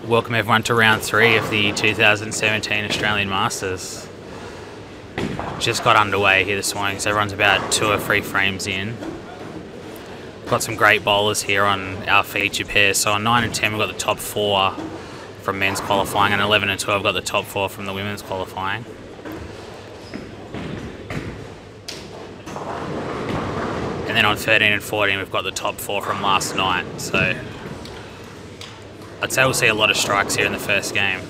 Welcome everyone to round 3 of the 2017 Australian Masters. Just got underway here this morning, so everyone's about 2 or 3 frames in. Got some great bowlers here on our feature pair. So on 9 and 10 we've got the top 4 from men's qualifying, and 11 and 12 got the top 4 from the women's qualifying. And then on 13 and 14 we've got the top 4 from last night. So I'd say we'll see a lot of strikes here in the first game.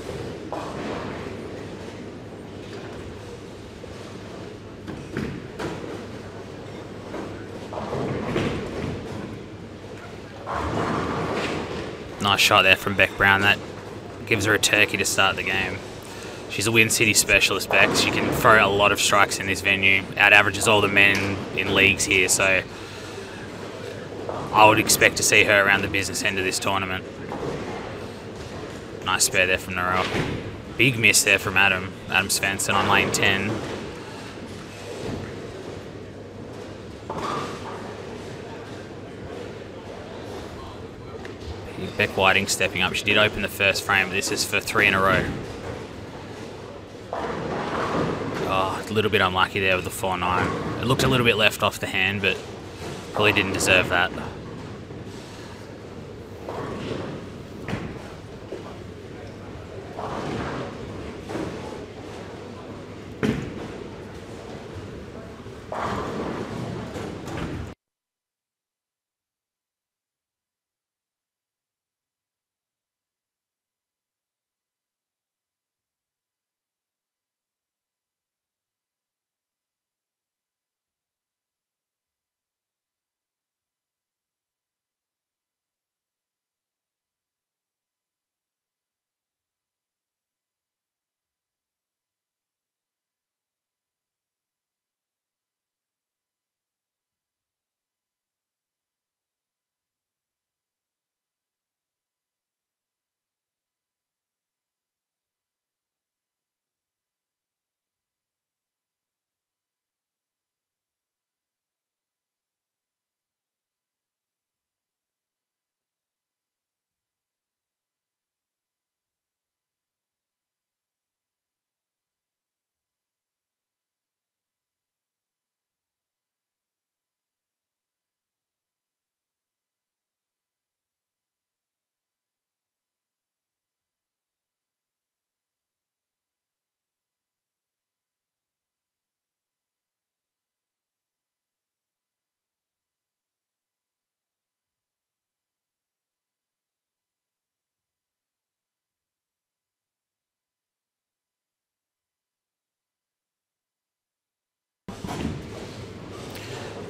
Nice shot there from Beck Brown. That gives her a turkey to start the game. She's a Wyncity specialist, Beck. She can throw a lot of strikes in this venue. Out averages all the men in leagues here, so I would expect to see her around the business end of this tournament. Nice spare there from Narelle. Big miss there from Adam Svensson on lane 10. Beck Whiting stepping up. She did open the first frame, but this is for 3 in a row. Oh, a little bit unlucky there with the 4-9. It looked a little bit left off the hand, but probably didn't deserve that.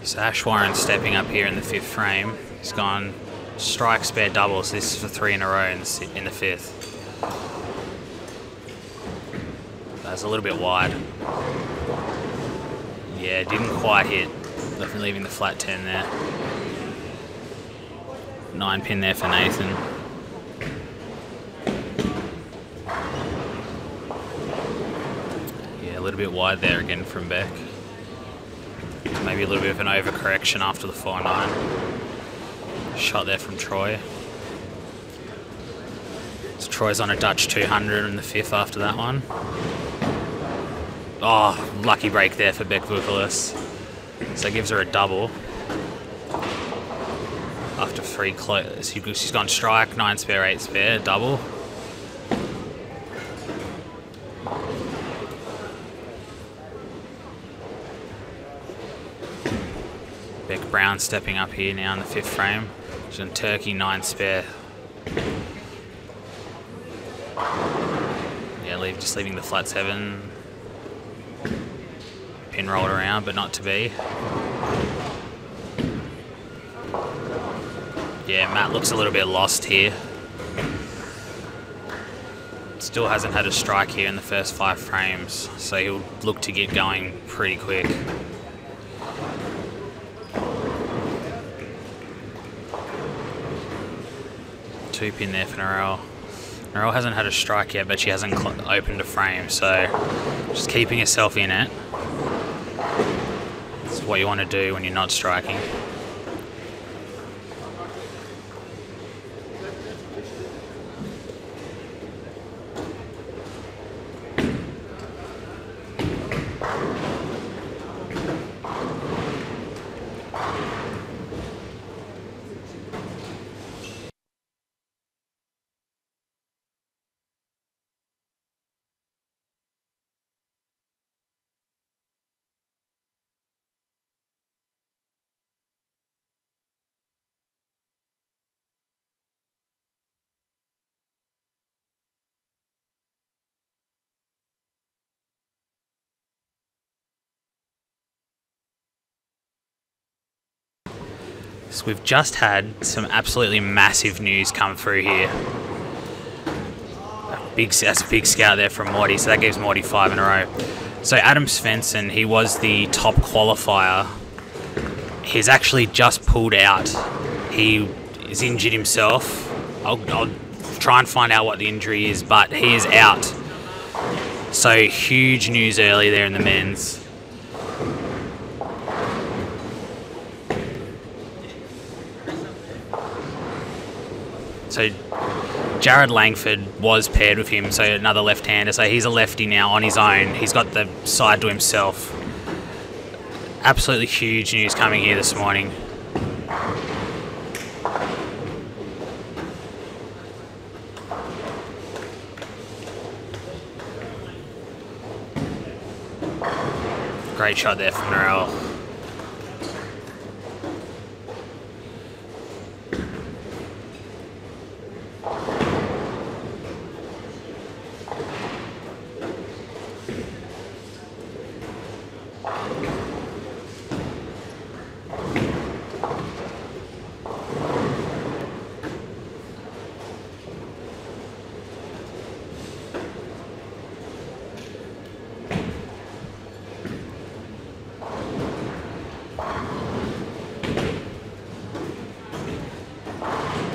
So Ash Warren stepping up here in the 5th frame. He's gone strike, spare, doubles. This is for 3 in a row in the 5th. That's a little bit wide. Yeah, didn't quite hit. Definitely leaving the flat 10 there. 9 pin there for Nathan. Yeah, a little bit wide there again from Beck. Maybe a little bit of an overcorrection after the 4-9. Shot there from Troy. So Troy's on a Dutch 200 in the 5th after that one. Oh, lucky break there for Beck Vukalis. So it gives her a double. After 3 close, she's gone strike, 9 spare, 8 spare, double. Beck Brown stepping up here now in the 5th frame. She's on turkey, 9 spare. Yeah, just leaving the flat 7. Pin rolled around, but not to be. Yeah, Matt looks a little bit lost here. Still hasn't had a strike here in the first 5 frames, so he'll look to get going pretty quick. Two pin there for Narelle. Narelle hasn't had a strike yet, but she hasn't opened a frame, so just keeping herself in it. That's what you want to do when you're not striking. So we've just had some absolutely massive news come through here. That's a big scout there from Morty, so that gives Morty 5 in a row. So Adam Svensson, he was the top qualifier. He's actually just pulled out. He is injured himself. I'll try and find out what the injury is, but he is out. So huge news early there in the men's. So Jared Langford was paired with him, so another left-hander. So he's a lefty now on his own. He's got the side to himself. Absolutely huge news coming here this morning. Great shot there from Narelle.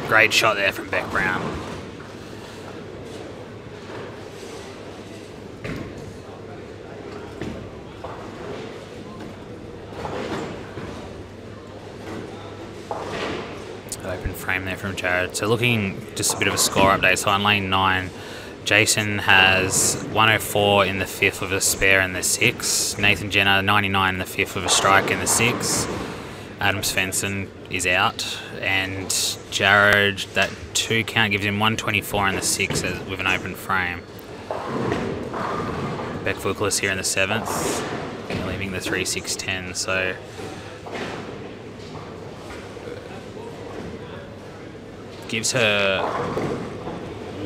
Great shot there from Beck Brown. Open frame there from Jared. So looking, just a bit of a score update. So on lane 9, Jason has 104 in the 5th with a spare in the 6. Nathan Jenner 99 in the 5th with a strike in the 6. Adam Svensson is out, and Jared, that 2 count gives him 124 in the 6 with an open frame. Beck Vukalis here in the 7th, leaving the 3-6-10, so gives her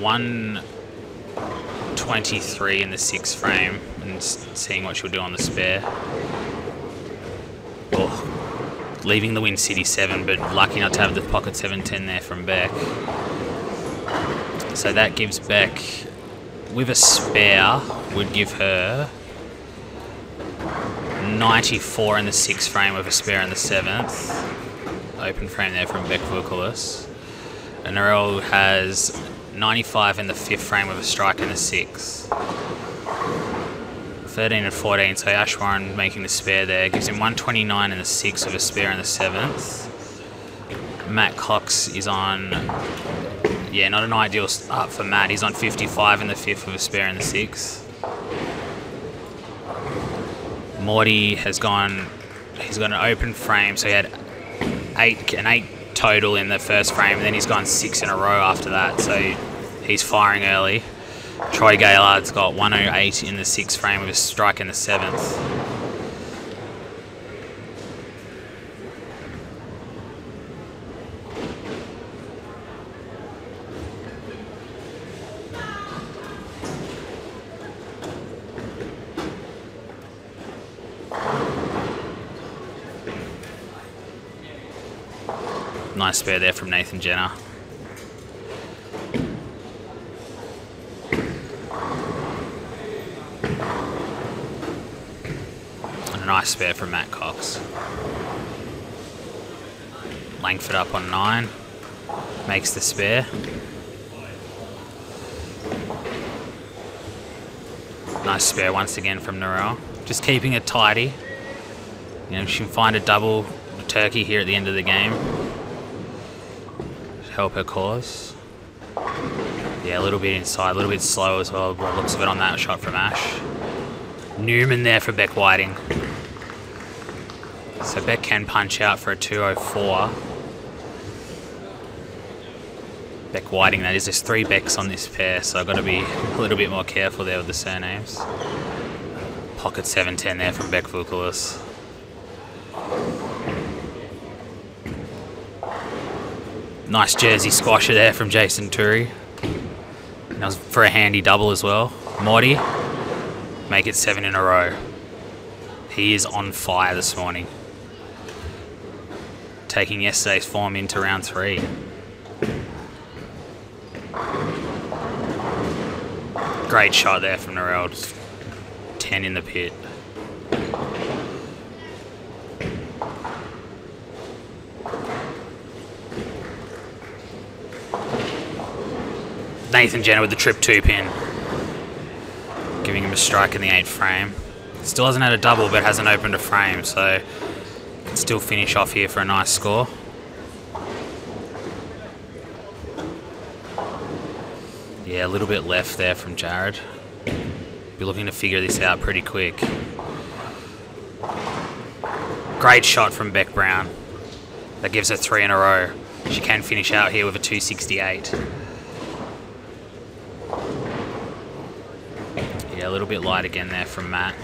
123 in the 6th frame, and seeing what she'll do on the spare. Oh. Leaving the Wyncity 7, but lucky not to have the pocket 7-10 there from Beck. So that gives Beck, with a spare, would give her 94 in the 6th frame with a spare in the 7th. Open frame there from Beck Vukalis. And Narelle has 95 in the 5th frame with a strike in the 6th. 13 and 14, so Ash Warren making the spare there. Gives him 129 in the 6th with a spare in the 7th. Matt Cox is on, yeah, not an ideal start for Matt. He's on 55 in the 5th with a spare in the 6th. Morty has gone, he's got an open frame, so he had an 8 total in the first frame, and then he's gone 6 in a row after that, so he's firing early. Troy Gaillard's got 108 in the 6th frame with a strike in the 7th. Nice spare there from Nathan Jenner. Nice spare from Matt Cox. Langford up on 9. Makes the spare. Nice spare once again from Narelle. Just keeping it tidy. You know, she can find a double turkey here at the end of the game. Help her cause. Yeah, a little bit inside, a little bit slow as well. Looks of it on that shot from Ash. Newman there for Beck Whiting. So Beck can punch out for a 204. Beck Whiting, that is. There's 3 Becks on this pair, so I've got to be a little bit more careful there with the surnames. Pocket 7-10 there from Beck Vukalis. Nice jersey squasher there from Jason Turi. That was for a handy double as well. Morty, make it 7 in a row. He is on fire this morning. taking yesterday's form into round 3. Great shot there from Narelle. 10 in the pit. Nathan Jenner with the trip 2 pin. Giving him a strike in the 8th frame. Still hasn't had a double, but hasn't opened a frame, so can still finish off here for a nice score. Yeah, a little bit left there from Jared. Be looking to figure this out pretty quick. Great shot from Beck Brown. That gives her 3 in a row. She can finish out here with a 268. Yeah, a little bit light again there from Matt.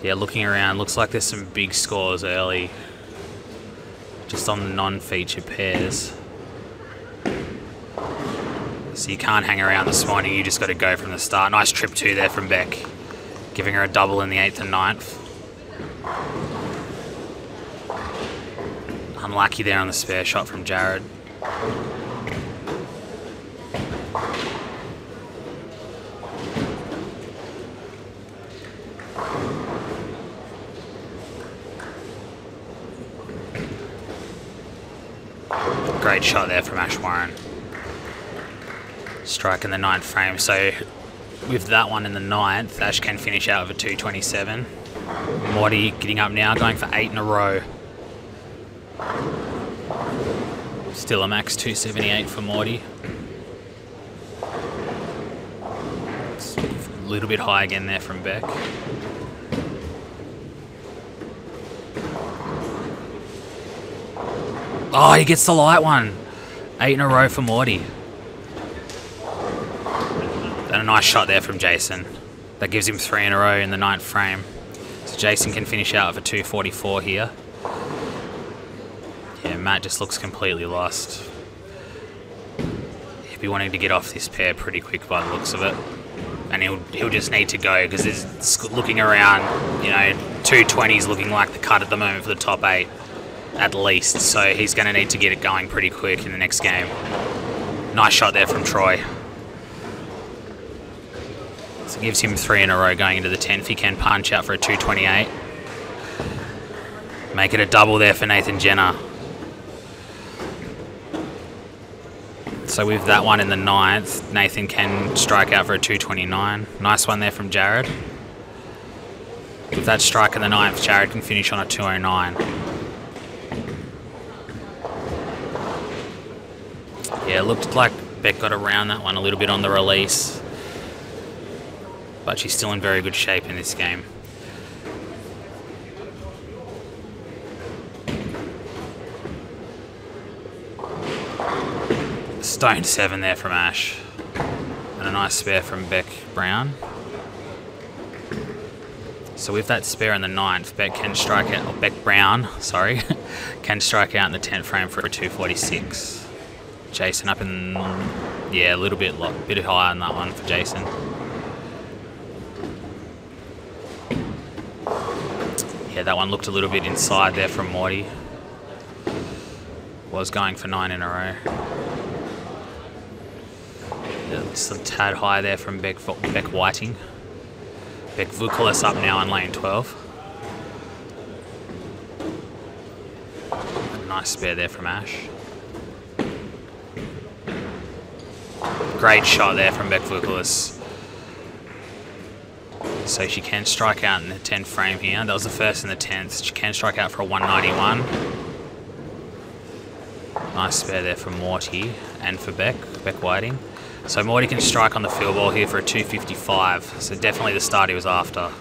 Yeah, looking around, looks like there's some big scores early. Just on the non-feature pairs. So you can't hang around this morning, you just got to go from the start. Nice trip 2 there from Beck. Giving her a double in the 8th and 9th. Unlucky there on the spare shot from Jared. Great shot there from Ash Warren. Strike in the 9th frame. So with that one in the 9th, Ash can finish out with a 227. Morty getting up now, going for 8 in a row. Still a max 278 for Morty. It's a little bit high again there from Beck. Oh, he gets the light one. 8 in a row for Morty. And a nice shot there from Jason. That gives him 3 in a row in the 9th frame. So Jason can finish out with a 244 here. Yeah, Matt just looks completely lost. He'll be wanting to get off this pair pretty quick by the looks of it. And he'll just need to go because it's looking around, you know, 220's looking like the cut at the moment for the top 8 at least. So he's going to need to get it going pretty quick in the next game. Nice shot there from Troy. So it gives him 3 in a row going into the 10th. He can punch out for a 228. Make it a double there for Nathan Jenner. So with that one in the 9th, Nathan can strike out for a 229. Nice one there from Jared. With that strike in the 9th, Jared can finish on a 209. Yeah, it looked like Beck got around that one a little bit on the release. But she's still in very good shape in this game. Stone 7 there from Ash. And a nice spare from Beck Brown. So with that spare in the 9th, Beck can strike out, or Beck Brown, sorry, can strike out in the 10th frame for a 246. Jason up in, yeah, a little bit higher on that one for Jason. Yeah, that one looked a little bit inside there from Morty. Was going for 9 in a row. Yeah, just a tad high there from Beck Whiting. Beck Vukolis up now on lane 12. A nice spare there from Ash. Great shot there from Beck Vukolis. So she can strike out in the 10th frame here. That was the first in the 10th. She can strike out for a 191. Nice spare there from Morty and for Beck Whiting. So Morty can strike on the field ball here for a 255. So definitely the start he was after.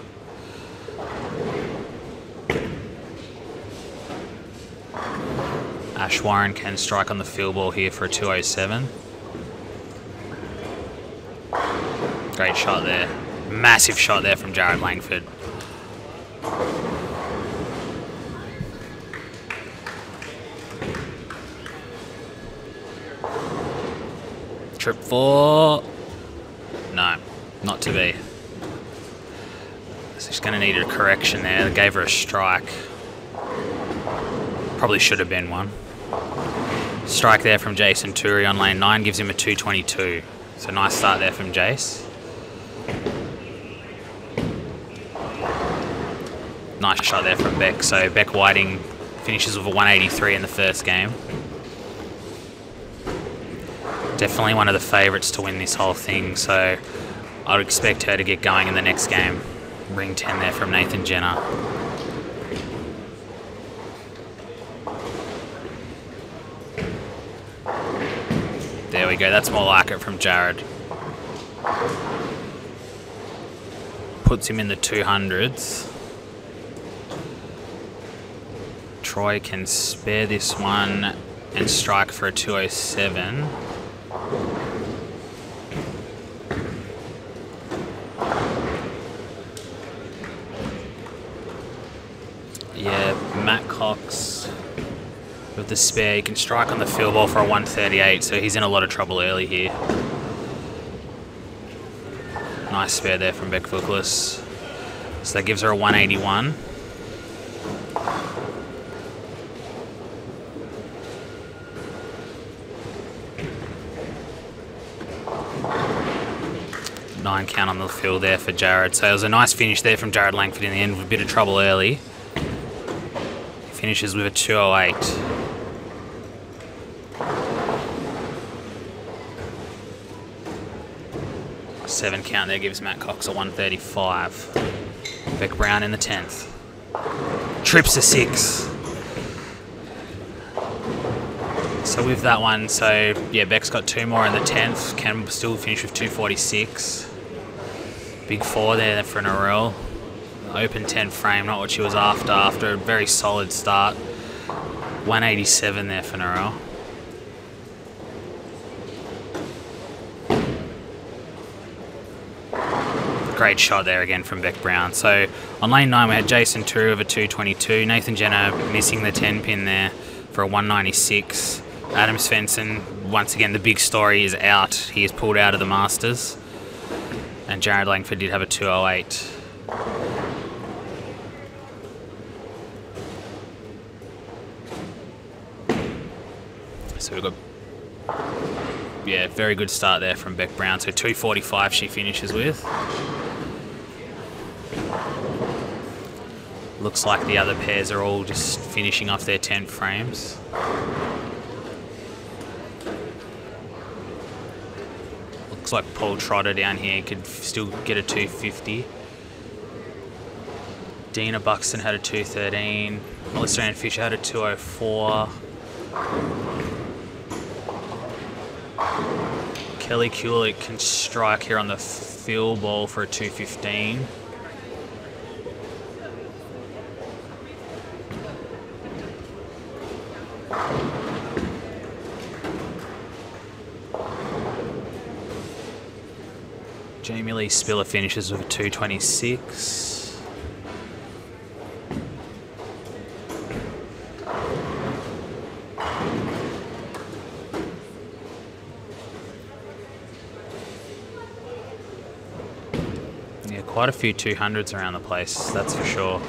Ash Warren can strike on the field ball here for a 207. Great shot there. Massive shot there from Jared Langford. Trip 4. No, not to be. So she's going to need a correction there. They gave her a strike. Probably should have been one. Strike there from Jason Turi on lane 9 gives him a 222. So nice start there from Jace. Nice shot there from Beck. So Beck Whiting finishes with a 183 in the first game. Definitely one of the favourites to win this whole thing, so I'd expect her to get going in the next game. Ring 10 there from Nathan Jenner. There we go, that's more like it from Jared. Puts him in the 200s. Troy can spare this one and strike for a 207. Yeah, Matt Cox with the spare. He can strike on the field ball for a 138, so he's in a lot of trouble early here. Nice spare there from Beck Vuklis. So that gives her a 181. Nine count on the field there for Jared. So it was a nice finish there from Jared Langford in the end with a bit of trouble early. He finishes with a 208. Seven count there gives Matt Cox a 135. Beck Brown in the 10th. Trips a 6. So with that one, so yeah, Beck's got 2 more in the 10th. Can still finish with 246. Big 4 there for Narelle. Open 10 frame, not what she was after a very solid start. 187 there for Narelle. Great shot there again from Beck Brown. So on lane 9 we had Jason Turu of a 222. Nathan Jenner missing the 10 pin there for a 196. Adam Svensson, once again the big story, is out. He is pulled out of the Masters. And Jared Langford did have a 208. So we've got, yeah, very good start there from Beck Brown. So 245 she finishes with. Looks like the other pairs are all just finishing off their 10 frames. Looks like Paul Trotter down here could still get a 250. Dina Buxton had a 213. Melissa Ann Fisher had a 204. Kelly Kulik can strike here on the field ball for a 215. Jamie Lee Spiller finishes with a 226. Yeah, quite a few 200s around the place, that's for sure.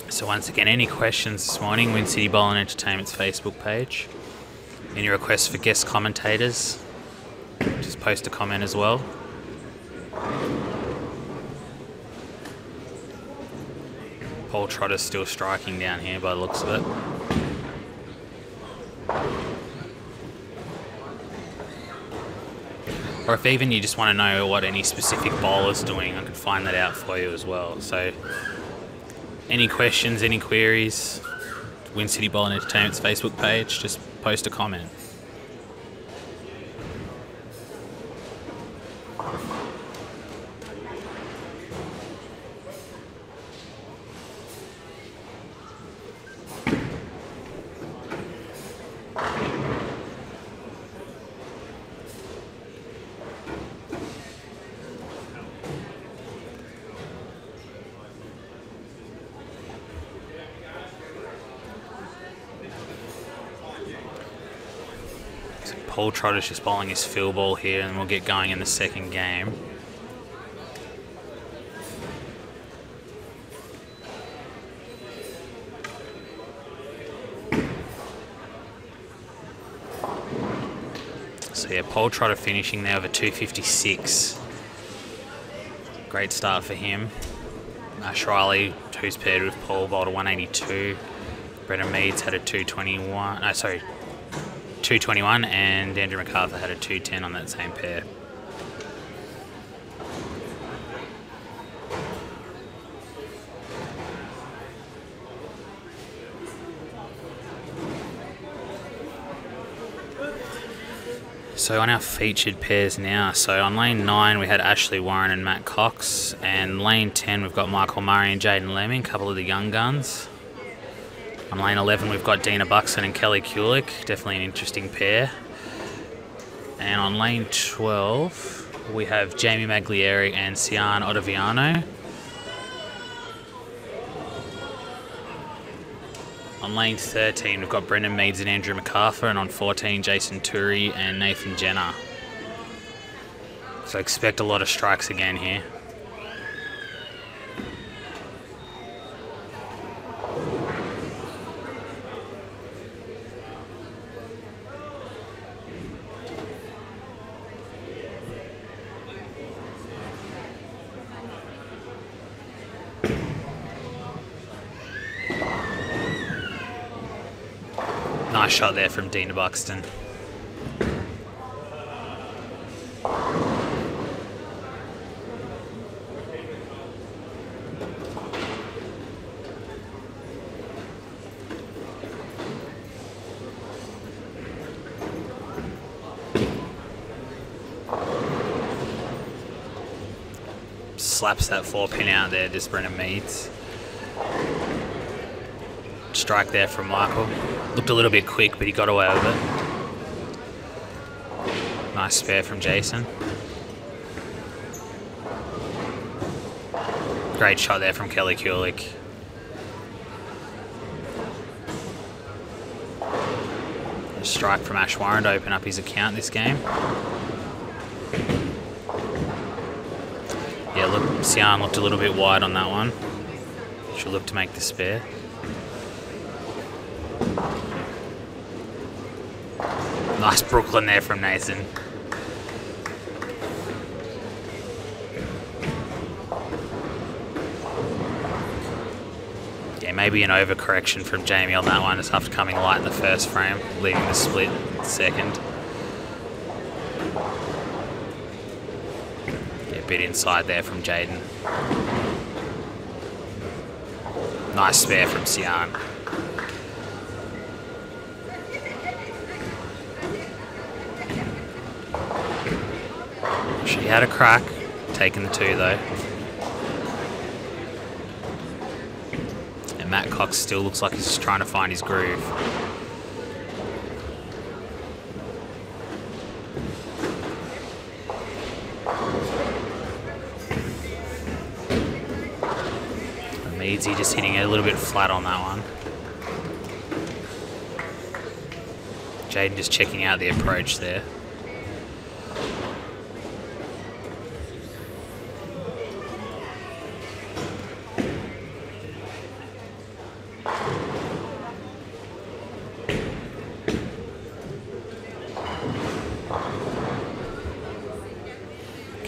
So once again, any questions this morning, Wyncity Bowling Entertainment's Facebook page. Any requests for guest commentators, just post a comment as well. Paul Trotter's still striking down here by the looks of it. Or if even you just want to know what any specific bowler's doing, I can find that out for you as well. So any questions, any queries, Wyncity Bowling Entertainment's Facebook page, just post a comment. Paul Trotter's just bowling his fill ball here, and we'll get going in the second game. So yeah, Paul Trotter finishing there with a 256. Great start for him. Ash Riley, who's paired with Paul, bowled a 182. Brendan Meads had a 221. No, sorry. 221, and Andrew MacArthur had a 210 on that same pair. So on our featured pairs now, so on lane 9 we had Ashley Warren and Matt Cox, and lane 10 we've got Michael Murray and Jaden Lemming, a couple of the young guns. On lane 11 we've got Dina Buxton and Kelly Kulik, definitely an interesting pair. And on lane 12 we have Jamie Maglieri and Sian Ottaviano. On lane 13 we've got Brendan Meads and Andrew MacArthur, and on 14 Jason Turi and Nathan Jenner. So expect a lot of strikes again here. Nice shot there from Dina Buxton. Slaps that 4-pin out there, just Brendan Meads. Strike there from Michael. Looked a little bit quick, but he got away with it. Nice spare from Jason. Great shot there from Kelly Kulik. A strike from Ash Warren to open up his account this game. Yeah, look, Sian looked a little bit wide on that one. Should look to make the spare. Nice Brooklyn there from Nathan. Yeah, maybe an overcorrection from Jamie on that one, just after coming light in the first frame, leaving the split second. Yeah, a bit inside there from Jaden. Nice spare from Sian. She had a crack, taking the 2 though. And Matt Cox still looks like he's just trying to find his groove. Meadsy just hitting it a little bit flat on that one. Jaden just checking out the approach there.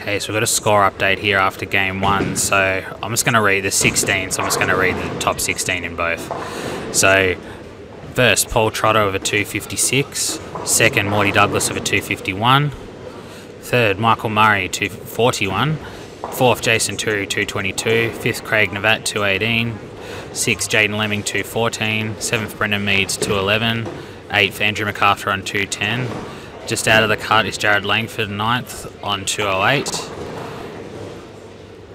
Okay, so we've got a score update here after game 1. So I'm just going to read the 16, so I'm just going to read the top 16 in both. So first, Paul Trotter of a 256. Second, Morty Douglas of a 251. Third, Michael Murray, 241. Fourth, Jason Turu, 222. Fifth, Craig Navat, 218. Sixth, Jaden Lemming, 214. Seventh, Brendan Meads, 211. Eighth, Andrew MacArthur on 210. Just out of the cut is Jared Langford, 9th on 208.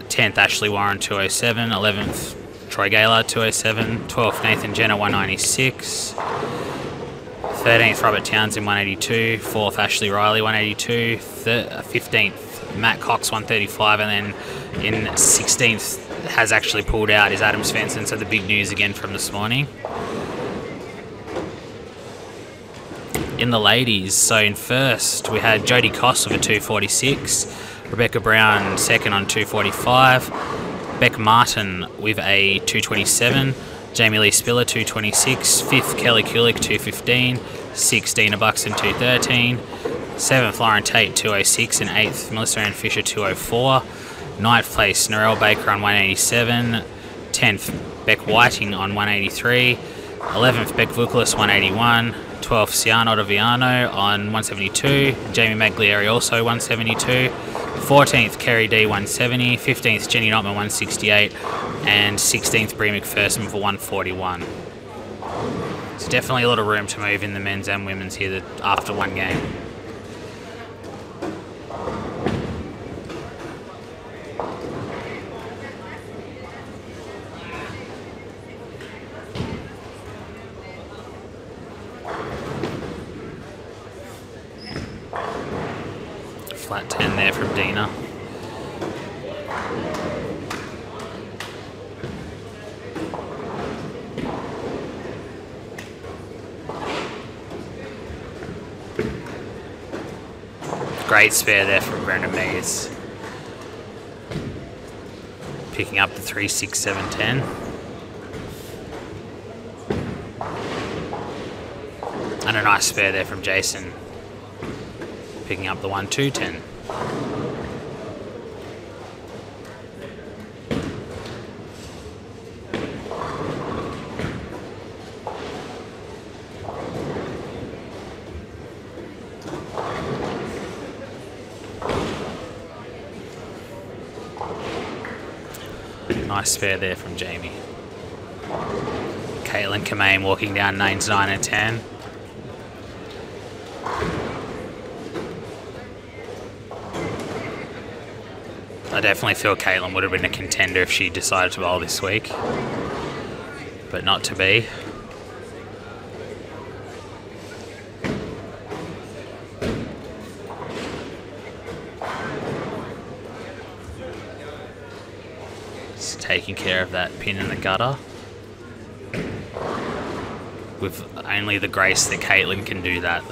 10th, Ashley Warren, 207. 11th, Troy Gaylor, 207. 12th, Nathan Jenner, 196. 13th, Robert Townsend, 182. 4th, Ashley Riley, 182. 15th, Matt Cox, 135. And then in 16th, has actually pulled out, is Adam Svensson. So the big news again from this morning. In the ladies, so in first we had Jodie Koss with a 246, Rebecca Brown second on 245, Beck Martin with a 227, Jamie Lee Spiller 226, fifth Kelly Kulik 215, sixth Dina Buxton 213, seventh Lauren Tate 206, and eighth Melissa Ann Fisher 204, ninth place Narelle Baker on 187, 10th Beck Whiting on 183, 11th Beck Vukalis 181, 12th, Ciano Ottaviano on 172. Jamie Maglieri also 172. 14th, Kerry D 170. 15th, Jenny Notman 168. And 16th, Brie McPherson for 141. There's definitely a lot of room to move in the men's and women's here after one game. Flat 10 there from Dina. Great spare there from Brendan Mears. Picking up the 3, 6, 7, 10. And a nice spare there from Jason. Picking up the 1, 2, 10. Nice spare there from Jamie. Caitlin Commane walking down lanes 9 and 10. I definitely feel Caitlin would have been a contender if she decided to bowl this week, but not to be. Just taking care of that pin in the gutter with only the grace that Caitlin can do that.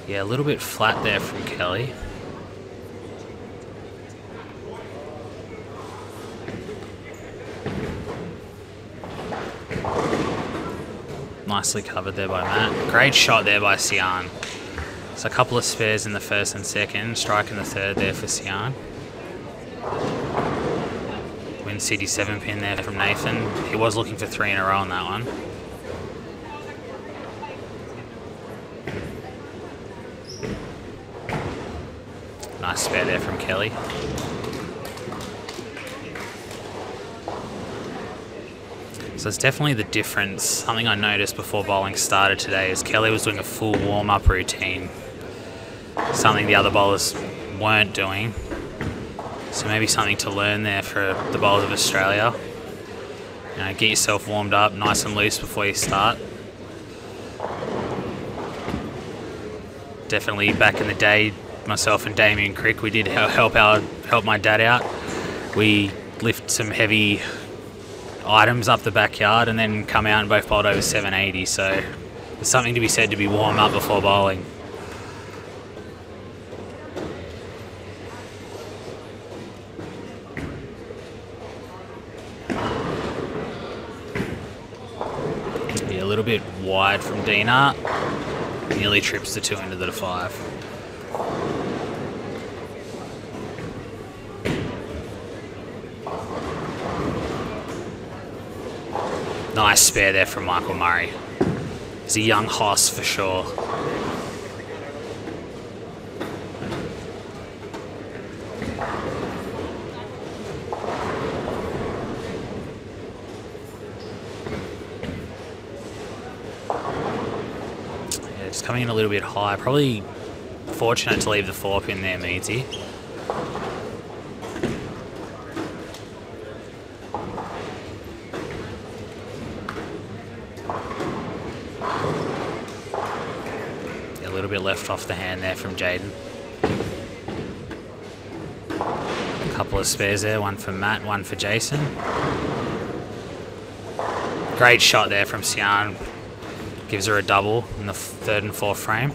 Yeah, a little bit flat there from Kelly. Nicely covered there by Matt. Great shot there by Sian. So a couple of spares in the first and second, striking the third there for Sian. Wyncity 7 pin there from Nathan. He was looking for 3 in a row on that one. Nice spare there from Kelly. So it's definitely the difference. Something I noticed before bowling started today is Kelly was doing a full warm-up routine. Something the other bowlers weren't doing. So maybe something to learn there for the bowlers of Australia. You know, get yourself warmed up nice and loose before you start. Definitely back in the day, myself and Damien Crick, we did help my dad out. We lift some heavy items up the backyard and then come out and both bowled over 780. So there's something to be said to be warm up before bowling. little bit wide from Dina. Nearly trips the 2 into the 5. Nice spare there from Michael Murray. He's a young hoss for sure. Yeah, just coming in a little bit high. Probably fortunate to leave the 4-pin there, Meadsy. A little bit left off the hand there from Jaden. A couple of spares there, one for Matt, one for Jason. Great shot there from Sian. Gives her a double in the 3rd and 4th frame.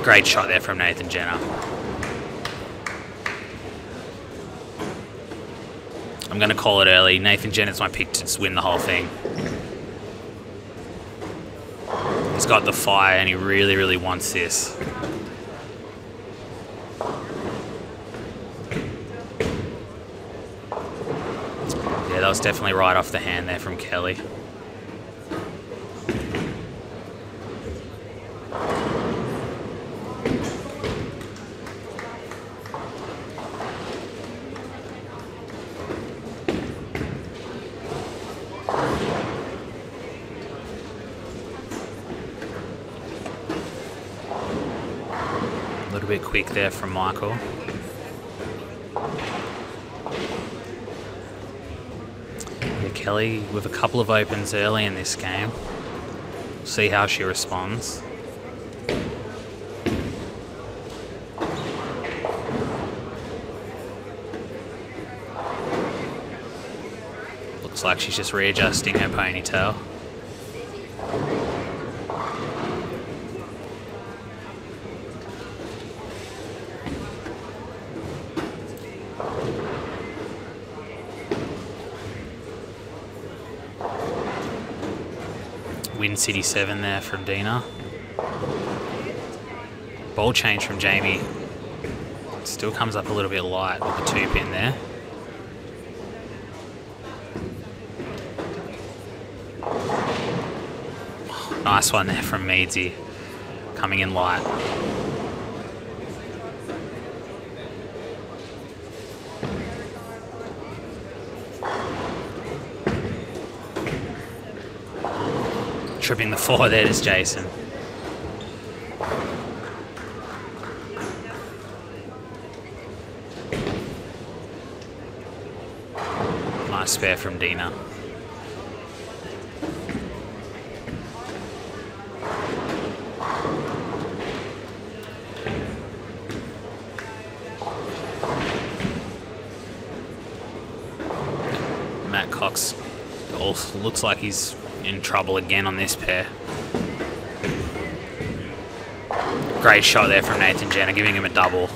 Great shot there from Nathan Jenner. I'm going to call it early. Nathan Jenner's my pick to win the whole thing. He's got the fire and he really, really wants this. Yeah, that was definitely right off the hand there from Kelly. A little bit quick there from Michael. Yeah, Kelly with a couple of opens early in this game. See how she responds. Looks like she's just readjusting her ponytail. Wyncity 7 there from Dina. Ball change from Jamie. Still comes up a little bit light with the 2-pin there. Nice one there from Meadsy. Coming in light. Tripping the 4 there is Jason. Nice spare from Dina. Matt Cox also looks like he's in trouble again on this pair. Great shot there from Nathan Jenner, giving him a double.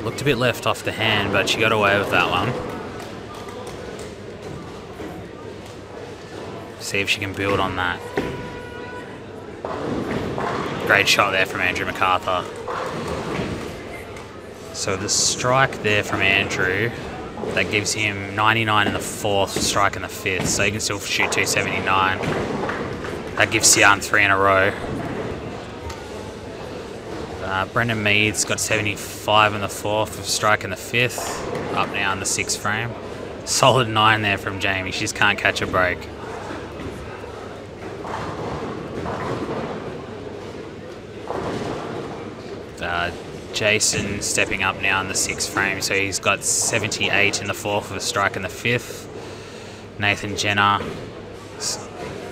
Looked a bit left off the hand, but she got away with that one. See if she can build on that. Great shot there from Andrew MacArthur. So the strike there from Andrew, that gives him 99 in the 4th, strike in the 5th, so he can still shoot 279. That gives Sian 3 in a row. Brendan Mead's got 75 in the 4th, strike in the 5th, up now in the 6th frame. Solid 9 there from Jamie, she just can't catch a break. Jason stepping up now in the 6th frame, so he's got 78 in the 4th with a strike in the 5th. Nathan Jenner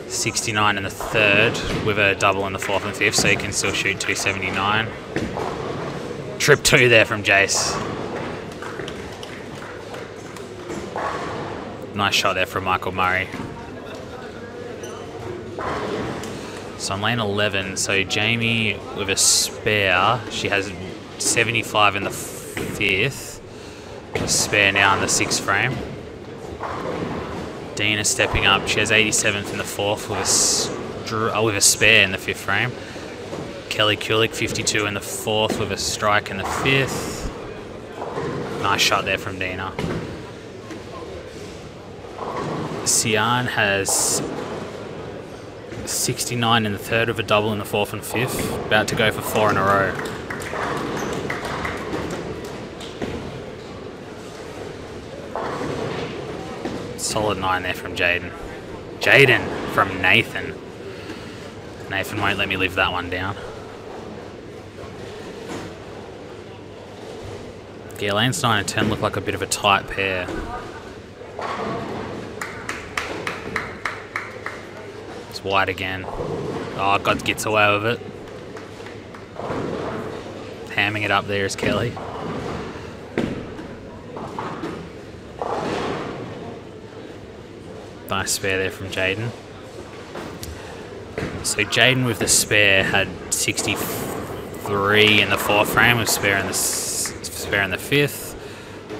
69 in the 3rd with a double in the 4th and 5th, so he can still shoot 279. Trip 2 there from Jace. Nice shot there from Michael Murray. So I'm lane 11. So Jamie with a spare. She has 75 in the 5th. A spare now in the 6th frame. Dina stepping up. She has 87th in the 4th with a spare in the 5th frame. Kelly Kulik 52 in the 4th with a strike in the 5th. Nice shot there from Dina. Sian has 69 in the 3rd with a double in the 4th and 5th. About to go for 4 in a row. Solid 9 there from Jaden. Jaden from Nathan. Nathan won't let me leave that one down. Yeah, lanes 9 and 10 look like a bit of a tight pair. It's wide again. Oh, God gets away with it. Hamming it up there is Kelly. Nice spare there from Jaden. So Jaden with the spare had 63 in the 4th frame with spare in the 5th.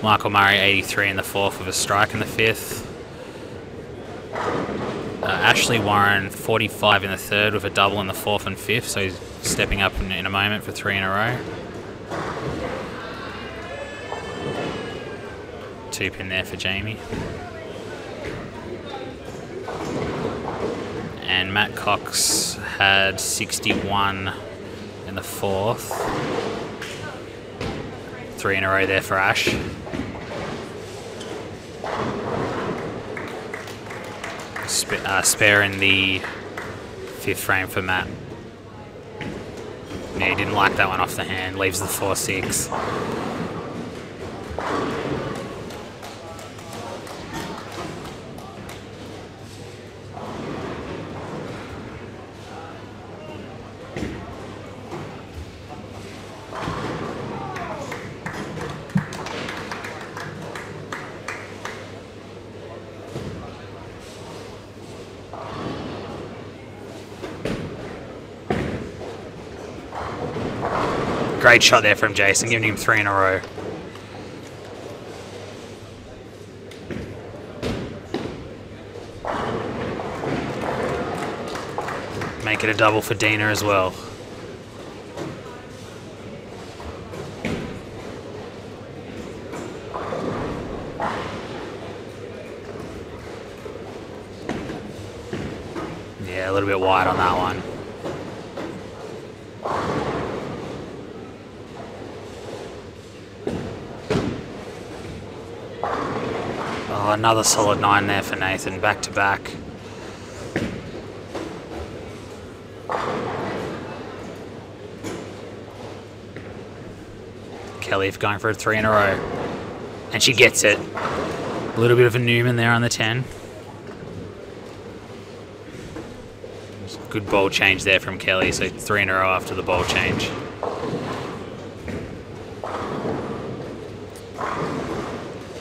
Michael Murray 83 in the 4th with a strike in the 5th. Ashley Warren 45 in the 3rd with a double in the 4th and 5th, so he's stepping up in a moment for 3 in a row. 2 pin there for Jamie. And Matt Cox had 61 in the 4th. 3 in a row there for Ash. Spare in the 5th frame for Matt. Yeah, he didn't like that one off the hand. Leaves the 4-6. Great shot there from Jason, giving him 3 in a row. Make it a double for Dina as well. Yeah, a little bit wide on that one. Oh, another solid 9 there for Nathan, back to back. Kelly going for a 3 in a row. And she gets it. A little bit of a Newman there on the 10. Good ball change there from Kelly, so 3 in a row after the ball change.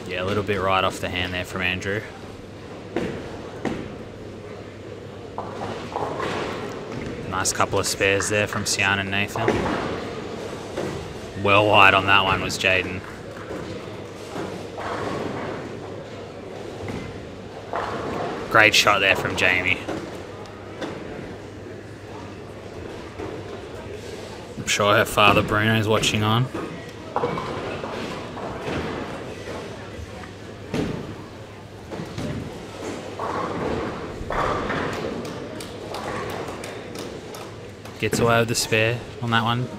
Yeah, a little bit right off the hand there from Andrew. Nice couple of spares there from Sian and Nathan. Well wide on that one was Jaden. Great shot there from Jamie. I'm sure her father Bruno's watching on. Gets away with the spare on that one.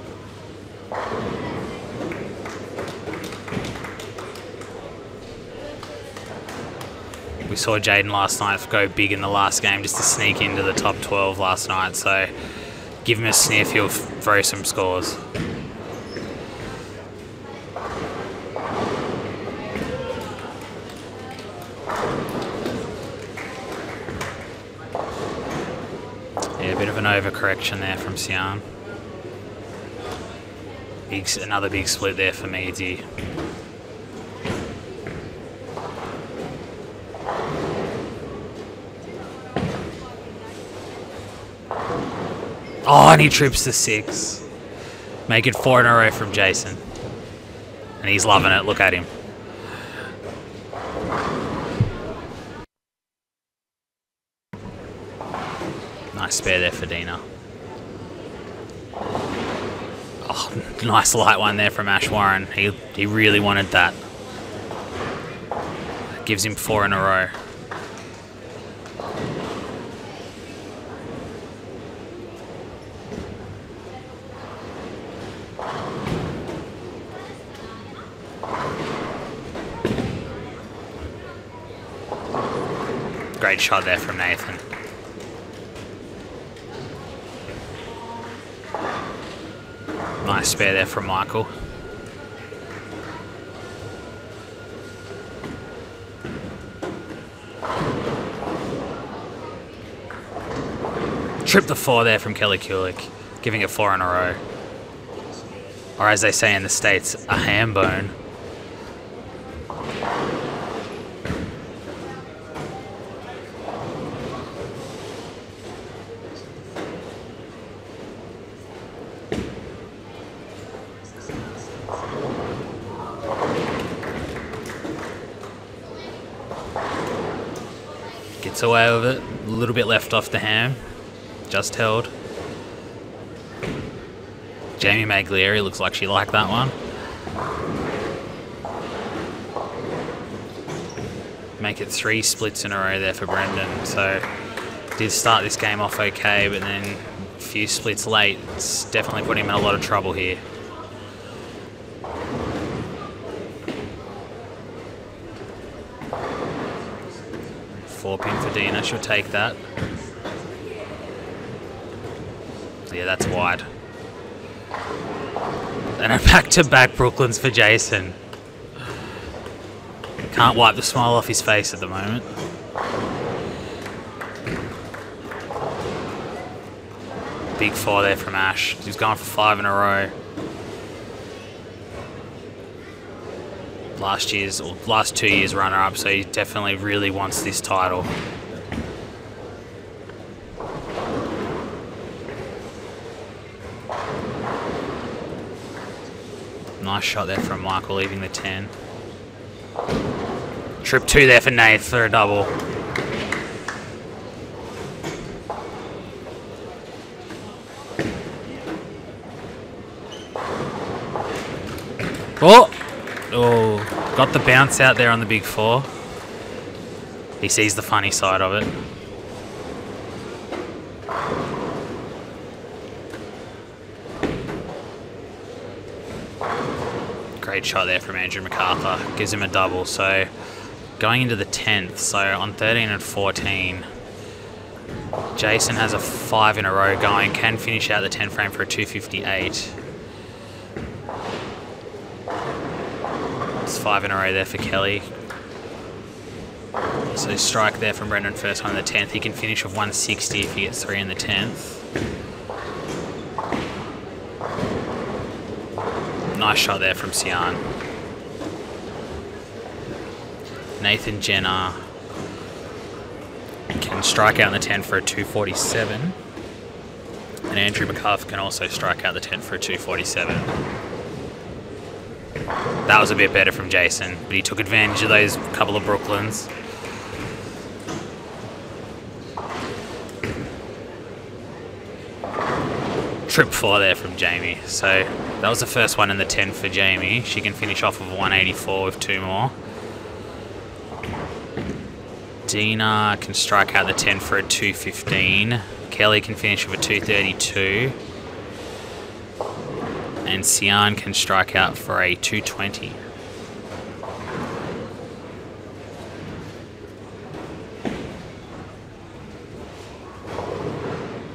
We saw Jaden last night go big in the last game just to sneak into the top 12 last night, so give him a sniff, he'll throw some scores. Yeah, a bit of an overcorrection there from Sian. Another big split there for Meadsy. Oh, and he trips the 6. Make it 4 in a row from Jason. And he's loving it. Look at him. Nice spare there for Dina. Oh, nice light one there from Ash Warren. He really wanted that. Gives him 4 in a row. Great shot there from Nathan. Nice spare there from Michael. Trip the 4 there from Kelly Kulik, giving it 4 in a row. Or as they say in the States, a ham bone. Gets away with it. A little bit left off the ham. Just held. Jamie Maglieri looks like she liked that one. Make it 3 splits in a row there for Brendan. So did start this game off okay, but then a few splits late. It's definitely put him in a lot of trouble here. Four pin for Dina, she'll take that. Yeah, that's wide. And a back-to-back Brooklyns for Jason. Can't wipe the smile off his face at the moment. Big 4 there from Ash. He's going for 5 in a row. Last 2 years runner-up, so he definitely really wants this title. Nice shot there from Michael, leaving the 10. Trip 2 there for Nath for a double. Oh, got the bounce out there on the big 4. He sees the funny side of it. Great shot there from Andrew MacArthur. Gives him a double. So going into the 10th. So on 13 and 14, Jason has a 5 in a row going. Can finish out the 10 frame for a 258. It's 5 in a row there for Kelly. So strike there from Brendan first one in the 10th. He can finish with 160 if he gets 3 in the 10th. Nice shot there from Sian. Nathan Jenner can strike out in the 10 for a 247. And Andrew McCuff can also strike out the 10 for a 247. That was a bit better from Jason, but he took advantage of those couple of Brooklyns. Trip 4 there from Jamie. So that was the first one in the 10 for Jamie. She can finish off with 184 with 2 more. Dina can strike out the 10 for a 215. Kelly can finish with a 232. And Sian can strike out for a 220.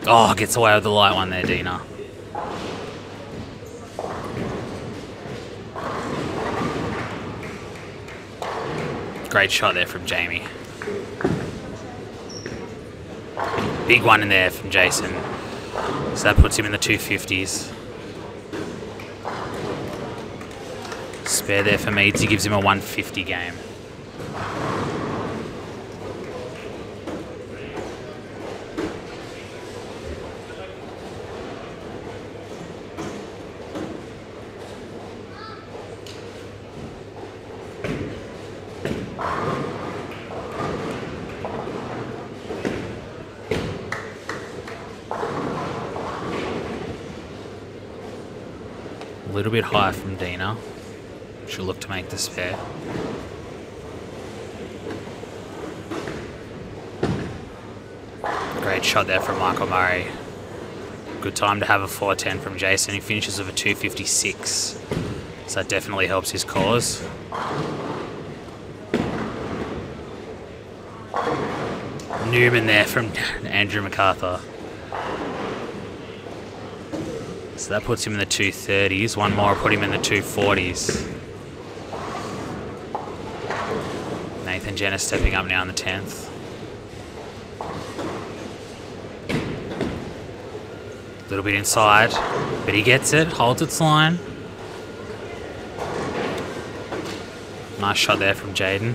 Oh, gets away with the light one there, Dina. Great shot there from Jamie. Big one in there from Jason. So that puts him in the 250s. Spare there for Meads. He gives him a 150 game. little bit high from Dina. She'll look to make the spare. Great shot there from Michael Murray. Good time to have a 410 from Jason. He finishes with a 256. So that definitely helps his cause. Newman there from Andrew MacArthur. So that puts him in the 230s. One more will put him in the 240s. Nathan Jenner stepping up now in the 10th. A little bit inside, but he gets it, holds its line. Nice shot there from Jaden.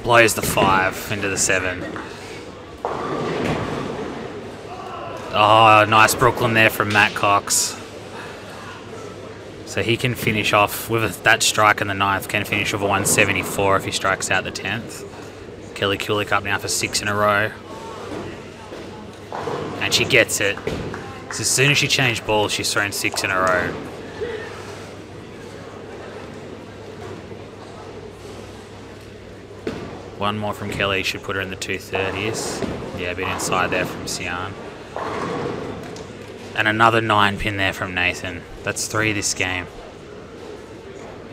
Blows the 5 into the 7. Oh, nice Brooklyn there from Matt Cox. So he can finish off with that strike in the 9th, can finish with a 174 if he strikes out the 10th. Kelly Kulik up now for 6 in a row. And she gets it. So as soon as she changed balls, she's thrown 6 in a row. One more from Kelly should put her in the 230s. Yeah, a bit inside there from Sian. And another 9-pin there from Nathan. That's 3 this game.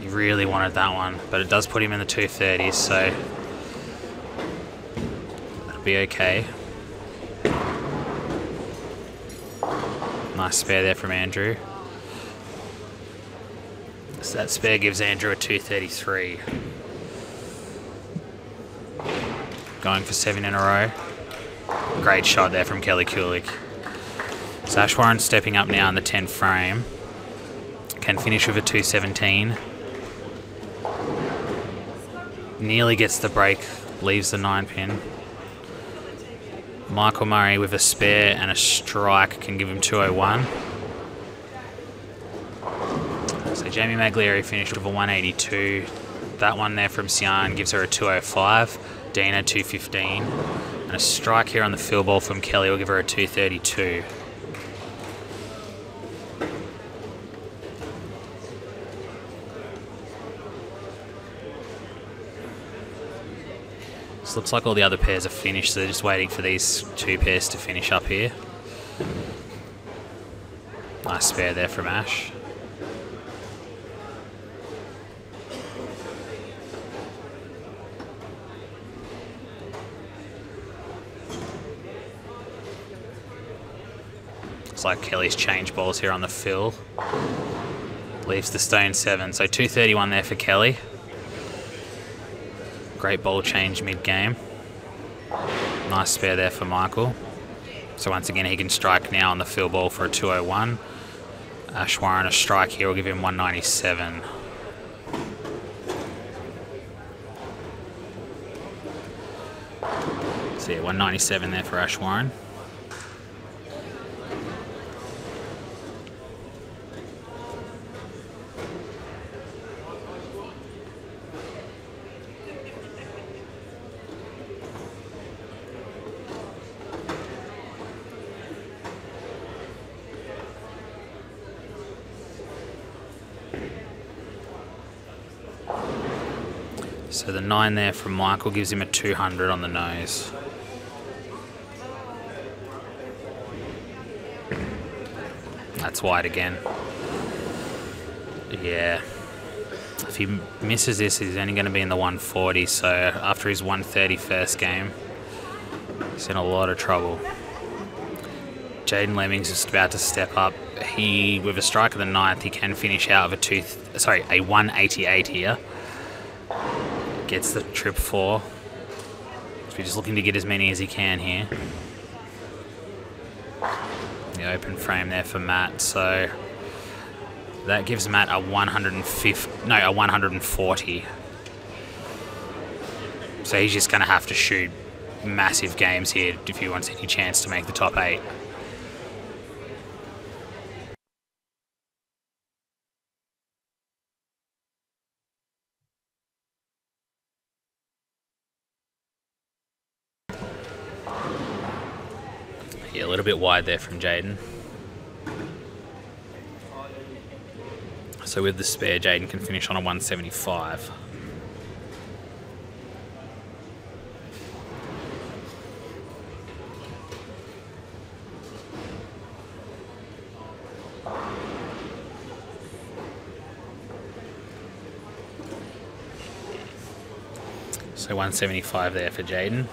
He really wanted that one, but it does put him in the 230s, so that'll be okay. Nice spare there from Andrew. So that spare gives Andrew a 233. Going for 7 in a row. Great shot there from Kelly Kulik. So Ashwarren stepping up now in the 10 frame. Can finish with a 217. Nearly gets the break, leaves the 9-pin. Michael Murray with a spare and a strike can give him 201. So Jamie Maglieri finished with a 182. That one there from Sian gives her a 205. Dina 215. And a strike here on the field ball from Kelly will give her a 232. This looks like all the other pairs are finished, so they're just waiting for these 2 pairs to finish up here. Nice spare there from Ash. Looks like Kelly's changed balls here on the fill. Leaves the stone 7, so 231 there for Kelly. Great ball change mid-game. Nice spare there for Michael. So once again, he can strike now on the field ball for a 201. Ashwarren a strike here will give him 197. So yeah, 197 there for Ashwarren. So the 9 there from Michael gives him a 200 on the nose. That's wide again. Yeah. If he misses this, he's only going to be in the 140. So after his 130 first game, he's in a lot of trouble. Jaden Lemming's just about to step up. He, with a strike of the 9th, he can finish out of a 188 here. Gets the trip 4. So he's just looking to get as many as he can here. The open frame there for Matt. So that gives Matt a 140. So he's just going to have to shoot massive games here if he wants any chance to make the top 8. little bit wide there from Jaden. So with the spare, Jaden can finish on a 175. So 175 there for Jaden.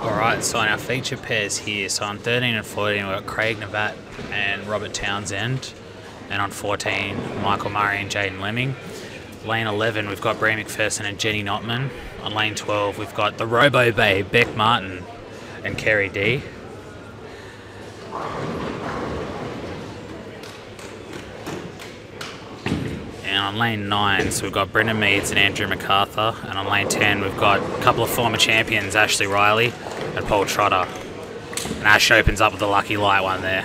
Alright, so on our feature pairs here, so on 13 and 14 we've got Craig Navat and Robert Townsend, and on 14 Michael Murray and Jaden Lemming. Lane 11 we've got Bree McPherson and Jenny Notman. On lane 12 we've got the Robo Bay, Beck Martin and Kerry D. And on lane 9, so we've got Brendan Meads and Andrew MacArthur. And on lane 10, we've got a couple of former champions, Ashley Riley and Paul Trotter. And Ash opens up with the lucky light one there.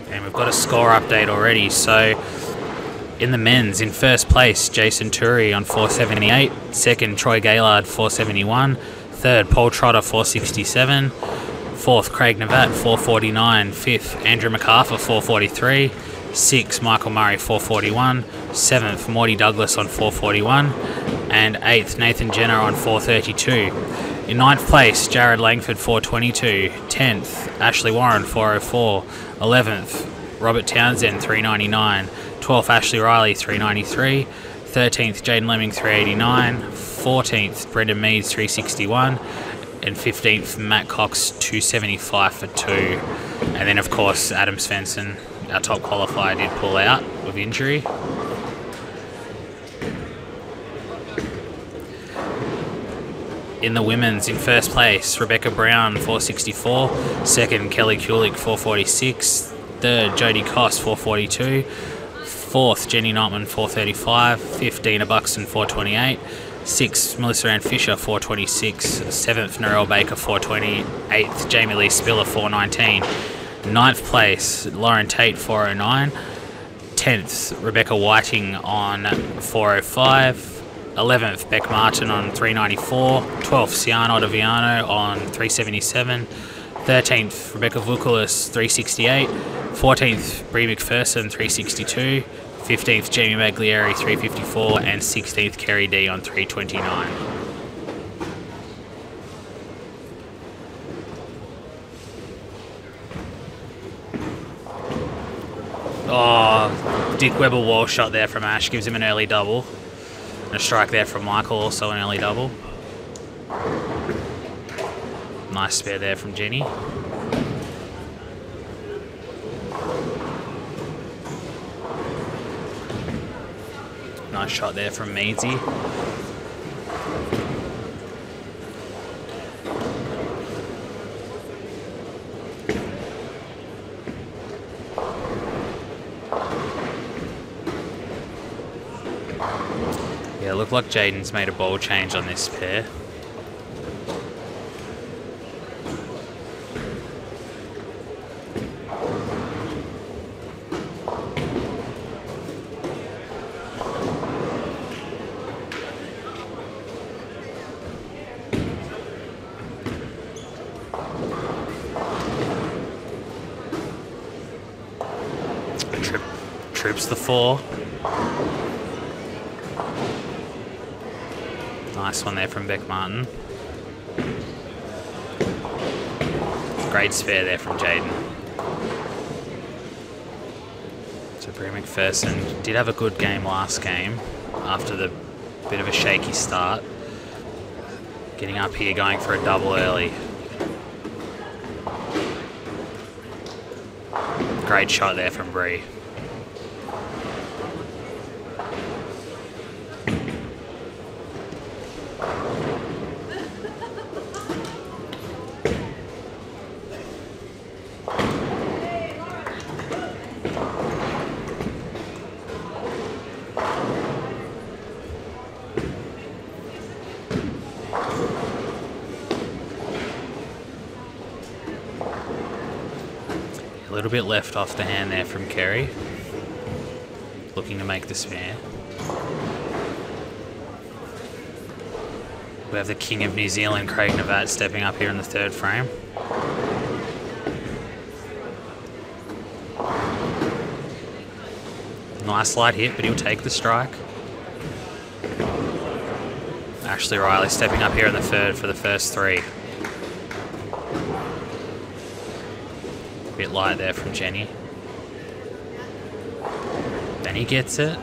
And we've got a score update already. So in the men's, in first place, Jason Turi on 478. Second, Troy Gaylard, 471. Third, Paul Trotter, 467. Fourth, Craig Navat, 449. Fifth, Andrew MacArthur, 443. Sixth, Michael Murray, 441. Seventh, Morty Douglas on 441. And eighth, Nathan Jenner on 432. In ninth place, Jared Langford, 422. 10th, Ashley Warren, 404. 11th, Robert Townsend, 399. 12th, Ashley Riley, 393. 13th, Jaden Lemming, 389. 14th, Brendan Meads, 361. And 15th, Matt Cox, 275 for 2. And then, of course, Adam Svensson, our top qualifier, did pull out with injury. In the women's, in first place, Rebecca Brown, 464. Second, Kelly Kulik, 446. Third, Jodie Koss, 442. Fourth, Jenny Notman, 435. 15, Buxton, 428. 6th, Melissa Ann Fisher, 426. 7th, Narelle Baker, 420. 8th, Jamie Lee Spiller, 419. 9th place, Lauren Tate, 409. 10th, Rebecca Whiting on 405. 11th, Beck Martin on 394. 12th, Siana Ottaviano on 377. 13th, Rebecca Vukulis, 368. 14th, Bree McPherson, 362. 15th, Jamie Maglieri, 354, and 16th, Kerry D on 329. Oh, Dick Webber wall shot there from Ash, gives him an early double. And a strike there from Michael, also an early double. Nice spare there from Jenny. Nice shot there from Meadsy. Yeah, looked like Jaden's made a ball change on this pair. trips the 4. Nice one there from Beck Martin. Great spare there from Jaden. So Brie McPherson did have a good game last game after the bit of a shaky start. Getting up here, going for a double early. Great shot there from Brie. A little bit left off the hand there from Kerry. Looking to make the spare. We have the King of New Zealand, Craig Novat, stepping up here in the 3rd frame. Nice light hit, but he'll take the strike. Ashley Riley stepping up here in the 3rd for the first 3. Bit light there from Jenny. Then he gets it.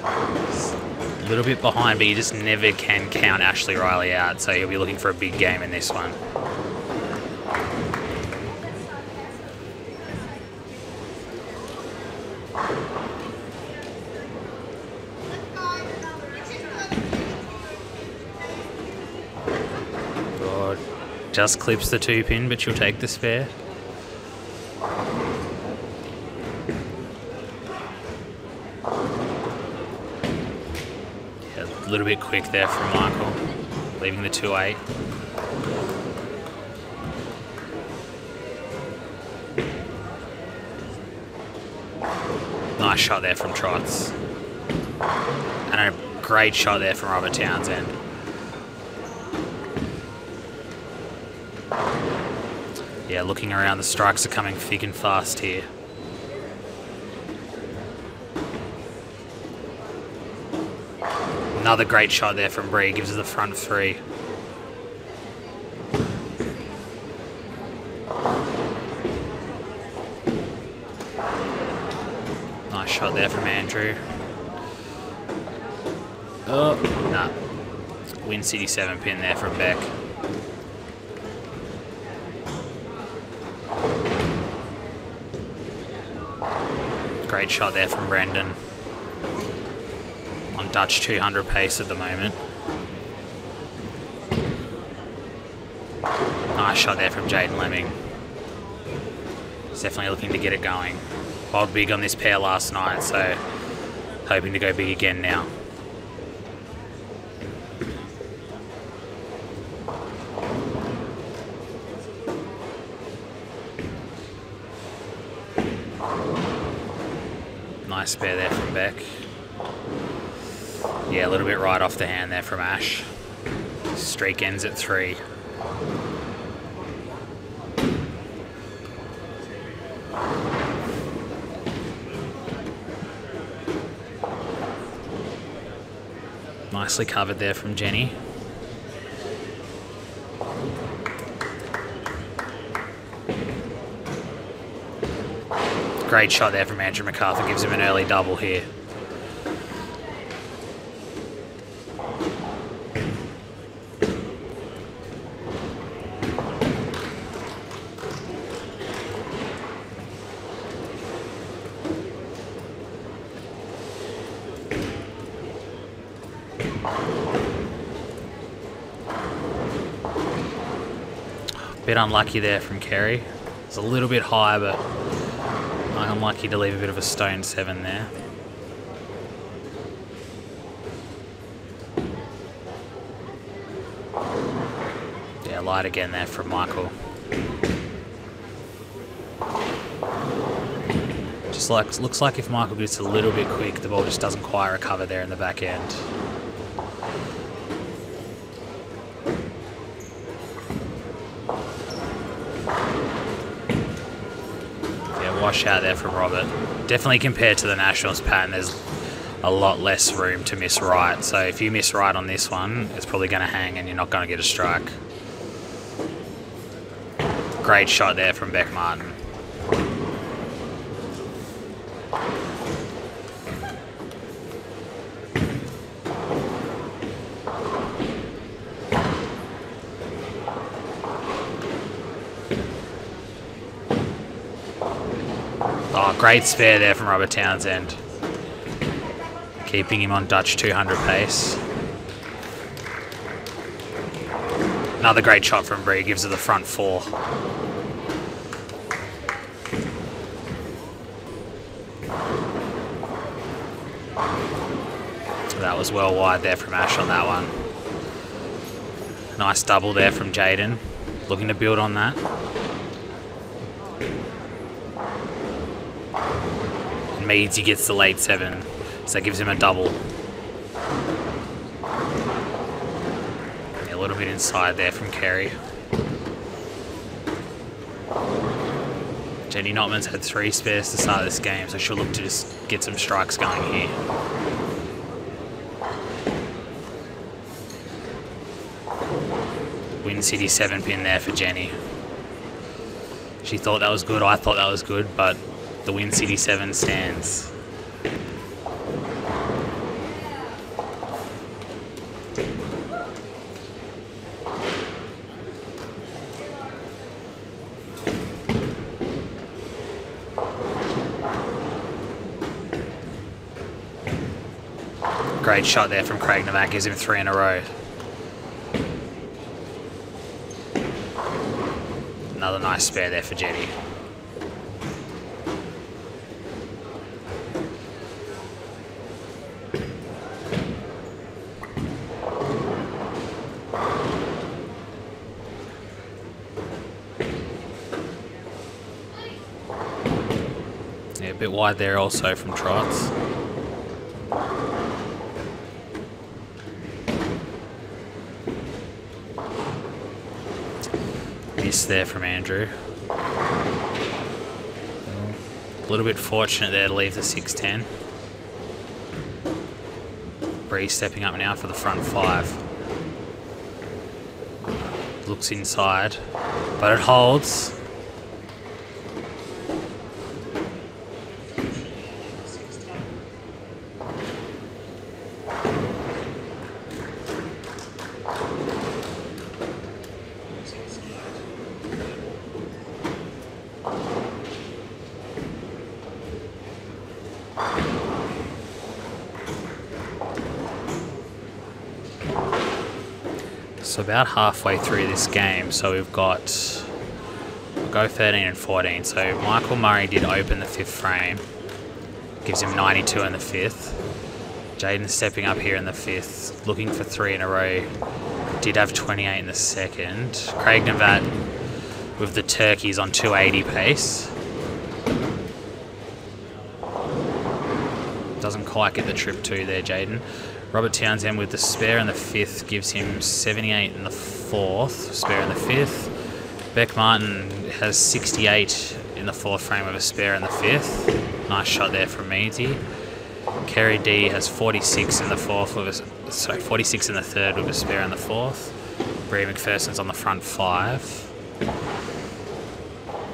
A little bit behind, but you just never can count Ashley Riley out, so he'll be looking for a big game in this one. God, just clips the 2-pin, but she'll take the spare. A little bit quick there from Michael, leaving the 2-8. Nice shot there from Trotz. And a great shot there from Robert Townsend. Yeah, looking around, the strikes are coming thick and fast here. Another great shot there from Brie, gives us the front 3. Nice shot there from Andrew. Oh, no. Wyncity 7-pin there from Beck. Great shot there from Brendan. On Dutch 200 pace at the moment. Nice shot there from Jaden Lemming. He's definitely looking to get it going. Bowled big on this pair last night, so hoping to go big again now. Nice spare there from Beck. Yeah, a little bit right off the hand there from Ash. Streak ends at 3. Nicely covered there from Jenny. Great shot there from Andrew MacArthur, gives him an early double here. Bit unlucky there from Kerry. It's a little bit high, but unlucky to leave a bit of a stone 7 there. Yeah, light again there from Michael. Just looks like if Michael gets a little bit quick, the ball just doesn't quite recover there in the back end. wash out there from Robert. Definitely compared to the Nationals pattern, there's a lot less room to miss right. So if you miss right on this one, it's probably going to hang and you're not going to get a strike. Great shot there from Beck Martin. Oh, great spare there from Robert Townsend. Keeping him on Dutch 200 pace. Another great shot from Bree, gives her the front 4. That was well wide there from Ash on that one. Nice double there from Jaden. Looking to build on that. And Meadsy gets the late 7, so that gives him a double. Yeah, a little bit inside there from Kerry. Jenny Notman's had 3 spares to start this game, so she'll look to just get some strikes going here. Wyncity 7-pin there for Jenny. She thought that was good, I thought that was good, but the Wyncity 7 stands. Great shot there from Craig Navack, gives him 3 in a row. Another nice spare there for Jetty. Yeah, a bit wide there also from Trots. Miss there from Andrew. A little bit fortunate there to leave the 6-10. Bree stepping up now for the front 5. Looks inside, but it holds. So about halfway through this game, so we've got, we'll go 13 and 14. So Michael Murray did open the 5th frame, gives him 92 in the 5th. Jaden stepping up here in the 5th, looking for 3 in a row. Did have 28 in the 2nd. Craig Navat with the turkeys on 280 pace. Doesn't quite get the trip 2 there, Jaden. Robert Townsend with the spare in the 5th gives him 78 in the 4th, spare in the 5th. Beck Martin has 68 in the 4th frame with a spare in the 5th. Nice shot there from Meadsy. Kerry D has 46 in the 4th with a, sorry, 46 in the 3rd with a spare in the 4th. Bree McPherson's on the front 5.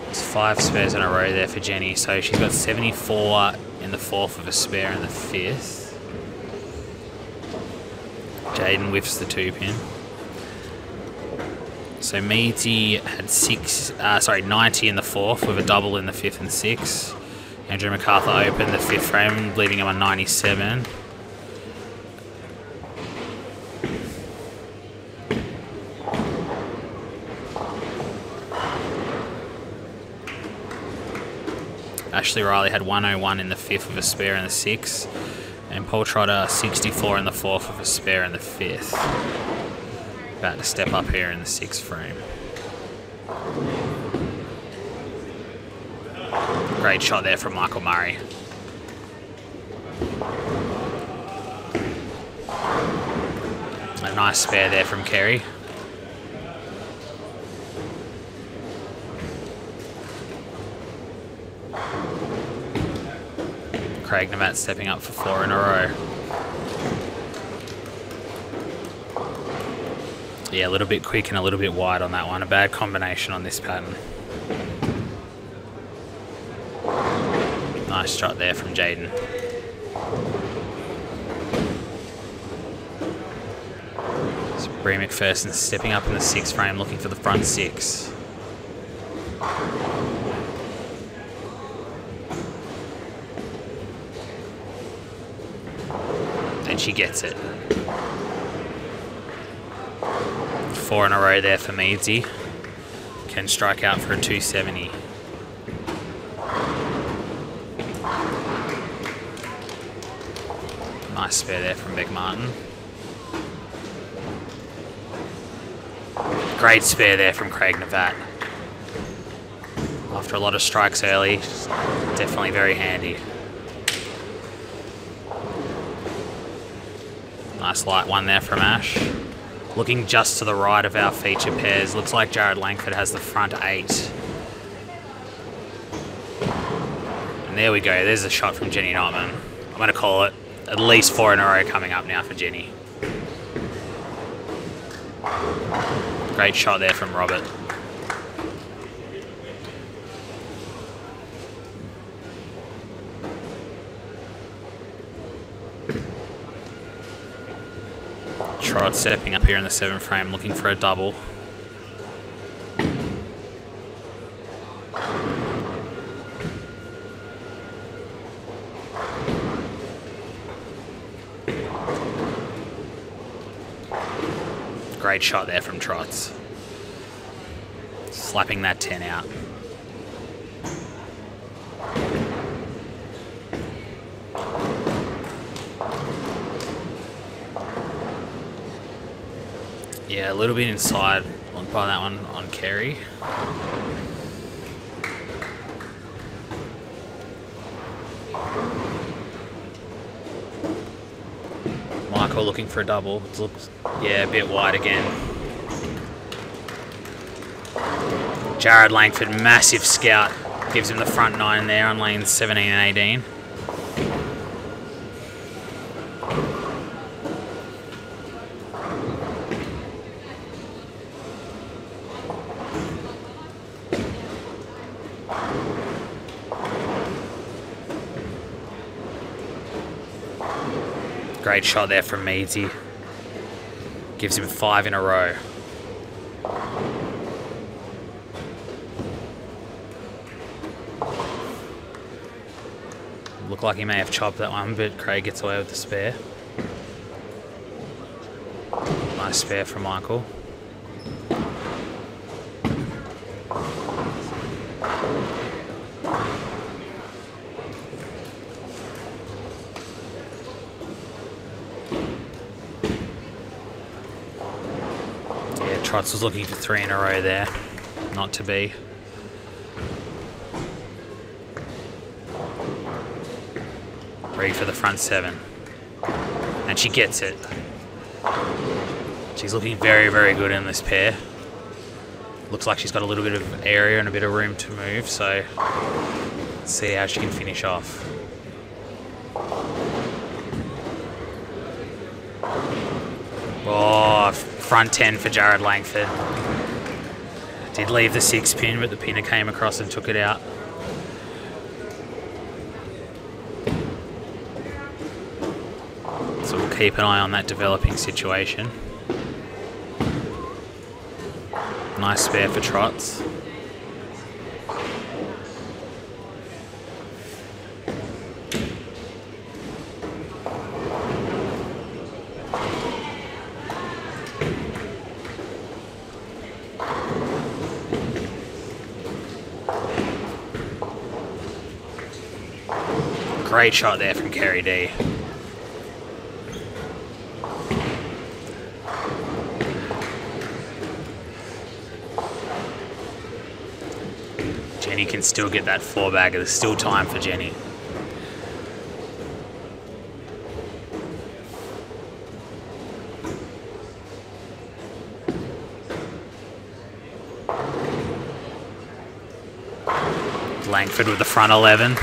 It's 5 spares in a row there for Jenny, so she's got 74 in the 4th with a spare in the 5th. Jaden whiffs the 2-pin. So Meadsy had 90 in the 4th with a double in the 5th and 6th. Andrew MacArthur opened the 5th frame, leaving him on 97. Ashley Riley had 101 in the 5th with a spare in the 6th. And Paul Trotter 64 in the 4th with a spare in the 5th. About to step up here in the 6th frame. Great shot there from Michael Murray. A nice spare there from Kerry. Craig Navat stepping up for 4 in a row. Yeah, a little bit quick and a little bit wide on that one. A bad combination on this pattern. Nice shot there from Jaden. So Bree McPherson stepping up in the 6th frame, looking for the front 6. And she gets it. 4 in a row there for Meadsy. Can strike out for a 270. Nice spare there from Beck Martin. Great spare there from Craig Navat. After a lot of strikes early, definitely very handy. Nice light one there from Ash. Looking just to the right of our feature pairs. Looks like Jared Langford has the front 8. And there we go. There's a shot from Jenny Notman. I'm going to call it. At least 4 in a row coming up now for Jenny. Great shot there from Robert. Trot stepping up here in the 7th frame, looking for a double. Great shot there from Trots. Slapping that 10 out. Yeah, a little bit inside by that one on Kerry. Michael looking for a double. It looks, yeah, a bit wide again. Jared Langford, massive scout. Gives him the front 9 there on lanes 17 and 18. Great shot there from Meadsy. Gives him 5 in a row. Looked like he may have chopped that one, but Craig gets away with the spare. Nice spare from Michael. Trots was looking for 3 in a row there. Not to be. Ready for the front 7. And she gets it. She's looking very, very good in this pair. Looks like she's got a little bit of area and a bit of room to move, so let's see how she can finish off. Oh, front 10 for Jared Langford. Did leave the 6 pin, but the pinner came across and took it out. So we'll keep an eye on that developing situation. Nice spare for Trots. Great shot there from Kerry D. Jenny can still get that 4-bagger. There's still time for Jenny. Langford with the front 11.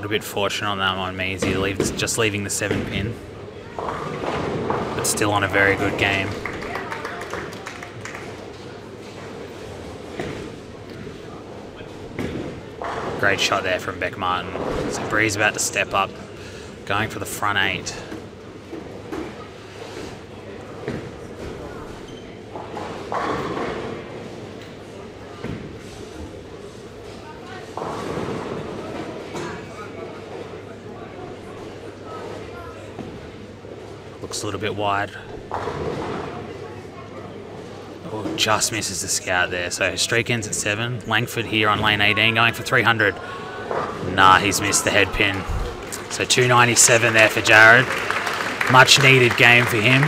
little bit fortunate on that one, Measy, just leaving the 7 pin. But still on a very good game. Great shot there from Beck Martin. So Bree's about to step up, going for the front 8. Looks a little bit wide. Oh, just misses the scout there. So streak ends at 7. Langford here on lane 18, going for 300. Nah, he's missed the head pin. So 297 there for Jared. Much needed game for him.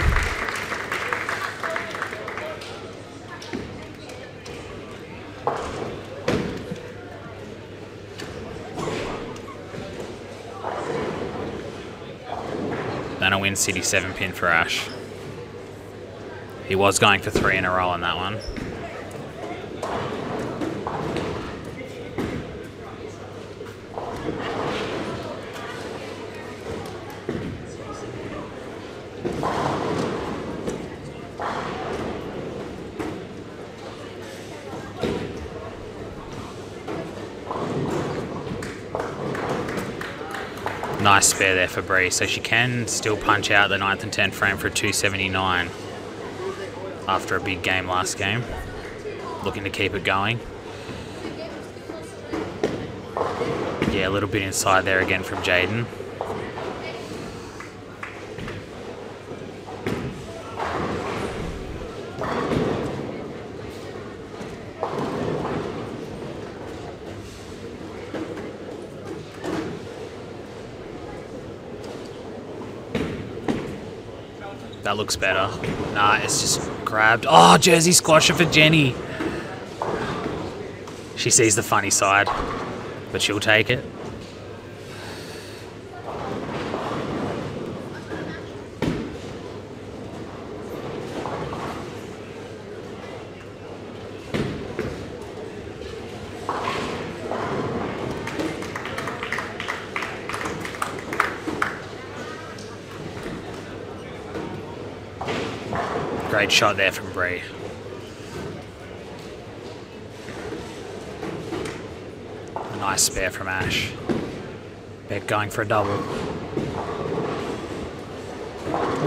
And a Wyncity 7 pin for Ash. He was going for 3 in a row on that one. Nice spare there for Bree, so she can still punch out the 9th and 10th frame for a 279 after a big game last game. Looking to keep it going. Yeah, a little bit inside there again from Jaden. That looks better. Nah, it's just grabbed. Oh, Jersey squasher for Jenny. She sees the funny side, but she'll take it. Great shot there from Bree. A nice spare from Ash. Beck going for a double.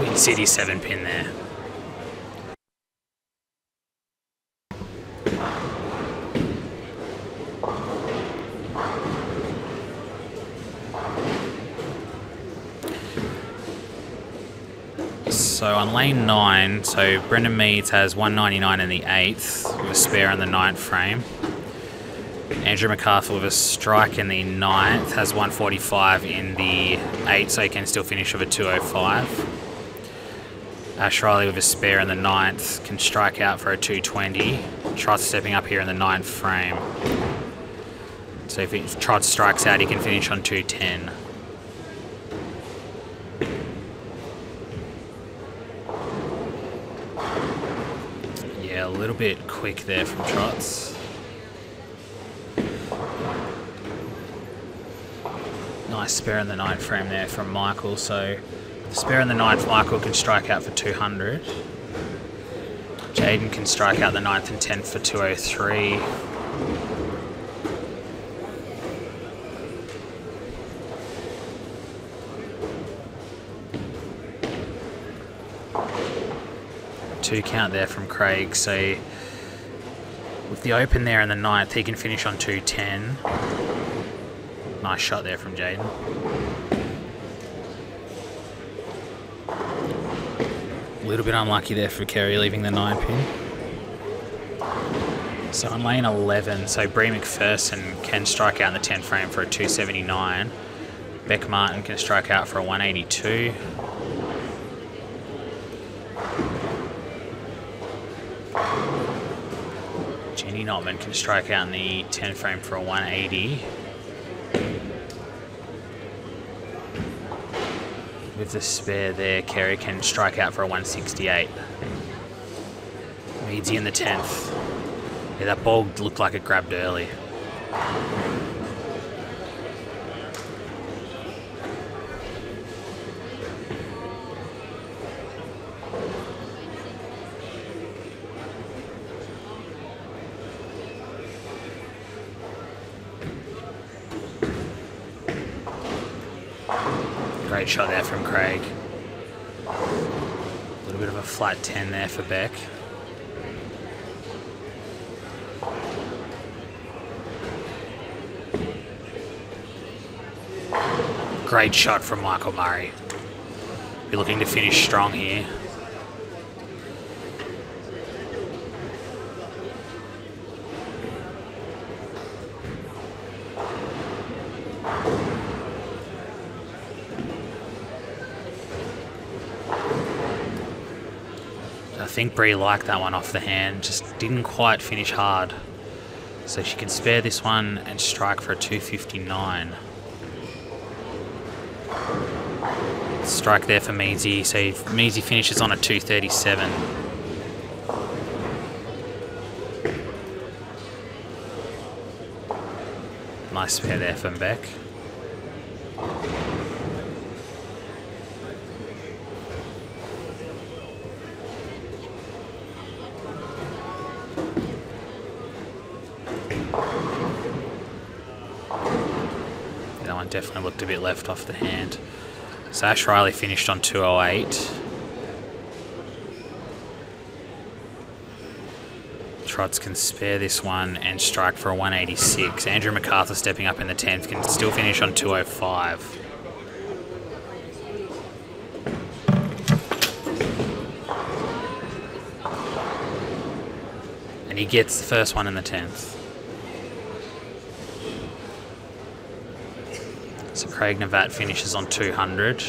Wyncity 7 pin there. So on lane 9, so Brendan Meads has 199 in the 8th with a spare in the 9th frame. Andrew MacArthur with a strike in the 9th has 145 in the 8th, so he can still finish with a 205. Ash Riley with a spare in the 9th can strike out for a 220. Trot stepping up here in the 9th frame. So if Trot strikes out, he can finish on 210. A little bit quick there from Trots. Nice spare in the 9th frame there from Michael. So the spare in the 9th, Michael can strike out for 200. Jaden can strike out the 9th and 10th for 203. Two count there from Craig, so with the open there in the 9th, he can finish on 210. Nice shot there from Jaden. A little bit unlucky there for Kerry, leaving the 9 pin. So on lane 11, so Bree McPherson can strike out in the 10 frame for a 279. Beck Martin can strike out for a 182. Jenny Notman can strike out in the 10 frame for a 180. With the spare there, Kerry can strike out for a 168. Meadsy in the 10th. Yeah, that ball looked like it grabbed early. Great shot there from Craig. A little bit of a flat 10 there for Beck. Great shot from Michael Murray. Be looking to finish strong here. I think Bree liked that one off the hand, just didn't quite finish hard. So she can spare this one and strike for a 259. Strike there for Measy, so Measy finishes on a 237. Nice spare there from Beck. That one definitely looked a bit left off the hand. So Ash Riley finished on 208. Trots can spare this one and strike for a 186. Andrew MacArthur stepping up in the 10th can still finish on 205. And he gets the first one in the 10th. So Craig Navat finishes on 200.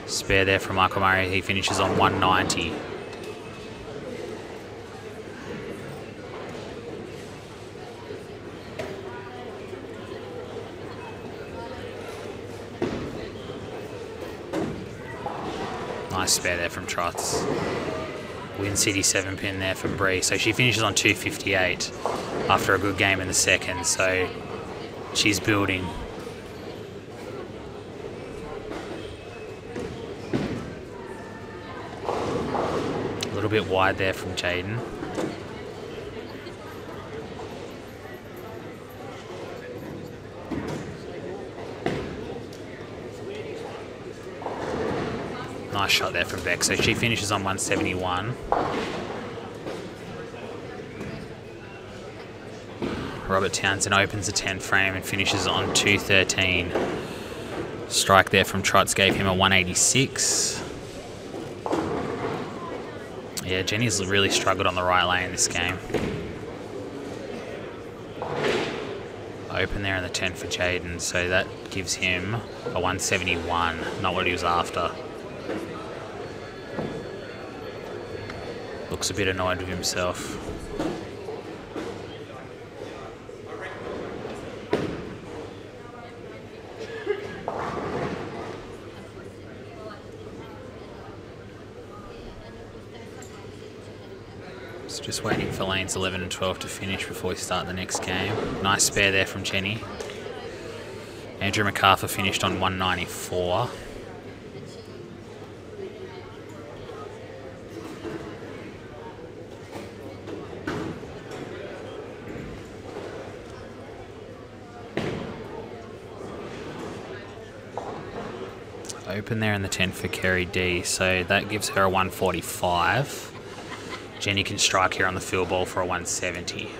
Spare there from Michael Murray, he finishes on 190. Nice spare there from Trots. Wyncity 7-pin there for Bree. So she finishes on 258 after a good game in the second. So she's building. A little bit wide there from Jaden. Nice shot there from Beck. So she finishes on 171. Robert Townsend opens the 10th frame and finishes on 213. Strike there from Trots gave him a 186. Yeah, Jenny's really struggled on the right lane this game. Open there in the 10 for Jaden, so that gives him a 171, not what he was after. Looks a bit annoyed with himself. Just waiting for lanes 11 and 12 to finish before we start the next game. Nice spare there from Jenny. Andrew MacArthur finished on 194. Open there in the 10 for Kerry D, so that gives her a 145. Jenny can strike here on the field ball for a 170.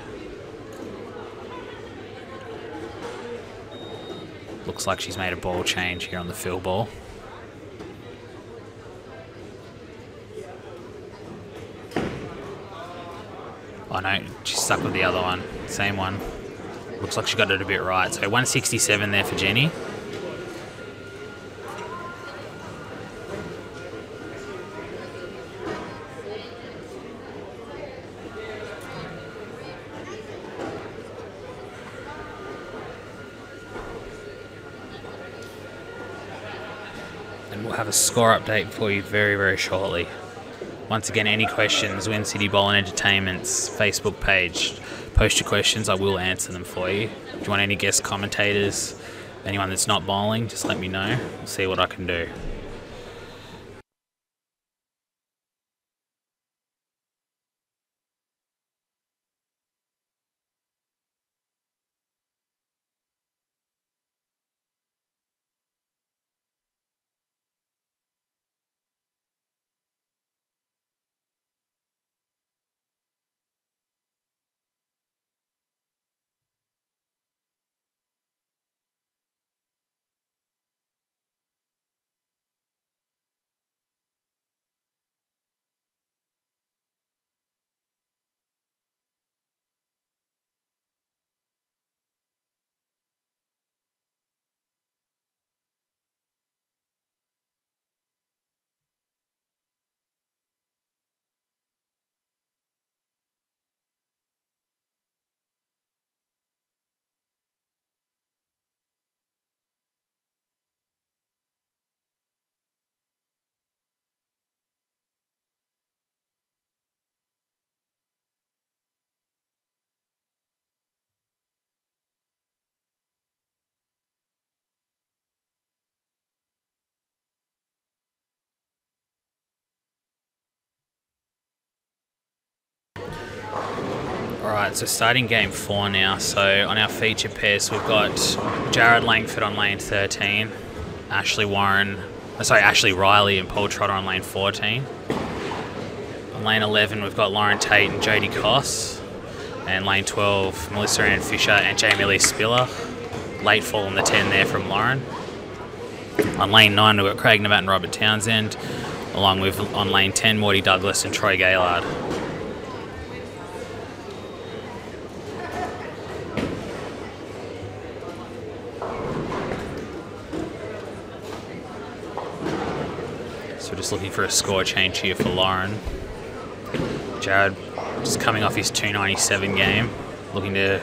Looks like she's made a ball change here on the field ball. Oh no, she's stuck with the other one. Same one. Looks like she got it a bit right. So 167 there for Jenny. We'll have a score update for you very, very shortly. Once again, any questions, Wyncity Bowling Entertainment's Facebook page. Post your questions, I will answer them for you. If you want any guest commentators, anyone that's not bowling, just let me know. We'll see what I can do. Alright, so starting game 4 now. So on our feature pairs, we've got Jared Langford on lane 13, Ashley Riley and Paul Trotter on lane 14. On lane 11, we've got Lauren Tate and Jodie Koss. And lane 12, Melissa Ann Fisher and Jamie Lee Spiller. Late fall on the 10 there from Lauren. On lane 9, we've got Craig Navat and Robert Townsend, along with on lane 10, Morty Douglas and Troy Gaylard. So we're just looking for a score change here for Lauren. Jared just coming off his 297 game, looking to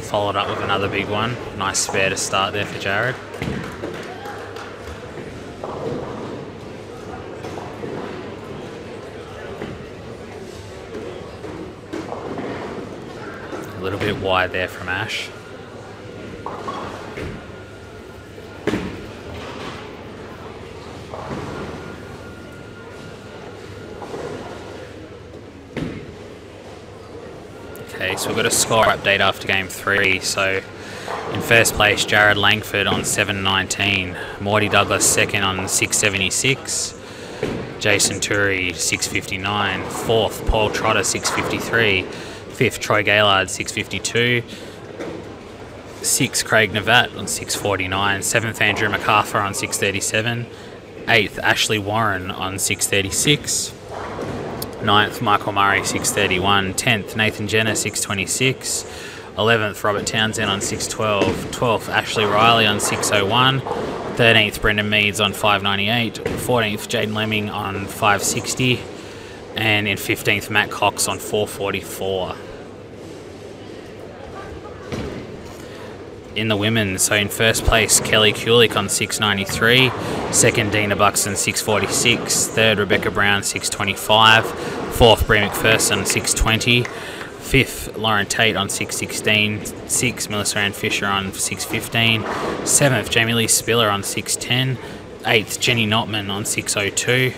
follow it up with another big one. Nice spare to start there for Jared. A little bit wide there from Ash. Okay, so we've got a score update after game 3. So in first place, Jared Langford on 719, Morty Douglas second on 676, Jason Turi 659, fourth Paul Trotter 653, fifth Troy Gaylard 652, sixth Craig Navat on 649, seventh Andrew MacArthur on 637, eighth Ashley Warren on 636. 9th, Michael Murray, 631. 10th, Nathan Jenner, 626. 11th, Robert Townsend on 612. 12th, Ashley Riley on 601. 13th, Brendan Meads on 598. 14th, Jaden Lemming on 560. And in 15th, Matt Cox on 444. In the women, so in first place, Kelly Kulik on 693, second, Dina Buxton 646, third, Rebecca Brown 625, fourth, Brie McPherson 620, fifth, Lauren Tate on 616, sixth, Melissa Ann Fisher on 615, seventh, Jamie Lee Spiller on 610, eighth, Jenny Notman on 602,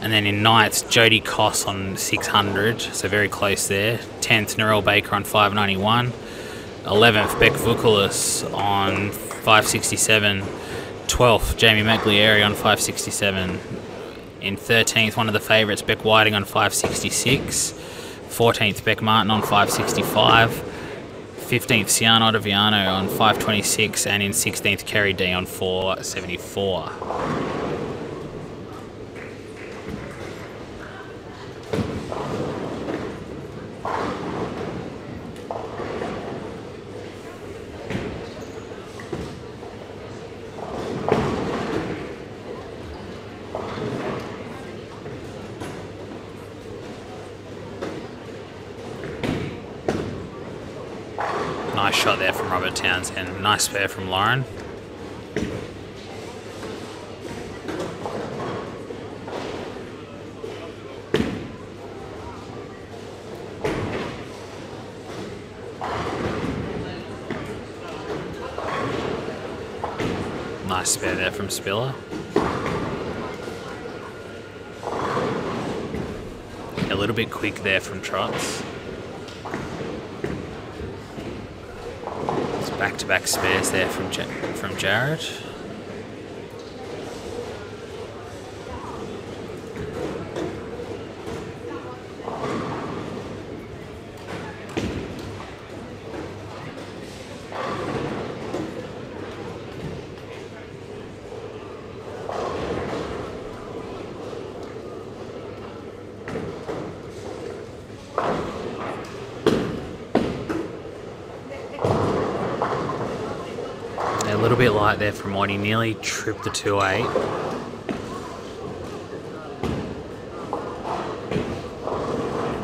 and then in ninth, Jodie Koss on 600, so very close there, 10th, Narelle Baker on 591, 11th, Beck Vukulis on 567. 12th, Jamie McLeary on 567. In 13th, one of the favourites, Beck Whiting on 566. 14th, Beck Martin on 565. 15th, Sian Ottaviano on 526. And in 16th, Kerry D on 474. Nice shot there from Robert Townsend. Nice spare from Lauren. Nice spare there from Spiller. A little bit quick there from Trots. Back-to-back spares there from Jared. A little bit light there from Morty, nearly tripped the 2.8.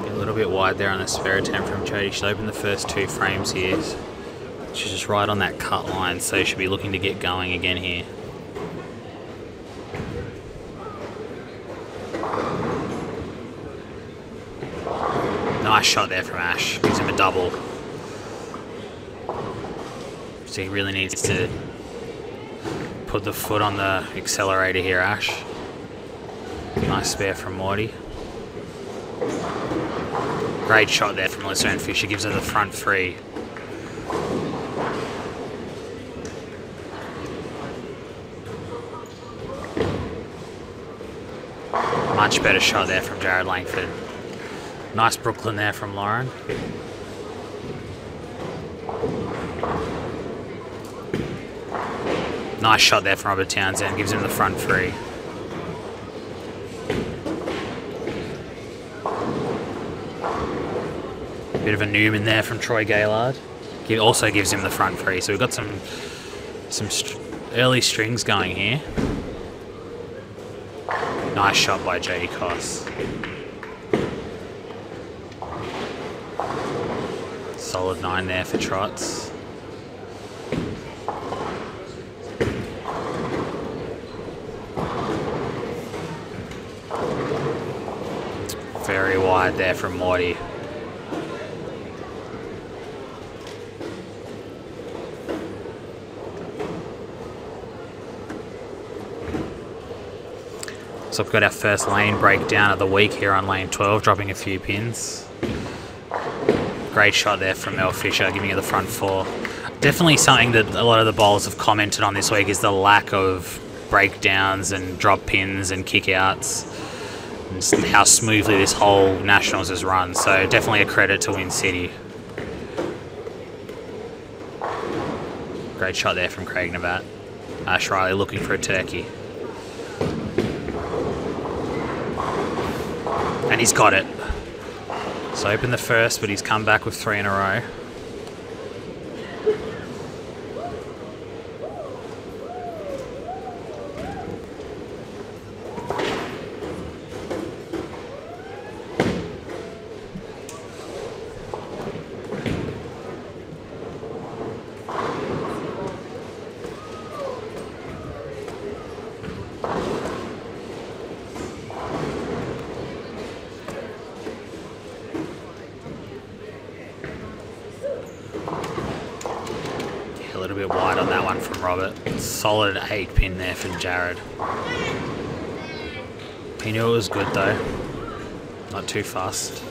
A little bit wide there on the spare attempt from Jodie. She's opened the first 2 frames here. She's just right on that cut line, so she'll be looking to get going again here. Nice shot there from Ash. Gives him a double. So he really needs to put the foot on the accelerator here, Ash. Nice spare from Morty. Great shot there from from Melissa and Fisher, gives her the front three. Much better shot there from Jared Langford. Nice Brooklyn there from Lauren. Nice shot there from Robert Townsend, gives him the front three. Bit of a Newman there from Troy Gaylord. Also gives him the front three, so we've got some early strings going here. Nice shot by Jodie Koss. Solid 9 there for Trots. Very wide there from Morty. So we've got our first lane breakdown of the week here on lane 12, dropping a few pins. Great shot there from Mel Fisher, giving you the front four. Definitely something that a lot of the bowlers have commented on this week is the lack of breakdowns and drop pins and kickouts, and how smoothly this whole Nationals has run. So definitely a credit to Wyncity. Great shot there from Craig Navat. Ash Riley looking for a turkey. And he's got it. So opened the first, but he's come back with 3 in a row. A little bit wide on that one from Robert. Solid 8 pin there from Jared. He knew it was good though. Not too fast.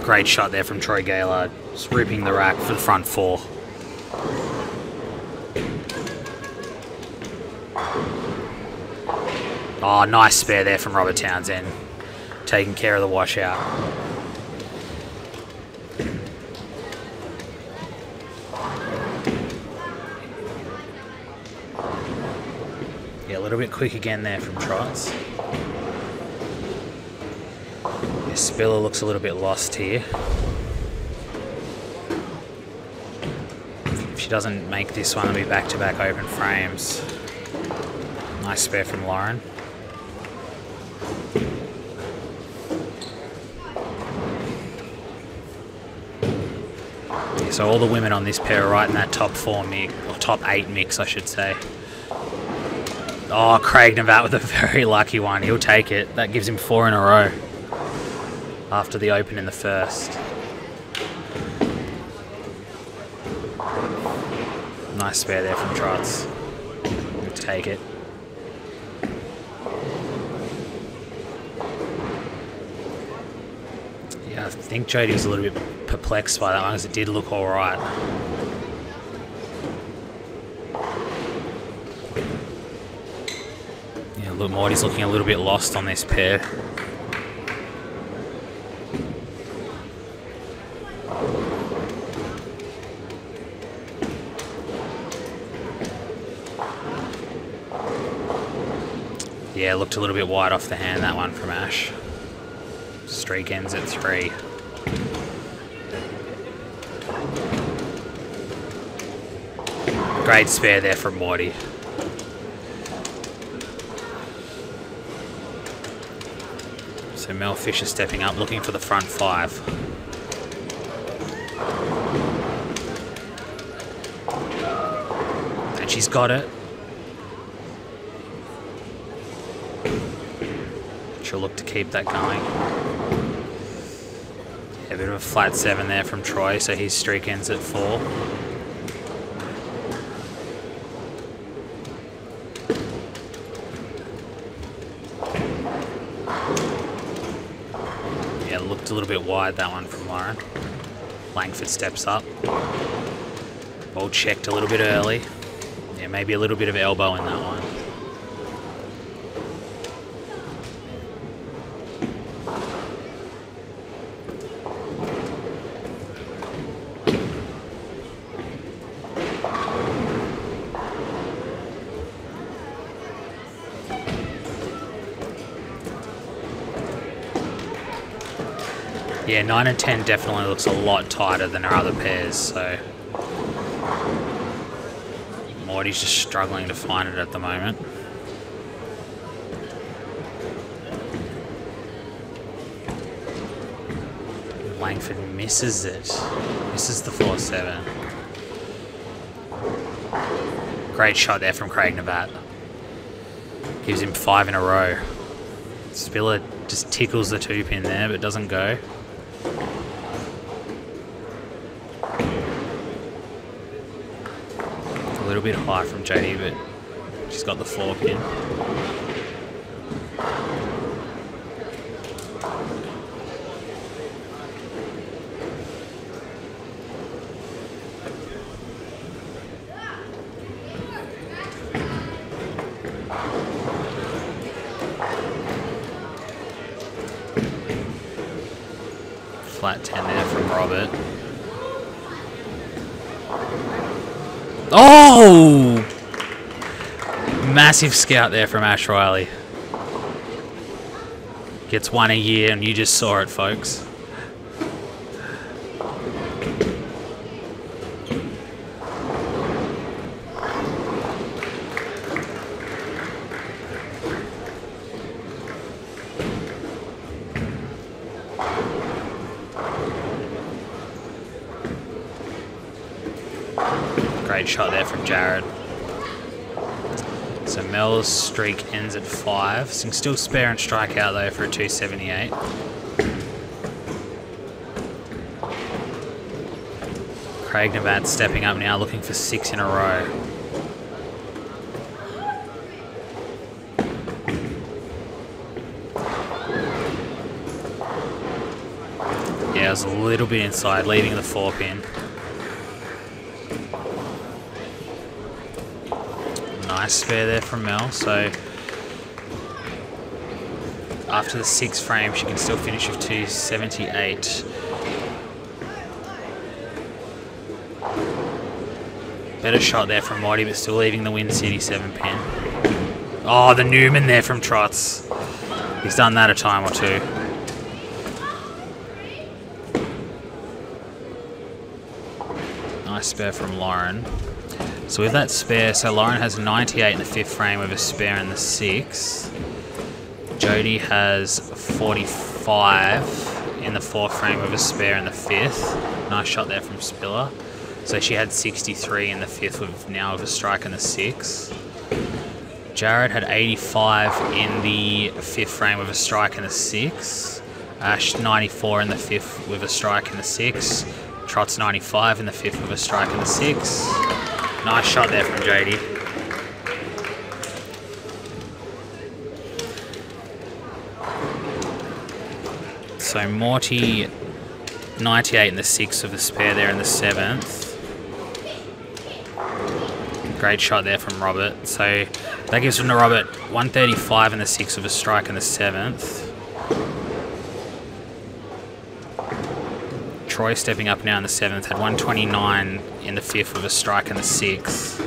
Great shot there from Troy Gaylord. Just ripping the rack for the front four. Oh, nice spare there from Robert Townsend. Taking care of the washout. Yeah, a little bit quick again there from Trots. Yeah, Spiller looks a little bit lost here. If she doesn't make this one, it'll be back-to-back open frames. Nice spare from Lauren. So all the women on this pair are right in that top 4 mix, or top 8 mix, I should say. Oh, Craig Navat with a very lucky one. He'll take it. That gives him 4 in a row after the open in the first. Nice spare there from Trots. He'll take it. Yeah, I think Jodie was a little bit perplexed by that one because it did look alright. Yeah, look, Morty's looking a little bit lost on this pair. Yeah, looked a little bit wide off the hand, that one from Ash. Streak ends at 3. Great spare there from Morty. So Mel Fisher stepping up, looking for the front 5. And she's got it. She'll look to keep that going. A bit of a flat 7 there from Troy, so his streak ends at 4. looked a little bit wide, that one from Lauren. Langford steps up. Ball checked a little bit early. Yeah, maybe a little bit of elbow in that one. Yeah, 9 and 10 definitely looks a lot tighter than our other pairs, so Morty's just struggling to find it at the moment. Langford misses it. Misses the 4-7. Great shot there from Craig Navat. Gives him 5 in a row. Spiller just tickles the 2-pin there, but doesn't go. A little bit high from JD, but she's got the 4-pin. Flat 10 there from Robert. Oh! Massive scout there from Ash Riley. Gets one a year, and you just saw it, folks. Great shot there from Jared. So Mel's streak ends at 5. So still spare and strike out though for a 278. Craig Navat stepping up now, looking for 6 in a row. Yeah, it was a little bit inside, leaving the 4-pin. Nice spare there from Mel, so after the 6th frame she can still finish with 278. Better shot there from Waddy, but still leaving the Wyncity 7-pin. Oh, the Newman there from Trots. He's done that a time or two. Nice spare from Lauren. So with that spare, so Lauren has 98 in the 5th frame with a spare in the 6th. Jodie has 45 in the 4th frame with a spare in the 5th. Nice shot there from Spiller. So she had 63 in the 5th with now with a strike in the 6th. Jared had 85 in the 5th frame with a strike in the 6th. Ash 94 in the 5th with a strike in the 6th. Trots 95 in the 5th with a strike in the 6th. Nice shot there from JD. So Morty 98 in the 6th with a spare there in the 7th. Great shot there from Robert. So that gives from Robert 135 in the 6th with a strike in the 7th. Troy stepping up now in the 7th, had 129 in the 5th with a strike in the 6th.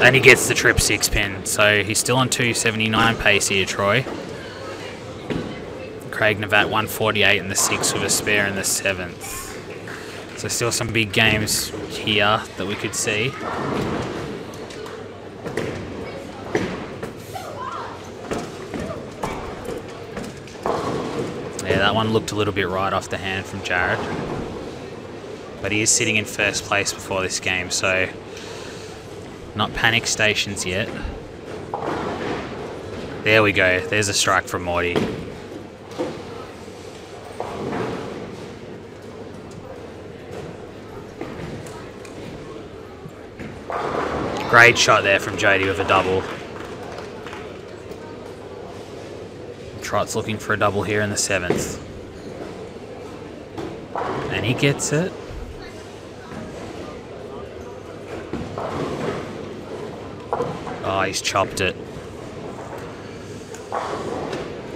And he gets the trip 6-pin, so he's still on 279 pace here, Troy. Craig Navat 148 in the 6th with a spare in the 7th. So still some big games here that we could see. Yeah, that one looked a little bit right off the hand from Jared. But he is sitting in 1st place before this game, so not panic stations yet. There we go. There's a strike from Morty. Great shot there from Jody with a double. Trot's looking for a double here in the 7th. And he gets it. Oh, he's chopped it.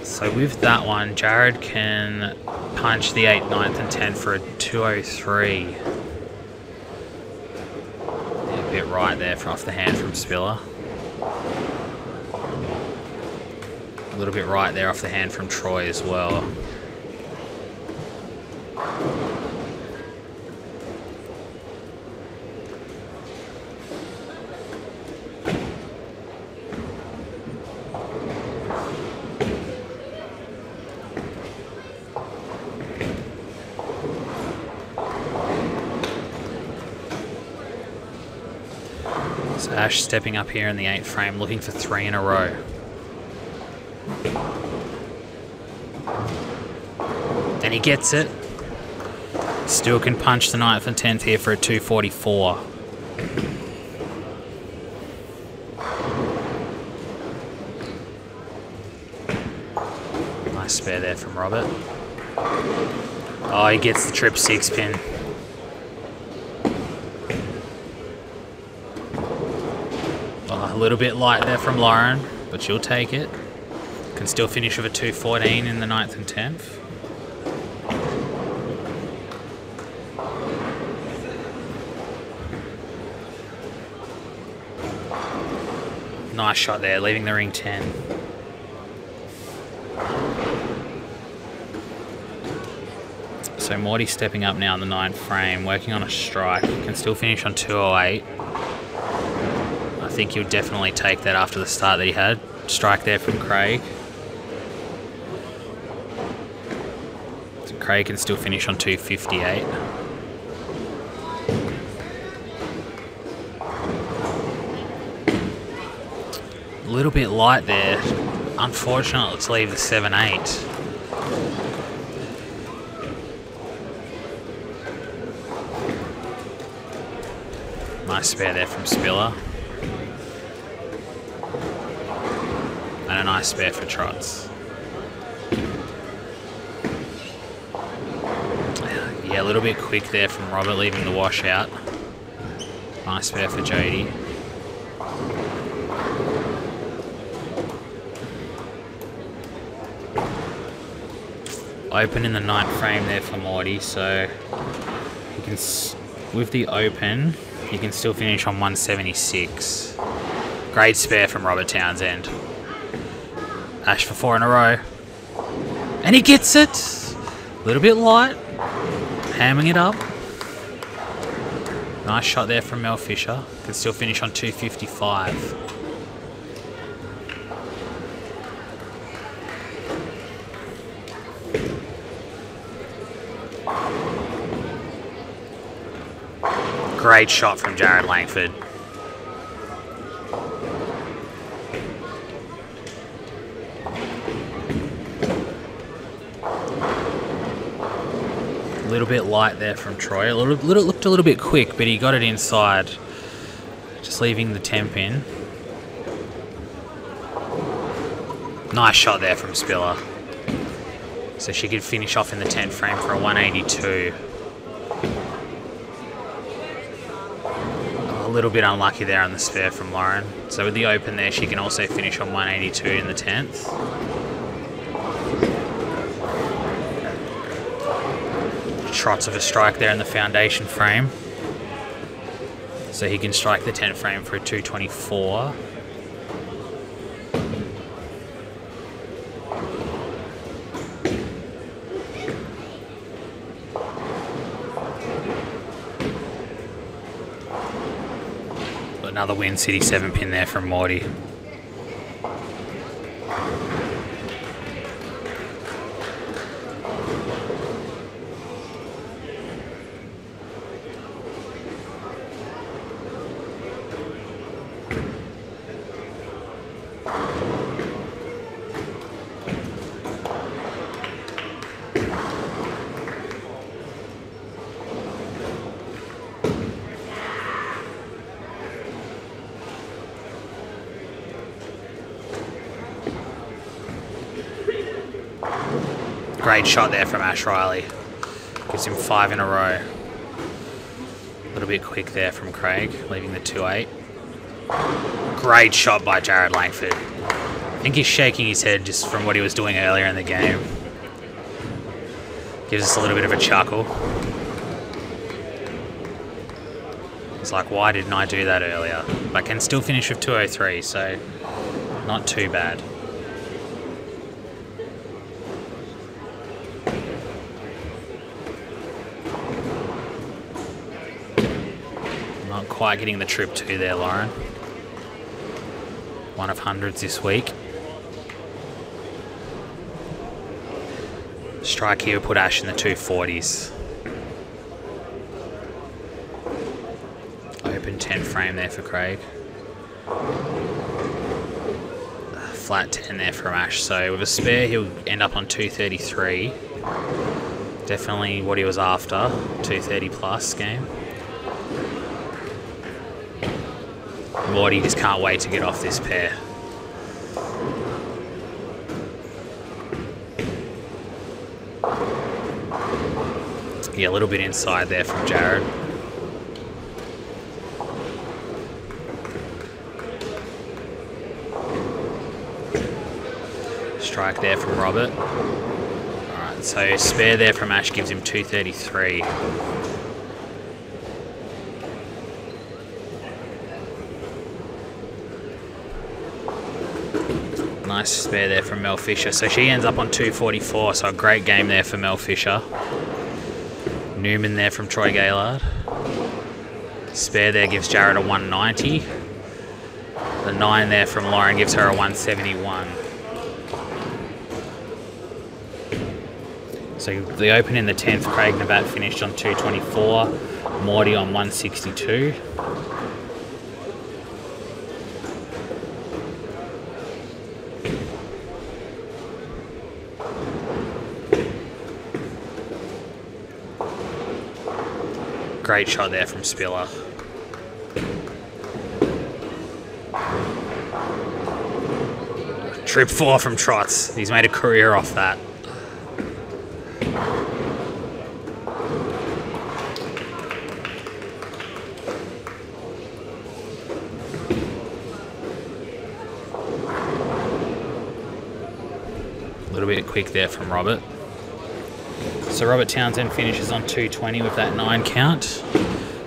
So with that one, Jared can punch the 8th, 9th and 10th for a 203. A bit right there off the hand from Spiller. A little bit right there off the hand from Troy as well. So Ash stepping up here in the 8th frame, looking for 3 in a row. And he gets it. Still can punch the 9th and 10th here for a 244. Nice spare there from Robert. Oh, he gets the trip 6 pin. Oh, a little bit light there from Lauren, but she'll take it. Can still finish with a 214 in the 9th and 10th. Nice shot there, leaving the ring 10. So Morty stepping up now in the 9th frame, working on a strike. Can still finish on 208. I think he'll definitely take that after the start that he had. Strike there from Craig. So Craig can still finish on 258. A little bit light there. Unfortunate to leave the 7-8. Nice spare there from Spiller. And a nice spare for Trots. Yeah, a little bit quick there from Robert, leaving the washout. Nice spare for Jody. Open in the 9th frame there for Morty, so he can, with the open, he can still finish on 176. Great spare from Robert Townsend. Ash for 4 in a row. And he gets it! A little bit light. Hamming it up. Nice shot there from Mel Fisher. Can still finish on 255. Great shot from Jared Langford. A little bit light there from Troy. Looked a little bit quick, but he got it inside. Just leaving the 10 pin. Nice shot there from Spiller. So she could finish off in the 10th frame for a 182. A little bit unlucky there on the spare from Lauren. So with the open there, she can also finish on 182 in the 10th. Trots of a strike there in the foundation frame. So he can strike the 10th frame for a 224. Another Wyncity 7 pin there from Morty. Great shot there from Ash Riley. Gives him 5 in a row. A little bit quick there from Craig, leaving the 2-8. Great shot by Jared Langford. I think he's shaking his head just from what he was doing earlier in the game. Gives us a little bit of a chuckle. It's like, why didn't I do that earlier? But can still finish with 203, so not too bad. Not quite getting the trip 2 there, Lauren. 1 of hundreds this week. Strike here would put Ash in the 240s. Open 10 frame there for Craig. Flat 10 there from Ash. So with a spare, he'll end up on 233. Definitely what he was after. 230 plus game. Morty just can't wait to get off this pair. Yeah, a little bit inside there from Jared. Strike there from Robert. Alright, so spare there from Ash gives him 233. Nice spare there from Mel Fisher. So she ends up on 244, so a great game there for Mel Fisher. Newman there from Troy Gaylord. Spare there gives Jared a 190. The 9 there from Lauren gives her a 171. So the open in the 10th, Craig Nabat finished on 224. Morty on 162. Great shot there from Spiller. Trip 4 from Trots. He's made a career off that. A little bit quick there from Robert. So Robert Townsend finishes on 220 with that 9 count.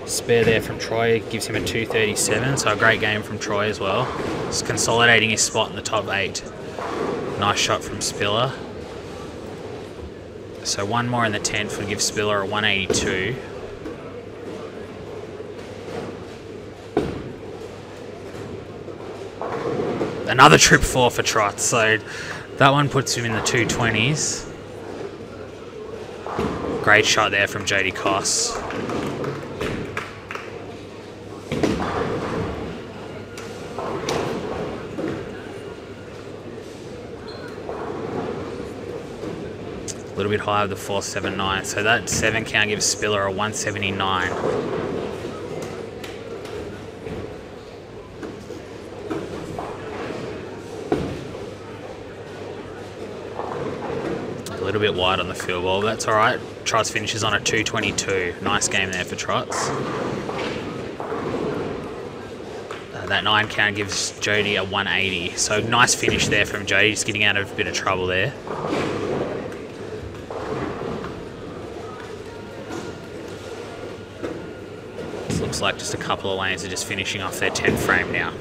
Spare there from Troy gives him a 237, so a great game from Troy as well. Just consolidating his spot in the top 8. Nice shot from Spiller. So one more in the 10th would give Spiller a 182. Another trip 4 for Trot, so that one puts him in the 220s. Great shot there from Jody Koss. A little bit higher of the 479, so that 7 count gives Spiller a 179. A little bit wide on the field ball, but that's all right. Trots finishes on a 222. Nice game there for Trots. That 9 count gives Jody a 180. So nice finish there from Jody, just getting out of a bit of trouble there. This looks like just a couple of lanes are just finishing off their 10th frame now.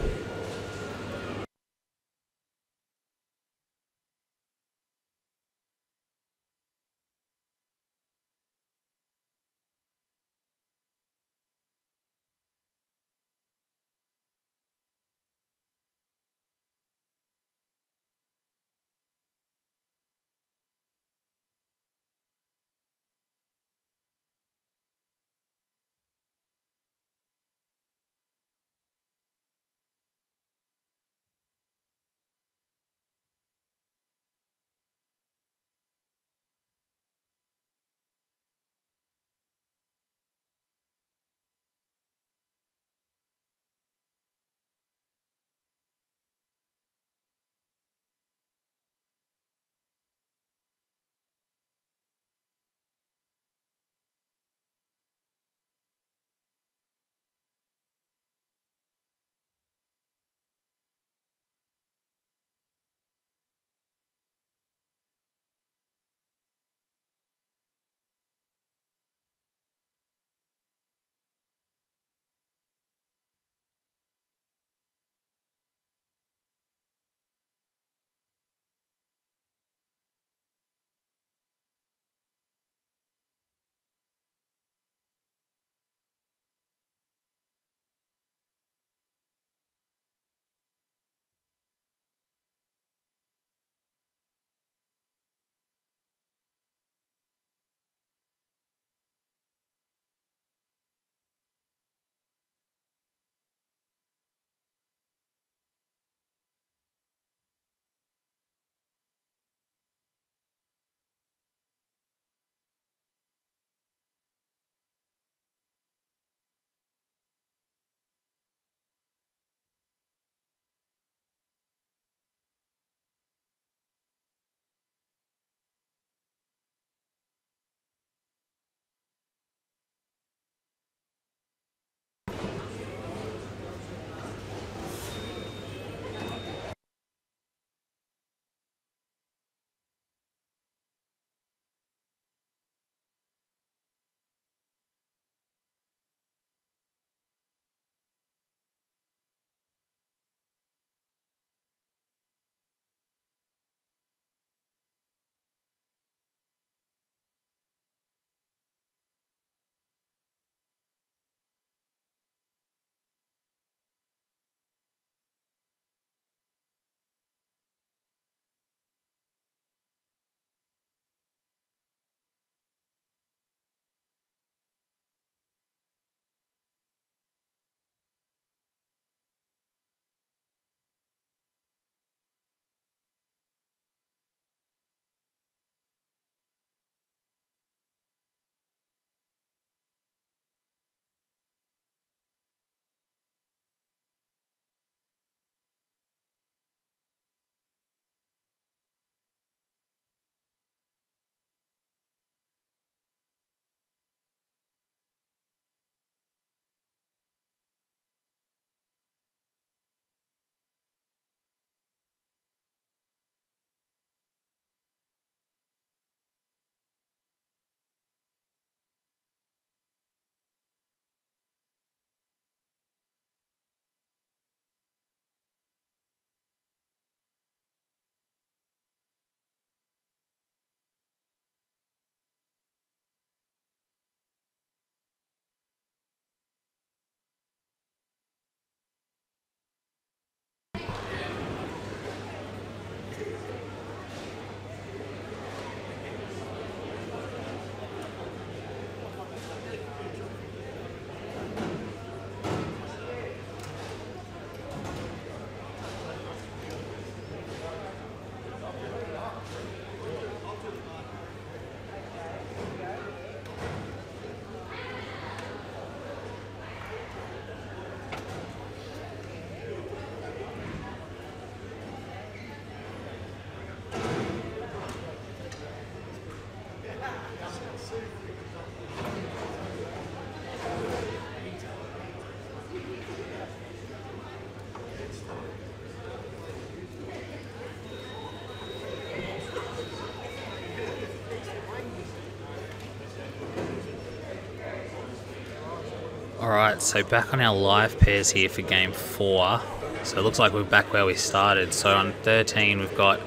Alright, so back on our live pairs here for game 4. So it looks like we're back where we started. So on 13 we've got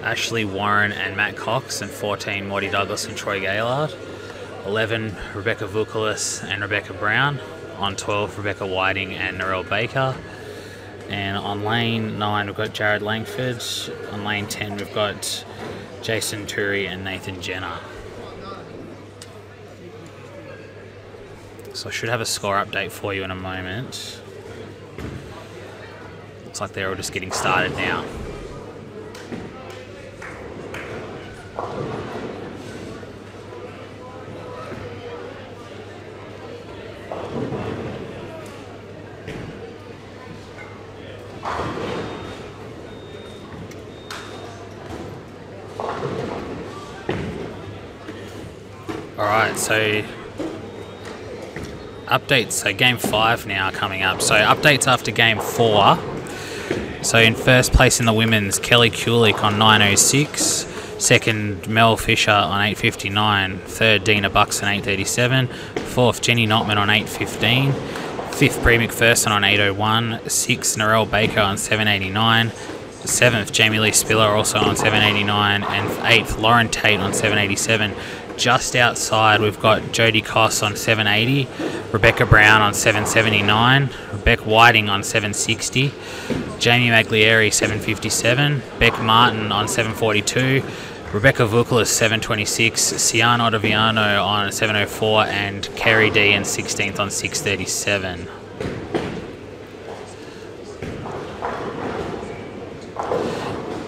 Ashley Warren and Matt Cox, and 14 Morty Douglas and Troy Gaylard. 11 Rebecca Vukalis and Rebecca Brown. On 12 Rebecca Whiting and Narelle Baker. And on lane 9 we've got Jared Langford. On lane 10 we've got Jason Turi and Nathan Jenner. So I should have a score update for you in a moment. Looks like they're all just getting started now. Alright, so updates, so game 5 now coming up. So updates after game 4. So in first place in the women's, Kelly Kulik on 9:06. Second, Mel Fisher on 8:59. Third, Dina Buxton 8:37. Fourth, Jenny Notman on 8:15. Fifth, Brie McPherson on 8:01. Sixth, Narelle Baker on 7:89. Seventh, Jamie Lee Spiller also on 7:89. And eighth, Lauren Tate on 7:87. Just outside, we've got Jodie Koss on 7:80, Rebecca Brown on 7:79, Rebecca Whiting on 7:60, Jamie Maglieri 7:57, Beck Martin on 7:42, Rebecca Vukalis 7:26, Sian Ottaviano on 7:04, and Kerry D in 16th on 6:37.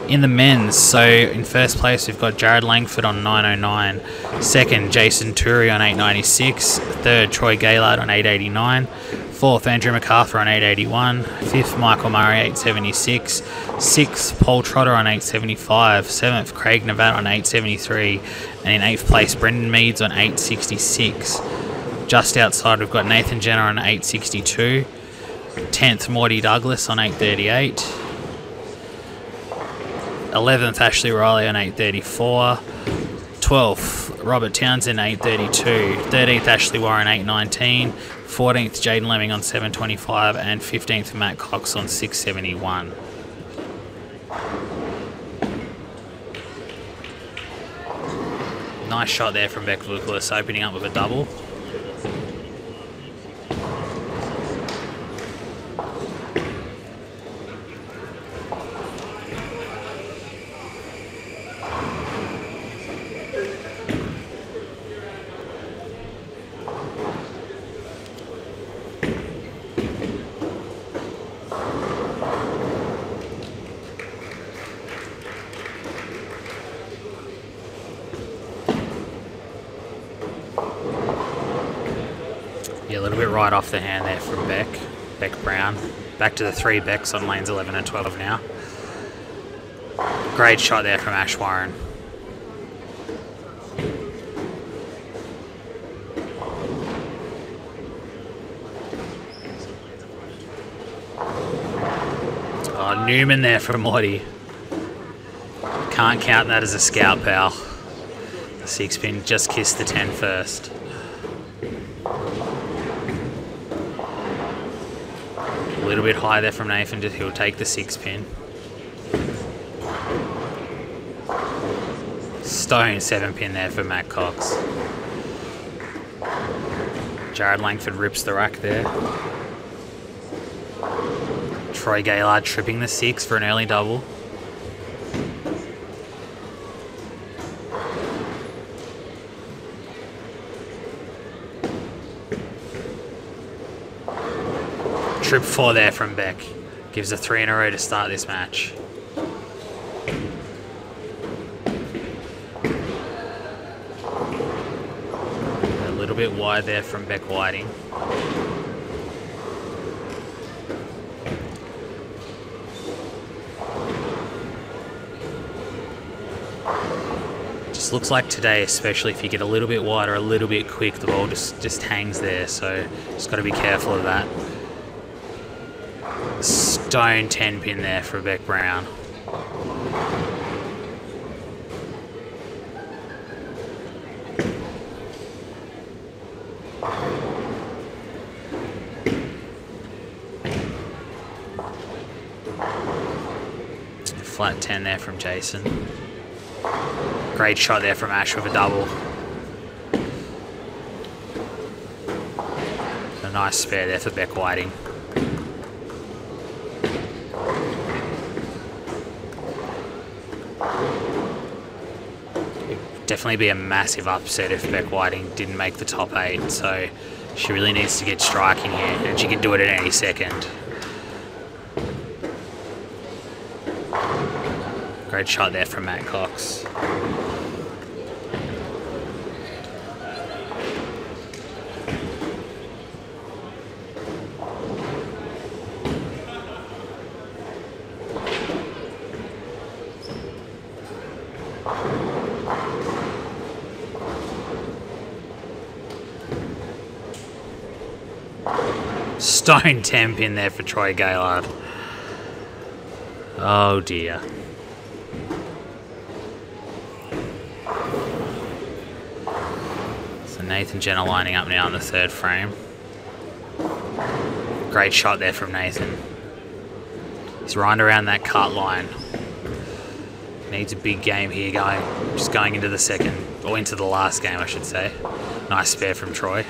In the men's, so in first place we've got Jared Langford on 9:09, second Jason Turi on 8:96, third Troy Gaylard on 8:89, fourth Andrew MacArthur on 8:81, fifth Michael Murray 8:76, sixth Paul Trotter on 8:75, seventh Craig Navat on 8:73, and in eighth place Brendan Meads on 8:66. Just outside we've got Nathan Jenner on 8:62, 10th Morty Douglas on 8:38. 11th, Ashley Riley on 8:34. 12th, Robert Townsend 8:32. 13th, Ashley Warren 8:19. 14th, Jaden Lemming on 7:25. And 15th, Matt Cox on 6:71. Nice shot there from Beck Vukalis, opening up with a double. Yeah, a little bit right off the hand there from Beck Brown. Back to the 3 Becks on lanes 11 and 12 now. Great shot there from Ash Warren. Oh, Newman there from Morty. Can't count that as a scout, pal. The 6-pin just kissed the 10 first. A little bit high there from Nathan, he'll take the 6-pin. Stone 7-pin there for Matt Cox. Jared Langford rips the rack there. Troy Gaylard tripping the 6 for an early double. Trip 4 there from Beck. Gives a 3 in a row to start this match. A little bit wide there from Beck Whiting. Just looks like today, especially if you get a little bit wide or a little bit quick, the ball just hangs there, so just got to be careful of that. Stone 10-pin there for Beck Brown. Flat 10 there from Jason. Great shot there from Ash with a double. A nice spare there for Beck Whiting. It'd definitely be a massive upset if Beck Whiting didn't make the top 8, so she really needs to get striking here, and she can do it at any second. Great shot there from Matt Cox. Stone 10 pin there for Troy Gaylord. Oh dear. So Nathan Jenner lining up now in the 3rd frame. Great shot there from Nathan. He's right around that cut line. Needs a big game here just going into the 2nd, or into the last game I should say. Nice spare from Troy.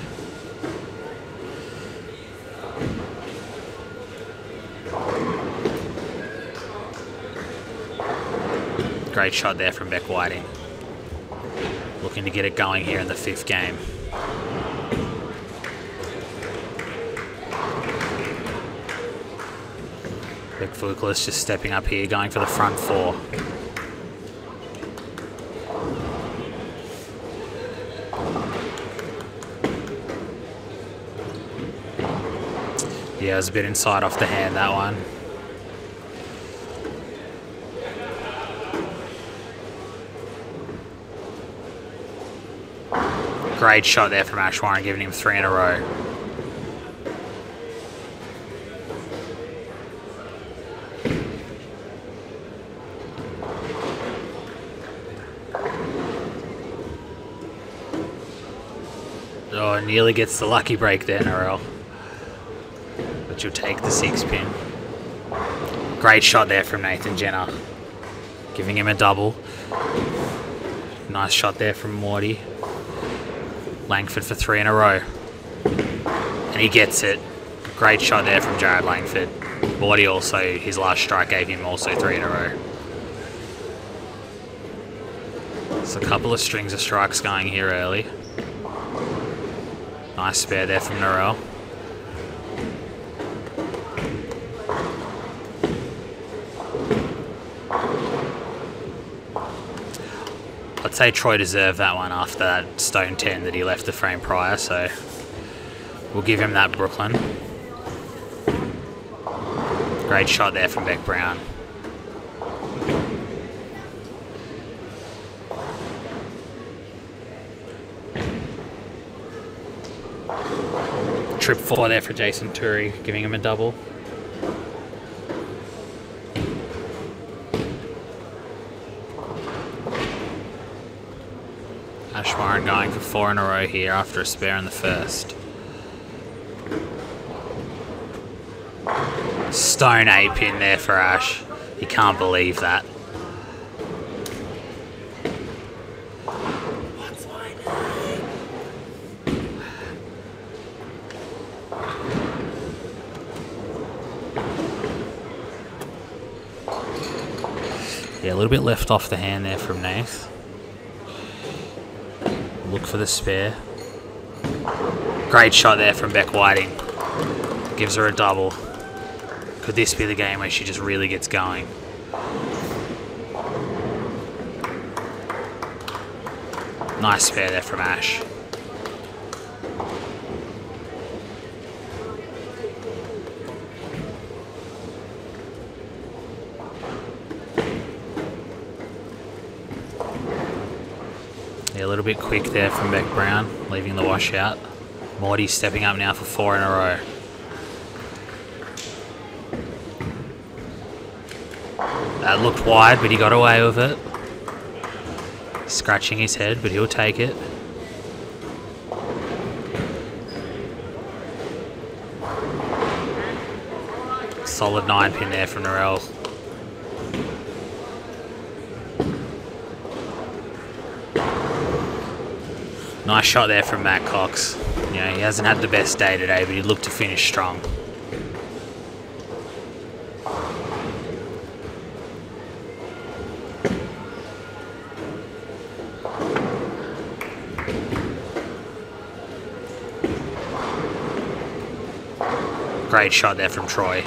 Great shot there from Beck Whiting. Looking to get it going here in the 5th game. Beck Fukulis just stepping up here, going for the front 4. Yeah, it was a bit inside off the hand, that one. Great shot there from Ash Warren, giving him 3 in a row. Oh, nearly gets the lucky break there, Narelle. But you'll take the 6 pin. Great shot there from Nathan Jenner, giving him a double. Nice shot there from Morty. Langford for 3 in a row. And he gets it. Great shot there from Jared Langford. Morty also, his last strike gave him also 3 in a row. So a couple of strings of strikes going here early. Nice spare there from Narelle. I'd say Troy deserved that one after that stone 10 that he left the frame prior, so we'll give him that, Brooklyn. Great shot there from Beck Brown. Trip 4 there for Jason Turi, giving him a double. Ash Warren going for 4 in a row here after a spare in the 1st. Stone 8 pin there for Ash. He can't believe that. Yeah, a little bit left off the hand there from Nath. Look for the spare. Great shot there from Beck Whiting. Gives her a double. Could this be the game where she just really gets going? Nice spare there from Ash. Yeah, a little bit quick there from Beck Brown, leaving the washout. Morty stepping up now for 4 in a row. That looked wide, but he got away with it. Scratching his head, but he'll take it. Solid 9 pin there from Narelle. Nice shot there from Matt Cox. You know, he hasn't had the best day today, but he looked to finish strong. Great shot there from Troy.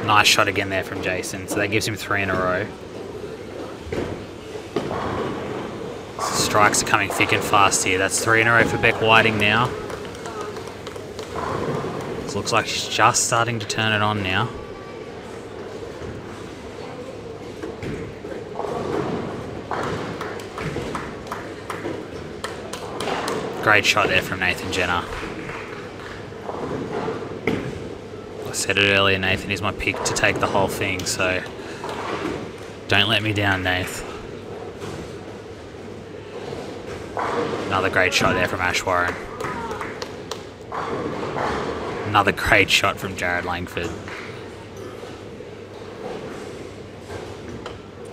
Nice shot again there from Jason, so that gives him 3 in a row. Strikes are coming thick and fast here. That's 3 in a row for Beck Whiting now. It looks like she's just starting to turn it on now. Great shot there from Nathan Jenner. I said it earlier, Nathan is my pick to take the whole thing, so don't let me down, Nath. Another great shot there from Ash Warren. Another great shot from Jared Langford.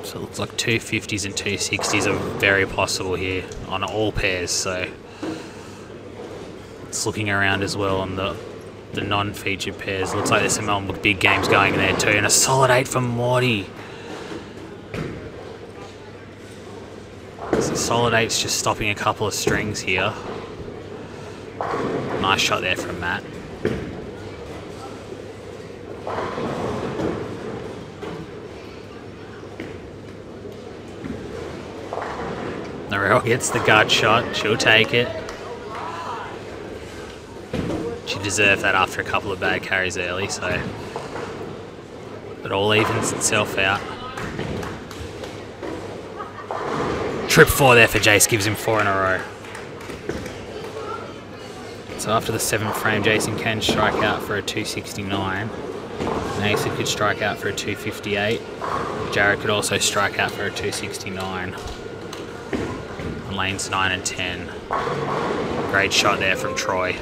So it looks like 250s and 260s are very possible here on all pairs, so it's looking around as well on the non-featured pairs. Looks like there's some big games going there too, and a solid 8 from Morty. So solid 8's just stopping a couple of strings here. Nice shot there from Matt. Narelle gets the gut shot. She'll take it. She deserved that after a couple of bad carries early, so it all evens itself out. Trip 4 there for Jace, gives him 4 in a row. So after the 7th frame, Jason can strike out for a 269. Nathan could strike out for a 258. Jared could also strike out for a 269. On lanes 9 and 10. Great shot there from Troy.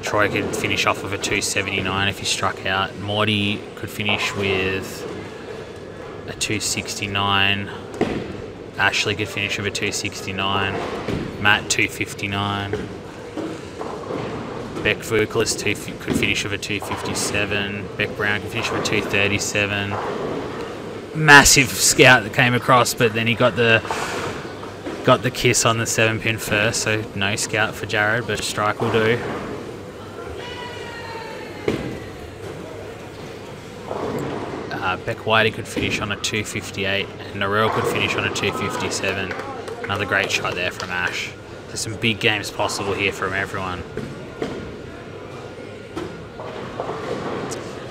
Troy could finish off with a 279 if he struck out. Morty could finish with a 269. Ashley could finish with a 269. Matt 259. Beck Vuklis could finish with a 257. Beck Brown could finish with a 237. Massive scout that came across, but then he got the kiss on the 7-pin first, so no scout for Jared, but a strike will do. Beck Whiting could finish on a 258, and Narelle could finish on a 257. Another great shot there from Ash. There's some big games possible here from everyone.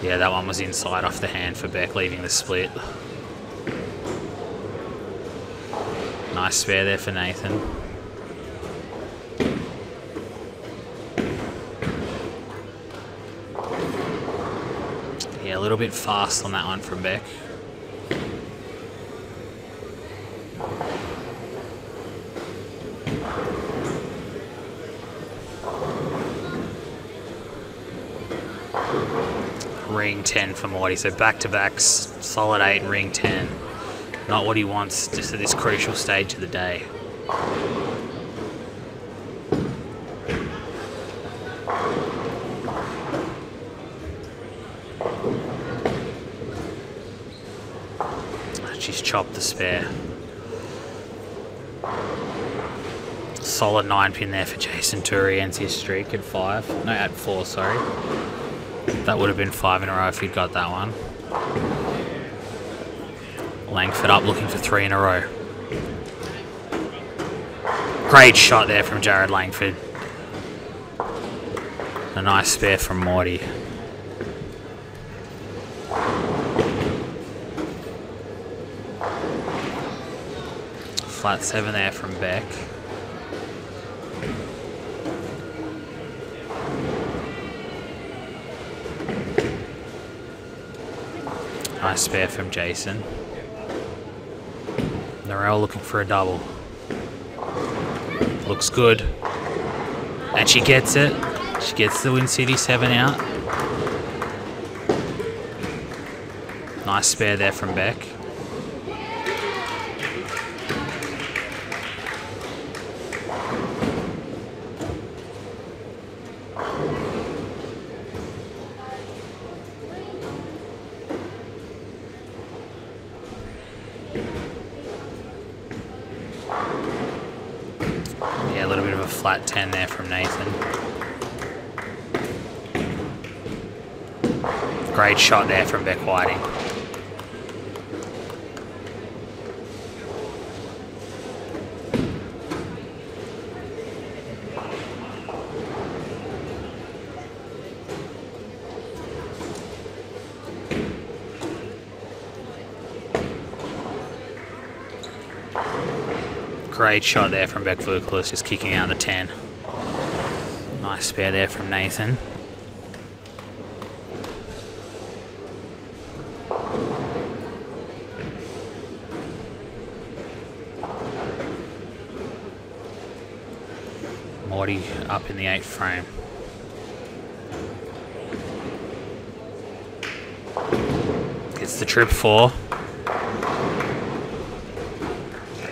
Yeah, that one was inside off the hand for Beck, leaving the split. Nice spare there for Nathan. Yeah, a little bit fast on that one from Beck. Ring 10 for Morty, so back-to-backs, solid 8 and ring 10. Not what he wants just at this crucial stage of the day. She's chopped the spare. Solid 9-pin there for Jason Turi, ends his streak at 5. No, at 4, sorry. That would have been 5 in a row if he'd got that one. Langford up looking for 3 in a row. Great shot there from Jared Langford. A nice spare from Morty. Flat 7 there from Beck. Nice spare from Jason. Narelle looking for a double. Looks good. And she gets it. She gets the Wyncity 7 out. Nice spare there from Beck. Yeah, a little bit of a flat 10 there from Nathan. Great shot there from Beck Whiting. Great shot there from Beck Vuklis, just kicking out the 10. Nice spare there from Nathan. Morty up in the 8th frame. Gets the trip 4.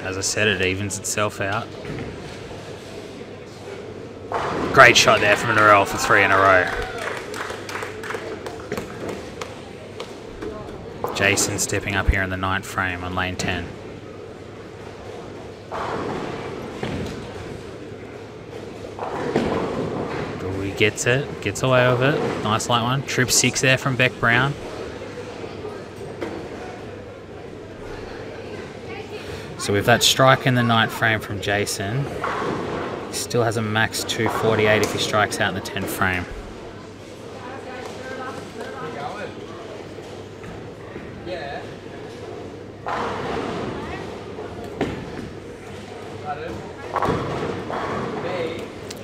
As I said, it evens itself out. Great shot there from Narelle for 3 in a row. Jason stepping up here in the 9th frame on lane 10. He gets it, gets away with it. Nice light one. Trip 6 there from Beck Brown. So with that strike in the 9th frame from Jason, he still has a max 248 if he strikes out in the 10th frame.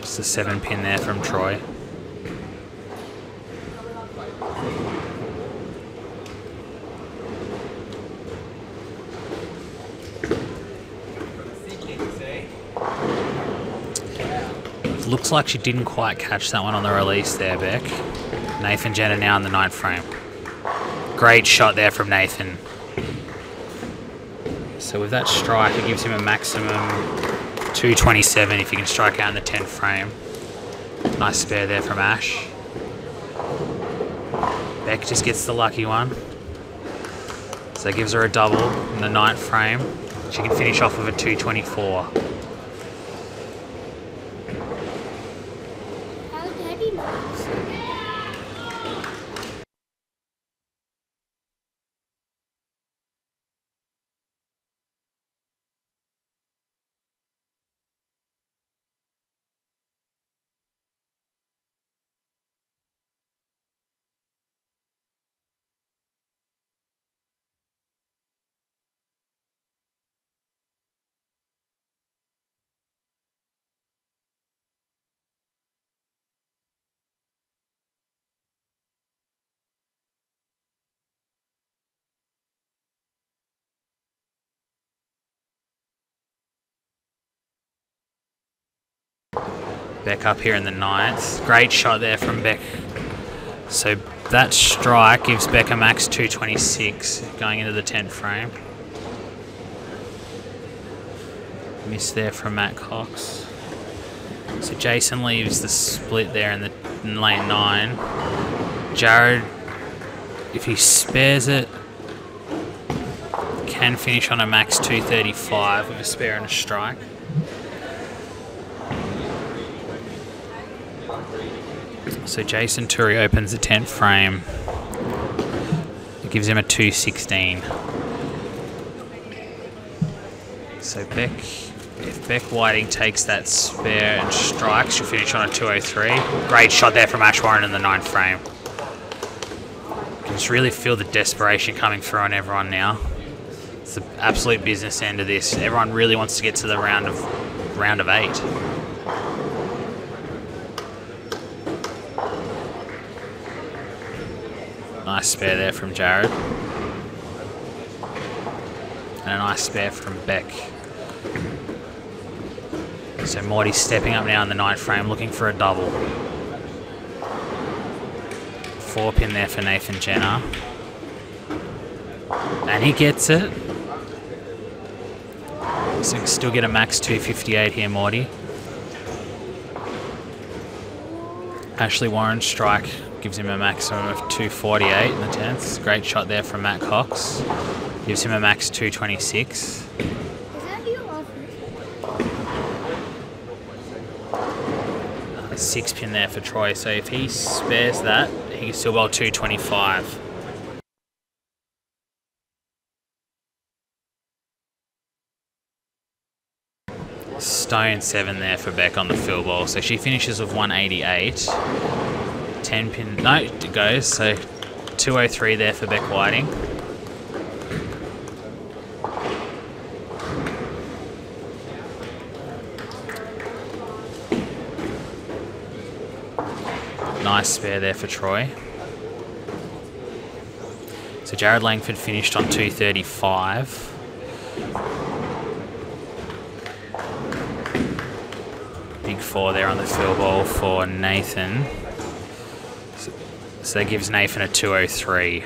Just a 7 pin there from Troy. Looks like she didn't quite catch that one on the release there, Beck. Nathan Jenner now in the 9th frame. Great shot there from Nathan. So with that strike, it gives him a maximum 227 if he can strike out in the 10th frame. Nice spare there from Ash. Beck just gets the lucky one. So that gives her a double in the 9th frame. She can finish off with a 224. Beck up here in the 9th. Great shot there from Beck. So that strike gives Beck a max 226 going into the 10th frame. Miss there from Matt Cox. So Jason leaves the split there in lane 9. Jared, if he spares it, can finish on a max 235 with a spare and a strike. So Jason Turi opens the 10th frame. It gives him a 216. So Beck, if Beck Whiting takes that spare and strikes, she'll finish on a 203. Great shot there from Ash Warren in the 9th frame. You can just really feel the desperation coming through on everyone now. It's the absolute business end of this. Everyone really wants to get to the round of 8. Nice spare there from Jared. And a nice spare from Beck. So Morty's stepping up now in the 9th frame looking for a double. 4 pin there for Nathan Jenner. And he gets it. So you can still get a max 258 here, Morty. Ashley Warren's strike gives him a maximum of 248 in the 10th. Great shot there from Matt Cox. Gives him a max 226. Is that you offer? A 6 pin there for Troy. So if he spares that, he can still bowl 225. Stone 7 there for Beck on the field ball. So she finishes with 188. 10 pin. No, it goes. So 203 there for Beck Whiting. Nice spare there for Troy. So Jared Langford finished on 235. Big 4 there on the field ball for Nathan. So that gives Nathan a 203.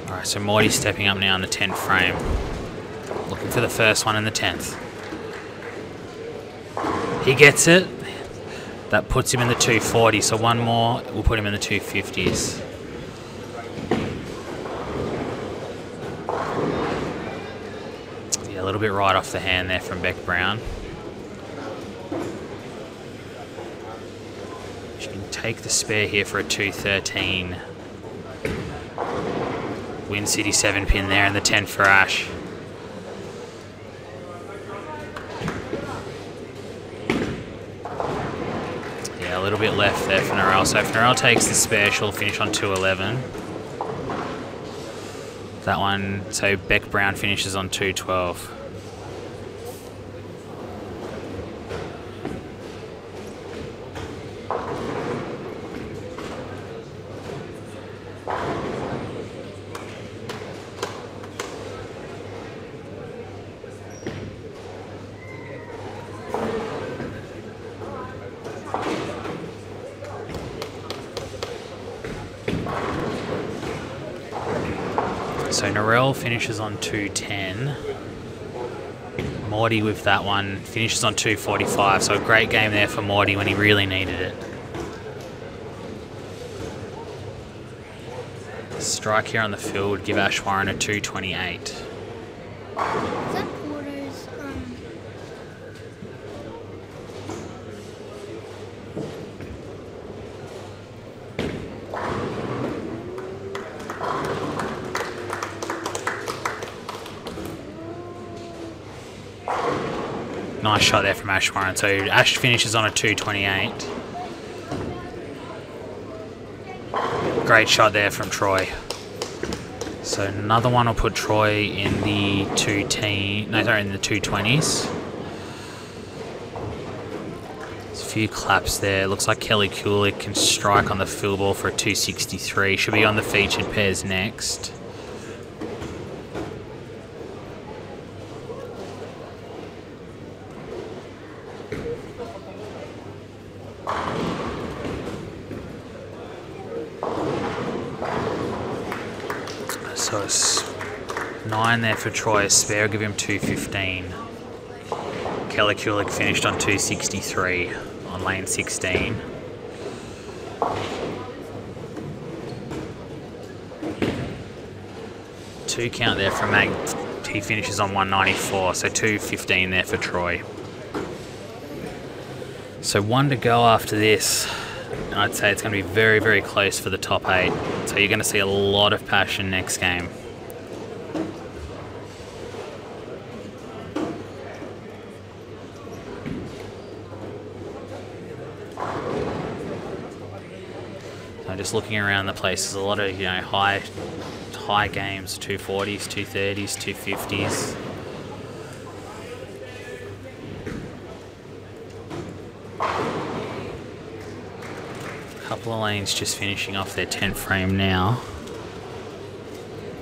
Alright, so Morty's stepping up now in the 10th frame. Looking for the first one in the 10th. He gets it. That puts him in the 240, so one more will put him in the 250s. Yeah, a little bit right off the hand there from Beck Brown. She can take the spare here for a 213. Wyncity 7 pin there in the 10 for Ash. Yeah, a little bit left there for Narelle. So if Narelle takes the spare, she'll finish on 211. That one, so Beck Brown finishes on 212. So Narelle finishes on 210. Morty with that one finishes on 245. So a great game there for Morty when he really needed it. Strike here on the field would give Ash Warren a 228. Is that Porter's? Nice shot there from Ash Warren. So Ash finishes on a 228. Great shot there from Troy. So another one will put Troy in the in the 220s. There's a few claps there. Looks like Kelly Kulik can strike on the field ball for a 263. Should be on the featured pairs next. So it's 9 there for Troy. A spare will give him 215. Kelly Kulik finished on 263 on lane 16. Two count there for Mag. He finishes on 194, so 215 there for Troy. So 1 to go after this. And I'd say it's going to be very, very close for the top 8. So you're going to see a lot of passion next game. So just looking around the place, there's a lot of high games, 240s, 230s, 250s. couple of lanes just finishing off their 10th frame now.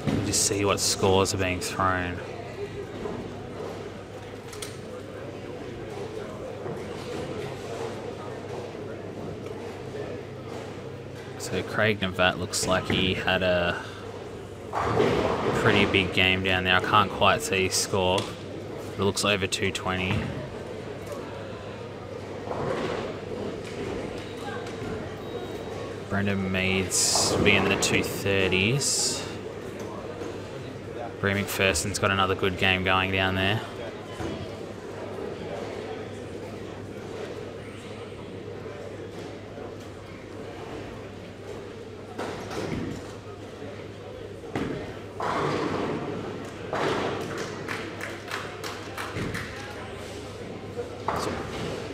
We'll just see what scores are being thrown. So Craig Navat looks like he had a pretty big game down there. I can't quite see his score. It looks over 220. Brendan Meads will be in the 230s. Bree McPherson's got another good game going down there. So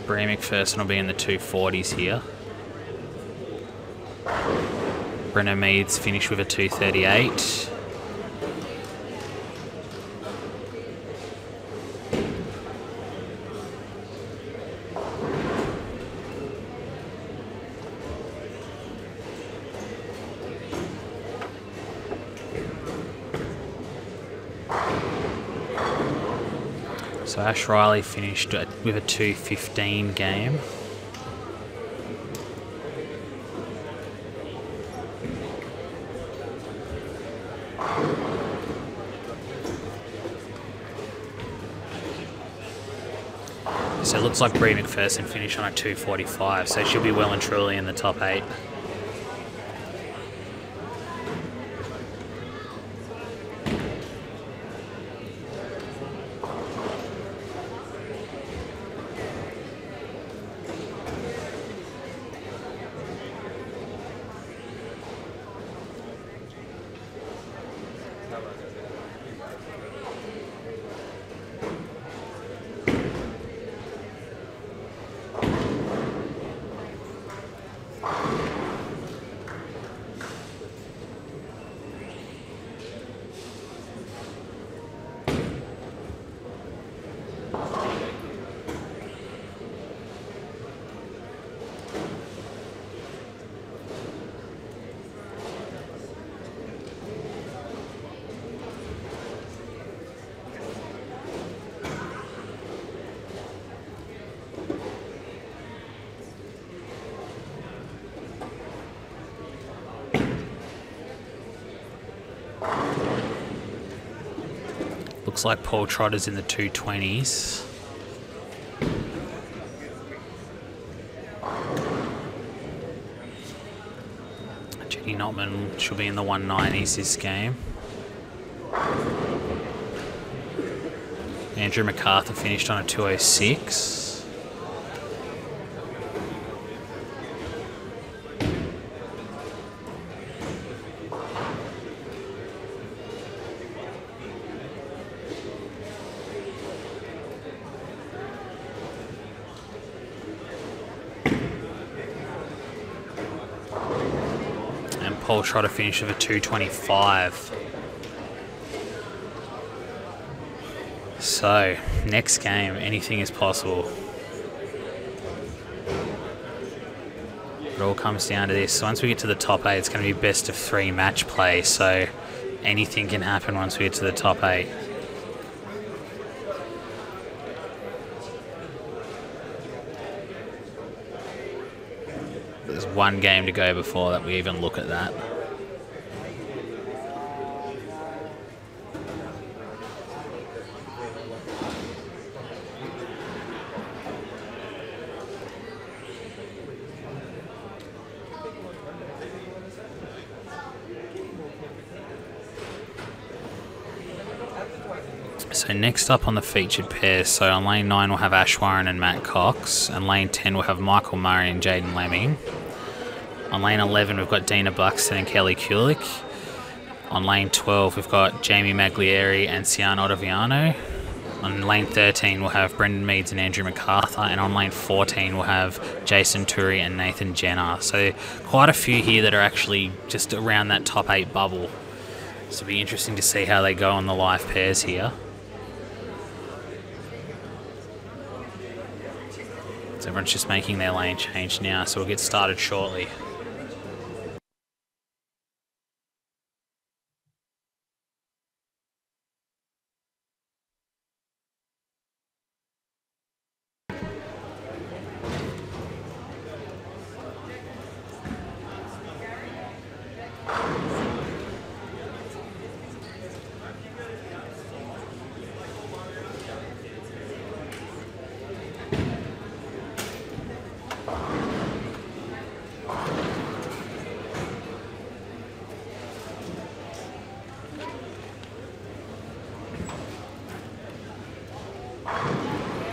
Bree McPherson will be in the 240s here. Brendan Meads finished with a 238. So Ash Riley finished with a 215 game. So it looks like Bree McPherson finished on a 245, so she'll be well and truly in the top 8. Looks like Paul Trotter's in the 220s. Jenny Notman should be in the 190s this game. Andrew MacArthur finished on a 206. Paul Trotter finished with a 225. So, next game, anything is possible. It all comes down to this. So once we get to the top 8, it's going to be best of 3 match play. So anything can happen once we get to the top 8. There's one game to go before that we even look at that. So next up on the featured pairs, so on lane 9 we'll have Ash Warren and Matt Cox, and lane 10 we'll have Michael Murray and Jaden Lemming. On lane 11 we've got Dina Buxton and Kelly Kulik. On lane 12 we've got Jamie Maglieri and Sian Ottaviano. On lane 13 we'll have Brendan Meads and Andrew MacArthur, and on lane 14 we'll have Jason Turi and Nathan Jenner. So quite a few here that are actually just around that top 8 bubble. So it'll be interesting to see how they go on the live pairs here. So everyone's just making their lane change now, so we'll get started shortly.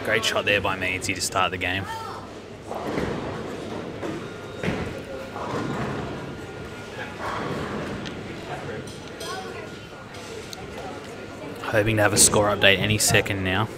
Great shot there by Meadsy to start the game. Hoping to have a score update any second now.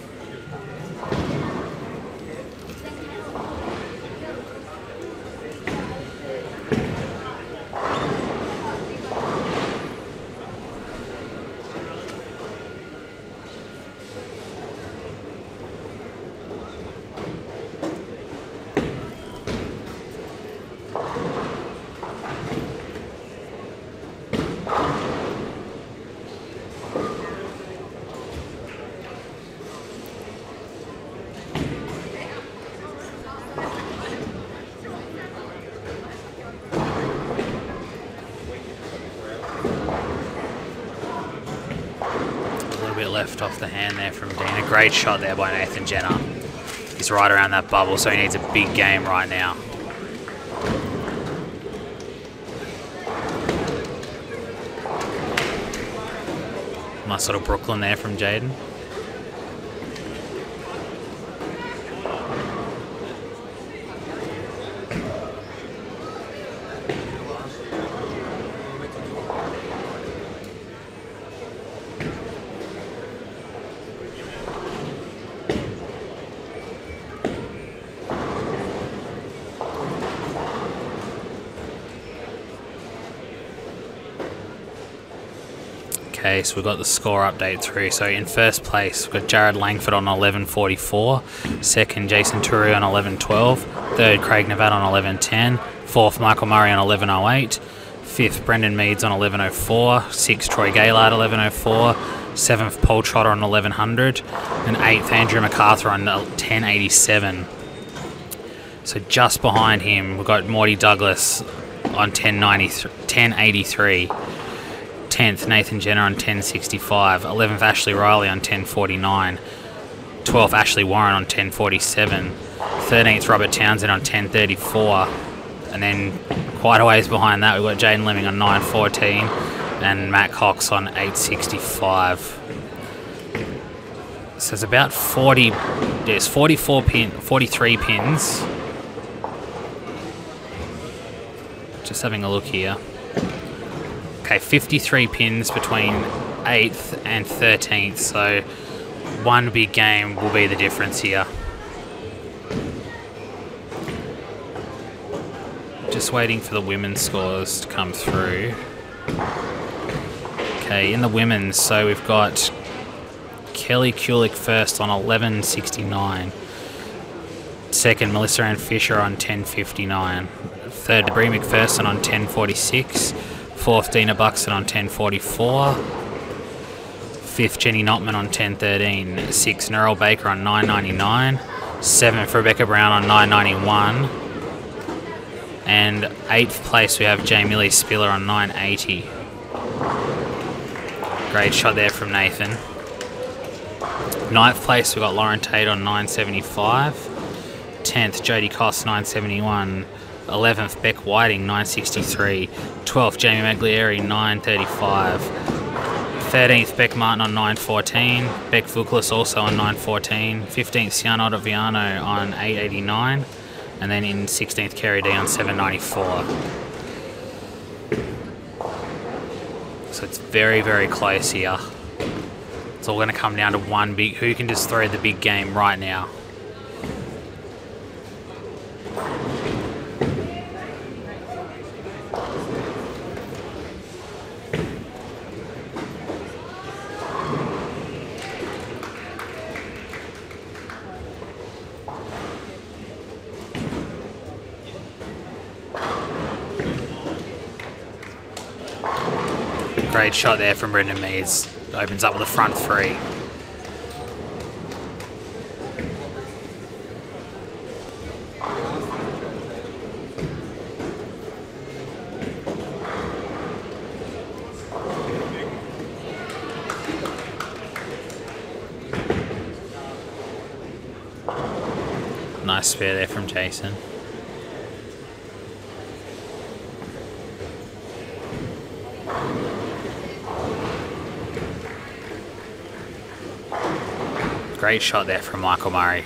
Left off the hand there from Dean. A great shot there by Nathan Jenner. He's right around that bubble, so he needs a big game right now. Nice little Brooklyn there from Jaden. Okay, so we've got the score update through. So in first place, we've got Jared Langford on 11.44. Second, Jason Turu on 11.12. Third, Craig Nevat on 11.10. Fourth, Michael Murray on 11.08. Fifth, Brendan Meads on 11.04. Sixth, Troy Gaylard 11.04. Seventh, Paul Trotter on 1100. And eighth, Andrew MacArthur on 10.87. So just behind him, we've got Morty Douglas on 10.83. 10th, Nathan Jenner on 10.65. 11th, Ashley Riley on 10.49. 12th, Ashley Warren on 10.47. 13th, Robert Townsend on 10.34. And then quite a ways behind that, we've got Jaden Lemming on 9.14 and Matt Cox on 8.65. So it's about 43 pins. Just having a look here. Okay, 53 pins between 8th and 13th, so one big game will be the difference here. Just waiting for the women's scores to come through. Okay, in the women's, so we've got Kelly Kulik first on 11.69. Second, Melissa Ann Fisher on 10.59. Third, Brie McPherson on 10.46. Fourth, Dina Buxton on 10.44. Fifth, Jenny Notman on 10.13. Sixth, Nerl Baker on 9.99. Seventh, Rebecca Brown on 9.91. And eighth place, we have Jamie Lee Spiller on 9.80. Great shot there from Nathan. Ninth place, we've got Lauren Tate on 9.75. 10th, Jodie Koss, 9.71. 11th, Beck Whiting, 9.63. 12th, Jamie Maglieri, 9.35. 13th, Beck Martin on 9.14. Beck Vuklis also on 9.14. 15th, Sian Ottaviano on 8.89. And then in 16th, Kerry D on 7.94. So it's very, very close here. It's all going to come down to one big... Who can just throw the big game right now? Great shot there from Brendan Meads. Opens up with the front three. Nice spare there from Jason. Great shot there from Michael Murray.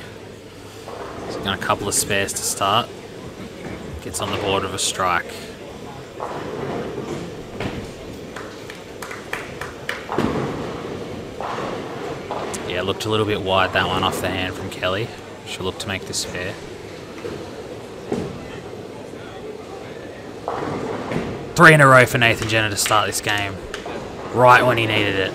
Got a couple of spares to start. Gets on the board of a strike. Yeah, looked a little bit wide, that one off the hand from Kelly. She'll look to make this fair. Three in a row for Nathan Jenner to start this game. Right when he needed it.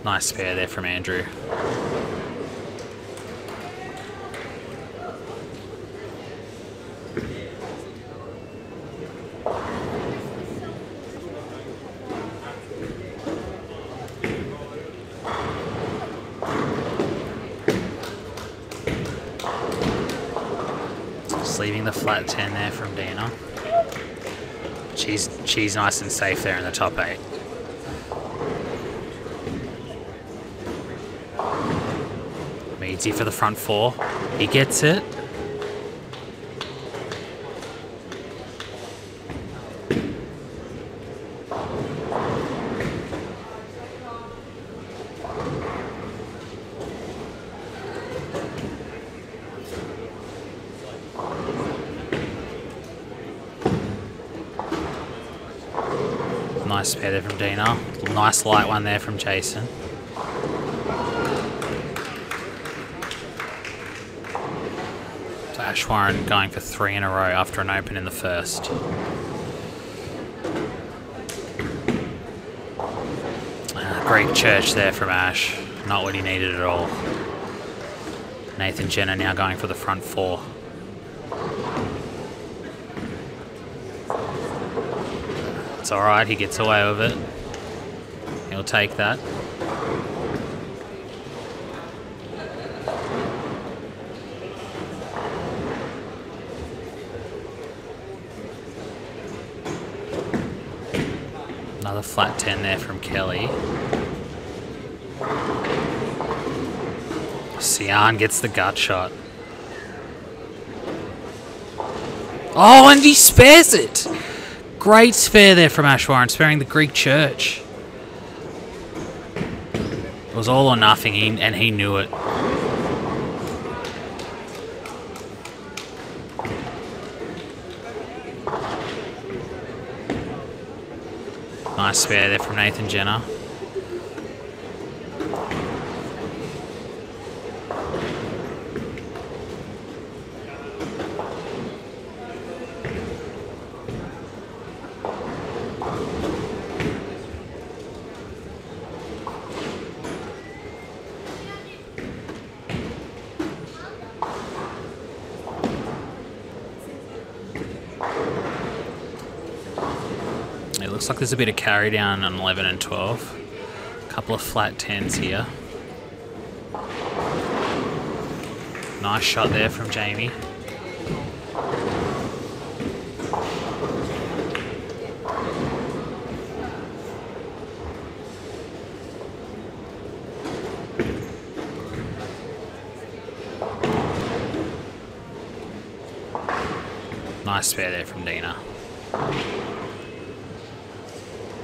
Nice pair there from Andrew. Just leaving the flat 10 there from Dina. She's nice and safe there in the top 8. Easy for the front 4. He gets it. Nice pair there from Dina. Nice light one there from Jason. Ash Warren going for 3 in a row after an open in the first. Great church there from Ash. Not what he needed at all. Nathan Jenner now going for the front 4. It's alright, he gets away with it. He'll take that. Another flat 10 there from Kelly. Sian gets the gut shot. Oh, and he spares it! Great spare there from Ash Warren, sparing the Greek church. It was all or nothing, and he knew it. Nice spare there from Nathan Jenner. Looks like there's a bit of carry down on 11 and 12. A couple of flat 10s here. Nice shot there from Jamie. Nice spare there from Dina.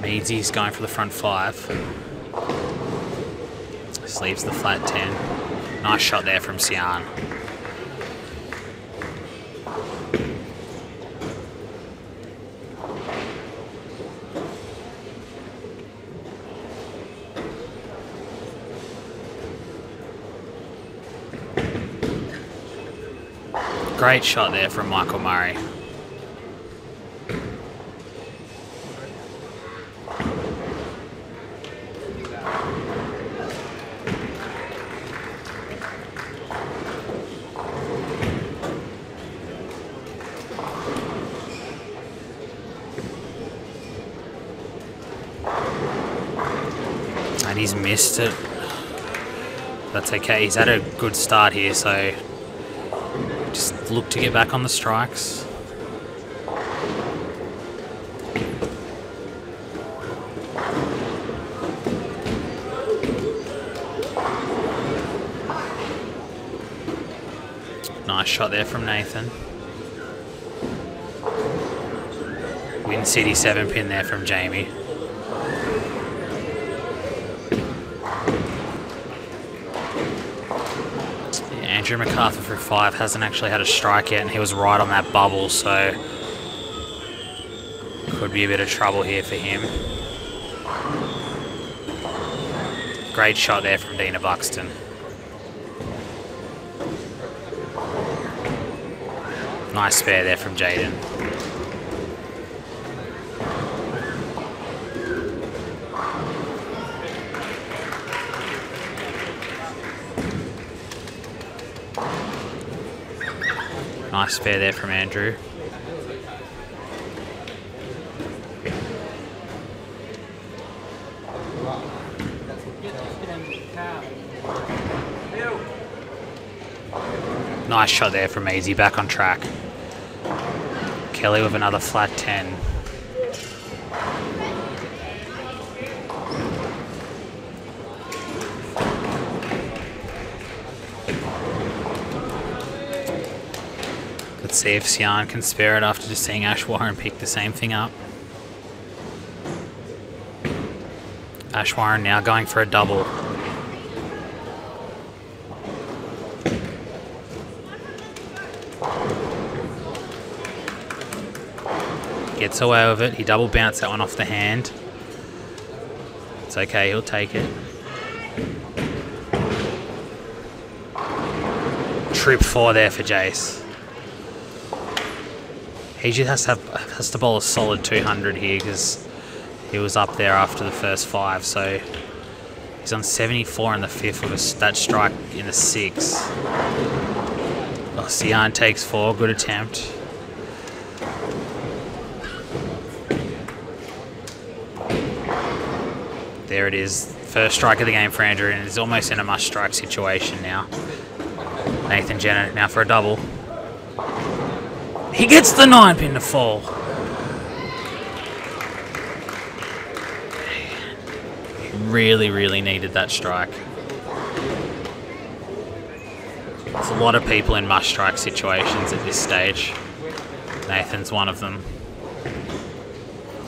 Meadsy's going for the front 5. Just leaves the flat 10. Nice shot there from Sian. Great shot there from Michael Murray. And he's missed it. That's okay. He's had a good start here, so just look to get back on the strikes. Nice shot there from Nathan. Wyncity 7-pin there from Jamie. Andrew MacArthur for 5 hasn't actually had a strike yet, and he was right on that bubble, so could be a bit of trouble here for him. Great shot there from Dina Buxton. Nice spare there from Jaden. Nice spare there from Andrew. Nice shot there from Easy, back on track. Kelly with another flat 10. Let's see if Sian can spare it after just seeing Ash Warren pick the same thing up. Ash Warren now going for a double. Gets away with it. He double bounced that one off the hand. It's okay, he'll take it. Trip 4 there for Jace. He just has to bowl a solid 200 here because he was up there after the first 5, so he's on 74 in the 5th with that strike in the 6th. Oh, Sian takes 4, good attempt. There it is, first strike of the game for Andrew, and he's almost in a must-strike situation now. Nathan Jenner now for a double. He gets the 9-pin to fall. He really, really needed that strike. There's a lot of people in must-strike situations at this stage. Nathan's one of them.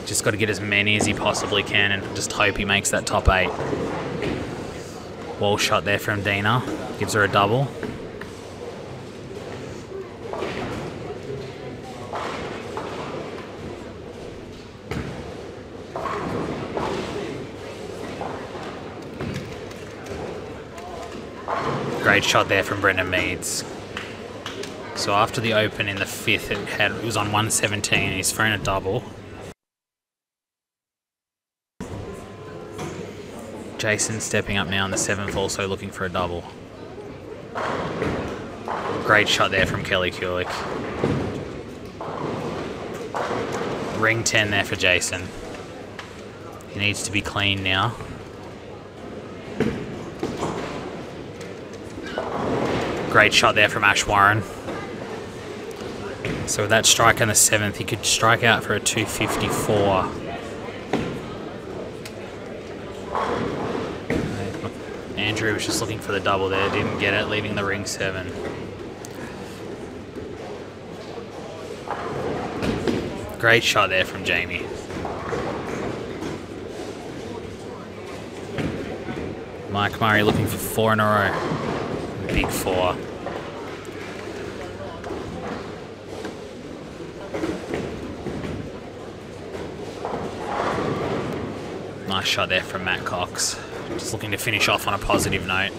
Just got to get as many as he possibly can and just hope he makes that top 8. Wall shot there from Dina. Gives her a double. Great shot there from Brendan Meads. So after the open in the 5th, it was on 117. He's thrown a double. Jason stepping up now in the 7th, also looking for a double. Great shot there from Kelly Kulik. Ring 10 there for Jason. He needs to be clean now. Great shot there from Ash Warren. So with that strike in the 7th, he could strike out for a 254. Andrew was just looking for the double there, didn't get it, leaving the ring 7. Great shot there from Jamie. Mike Murray looking for 4 in a row. Big 4. Nice shot there from Matt Cox. Just looking to finish off on a positive note.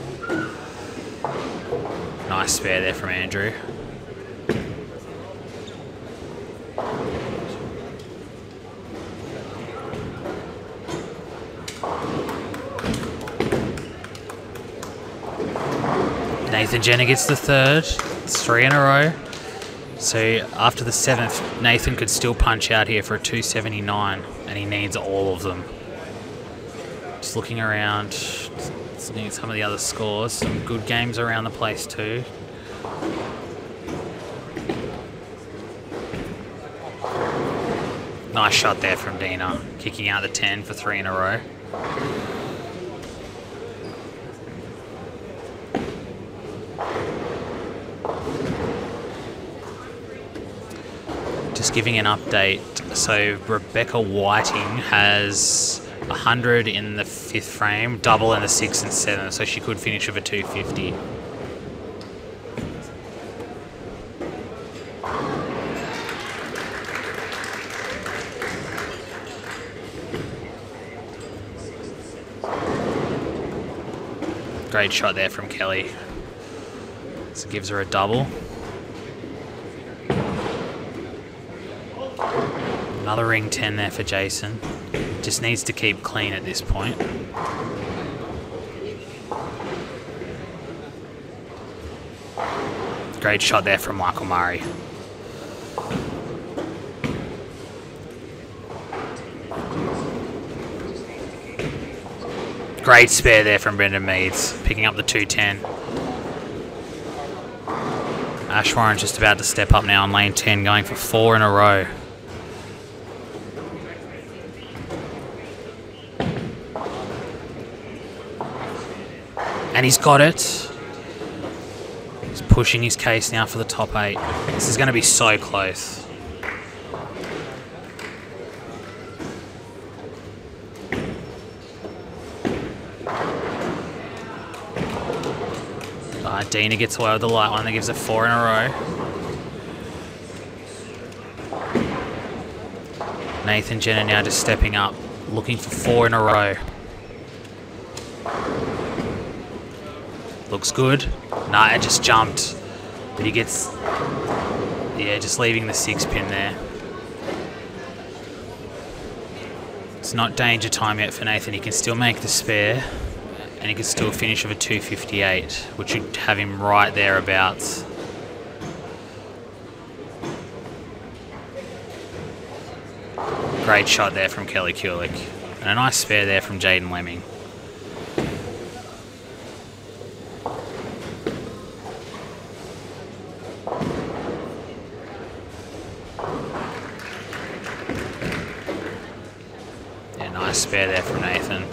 Nice spare there from Andrew. Nathan Jenner gets the 3rd. It's 3 in a row. So after the 7th, Nathan could still punch out here for a 279, and he needs all of them. Just looking around, just looking at some of the other scores. Some good games around the place too. Nice shot there from Dina, kicking out the 10 for 3 in a row. Just giving an update. So Rebecca Whiting has 100 in the 5th frame, double in the 6th and 7th, so she could finish with a 250. Great shot there from Kelly. So gives her a double. Another ring 10 there for Jason. Just needs to keep clean at this point. Great shot there from Michael Murray. Great spare there from Brendan Meads, picking up the 210. Ash Warren's just about to step up now on lane 10, going for 4 in a row. And he's got it. He's pushing his case now for the top 8. This is going to be so close. Dina gets away with the light one that gives it 4 in a row. Nathan Jenner now just stepping up, looking for 4 in a row. Looks good. Nah, it just jumped. But he gets... Yeah, just leaving the 6 pin there. It's not danger time yet for Nathan. He can still make the spare. And he can still finish with a 258, which would have him right thereabouts. Great shot there from Kelly Kulik. And a nice spare there from Jaden Lemming. Yeah, nice spare there from Nathan.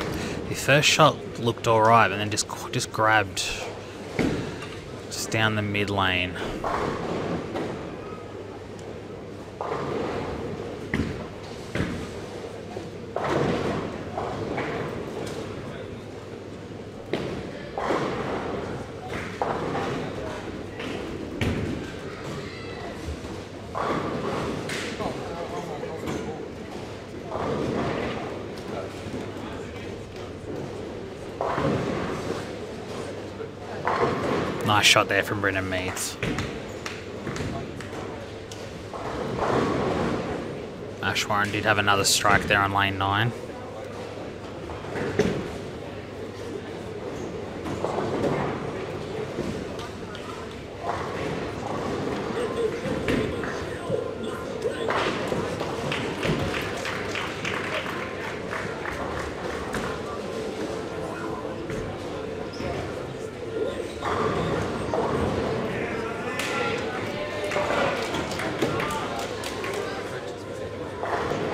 The first shot looked alright, and then just grabbed just down the mid lane. Nice shot there from Brendan Meads. Ash Warren did have another strike there on lane 9.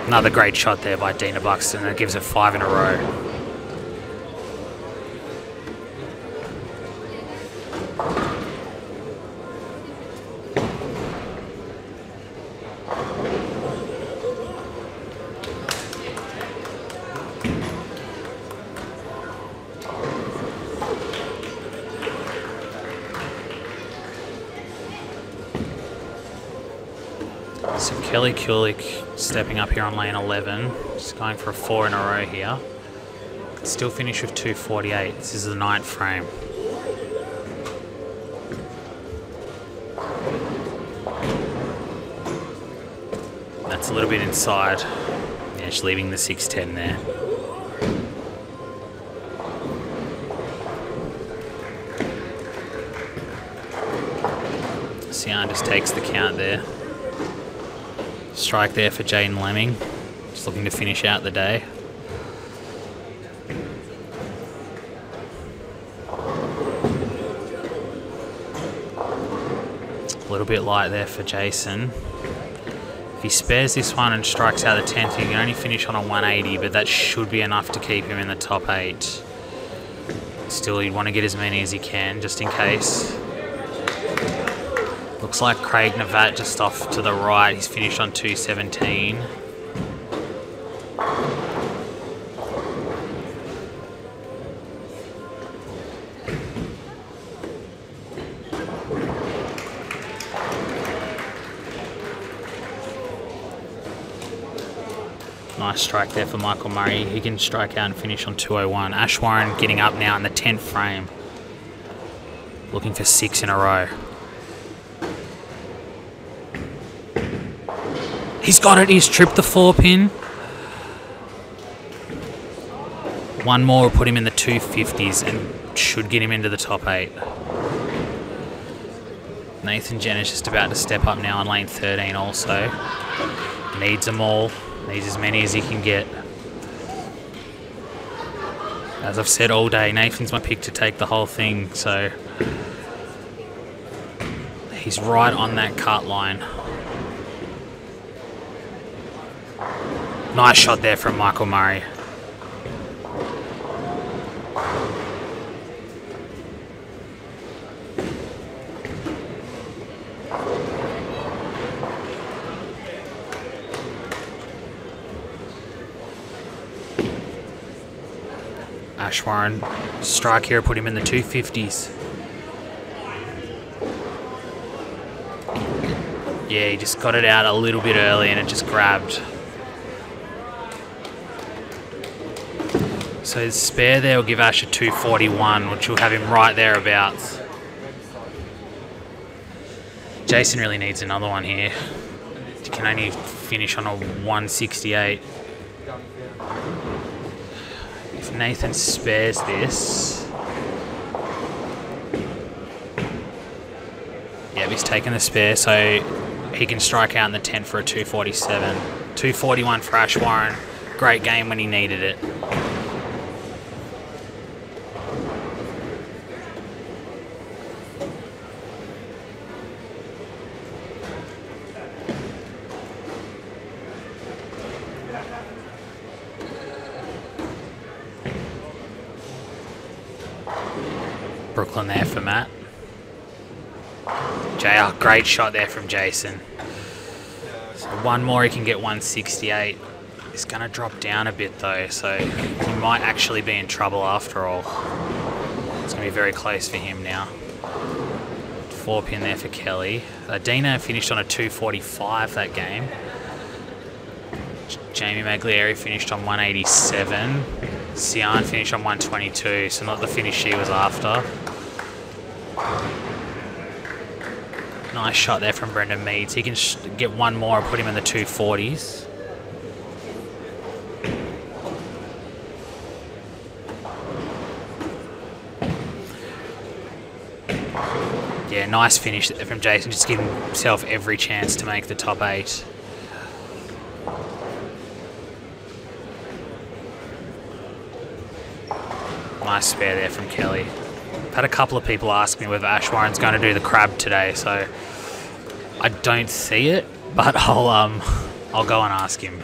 Another great shot there by Dina Buxton. That gives it 5 in a row. So Kelly Kulik stepping up here on lane 11, just going for a 4 in a row here. Could still finish with 248. This is the 9th frame. That's a little bit inside. Yeah, just leaving the 610 there. Sian just takes the count there. Strike there for Jaden Lemming, just looking to finish out the day. bit light there for Jason. If he spares this one and strikes out the 10th, he can only finish on a 180, but that should be enough to keep him in the top 8. Still, he'd want to get as many as he can, just in case. Looks like Craig Navat just off to the right. He's finished on 217. Nice strike there for Michael Murray. He can strike out and finish on 201. Ash Warren getting up now in the 10th frame. Looking for 6 in a row. He's got it. He's tripped the 4-pin. One more will put him in the 250s and should get him into the top 8. Nathan Jenner's just about to step up now on lane 13 also. Needs them all. Needs as many as he can get. As I've said all day, Nathan's my pick to take the whole thing, so he's right on that cut line. Nice shot there from Michael Murray. Ash Warren strike here, put him in the 250s. Yeah, he just got it out a little bit early and it just grabbed. So his spare there will give Ash a 241, which will have him right thereabouts. Jason really needs another one here. He can only finish on a 168. If Nathan spares this... Yeah, he's taking the spare, so he can strike out in the 10 for a 247. 241 for Ash Warren. Great game when he needed it. Brooklyn there for Matt. JR, great shot there from Jason. So one more, he can get 168. He's going to drop down a bit though, so he might actually be in trouble after all. It's going to be very close for him now. 4-pin there for Kelly. Dina finished on a 245 that game. Jamie Maglieri finished on 187. Sian finished on 122, so not the finish she was after. Nice shot there from Brendan Meads. He can get one more and put him in the 240s. Yeah, nice finish there from Jason. Just giving himself every chance to make the top 8. Nice spare there from Kelly. I've had a couple of people ask me whether Ash Warren's going to do the crab today, so I don't see it, but I'll go and ask him.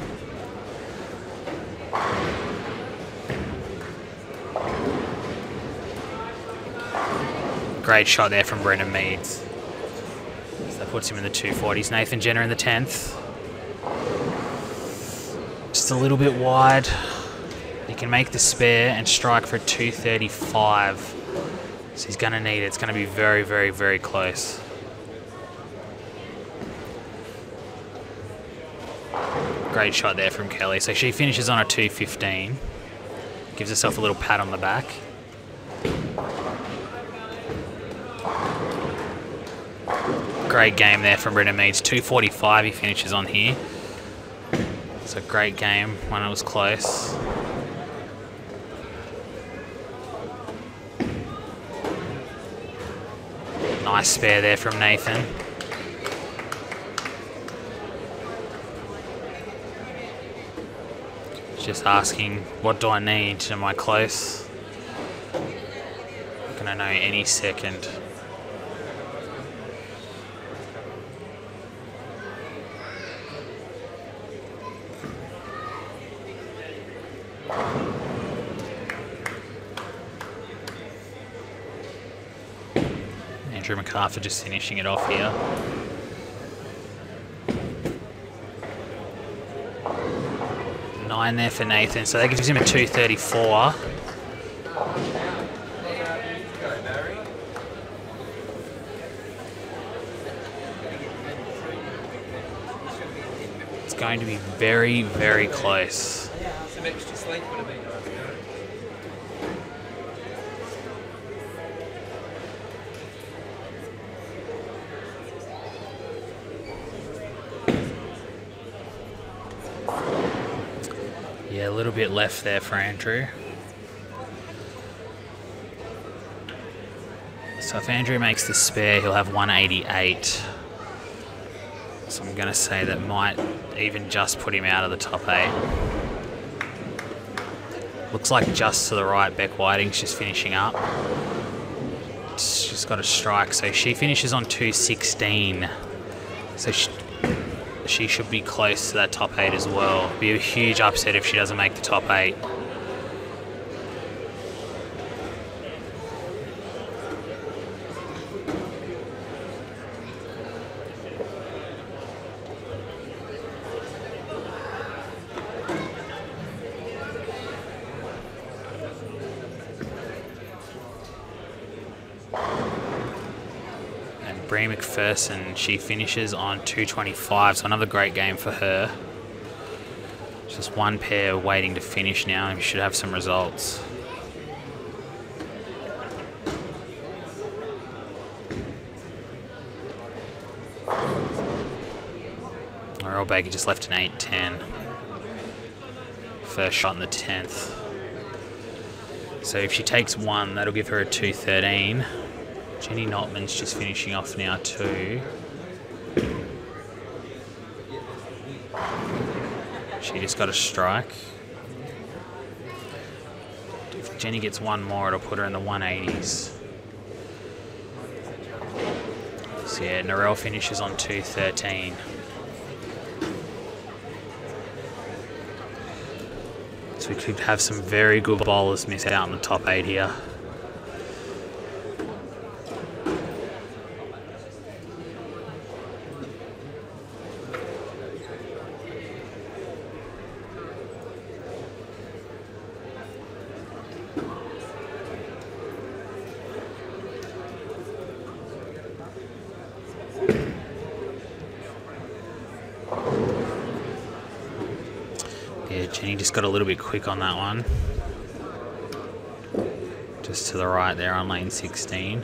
Great shot there from Brendan Meads. So that puts him in the 240s. Nathan Jenner in the 10th. Just a little bit wide. He can make the spare and strike for 235. So he's going to need it. It's going to be very, very, very close. Great shot there from Kelly. So she finishes on a 215. Gives herself a little pat on the back. Great game there from Brendan Meads. 245 he finishes on here. It's a great game when it was close. Nice spare there from Nathan. Just asking, what do I need? Am I close? I'm gonna know any second. Andrew MacArthur just finishing it off here. Nine there for Nathan, so that gives him a 2:34. It's going to be very, very close. Yeah, a little bit left there for Andrew. So if Andrew makes the spare, he'll have 188. So I'm going to say that might even just put him out of the top 8. Looks like just to the right, Beck Whiting's just finishing up. She's got a strike, so she finishes on 216. So she should be close to that top 8 as well. Be a huge upset if she doesn't make the top 8. Bree McPherson, she finishes on 225, so another great game for her. Just one pair waiting to finish now, and we should have some results. Earl Baker just left an 8-10. First shot in the 10th. So if she takes one, that'll give her a 213. Jenny Notman's just finishing off now too. She just got a strike. If Jenny gets one more, it'll put her in the 180s. So yeah, Narelle finishes on 213. So we could have some very good bowlers miss out in the top 8 here. Jenny just got a little bit quick on that one. Just to the right there on lane 16.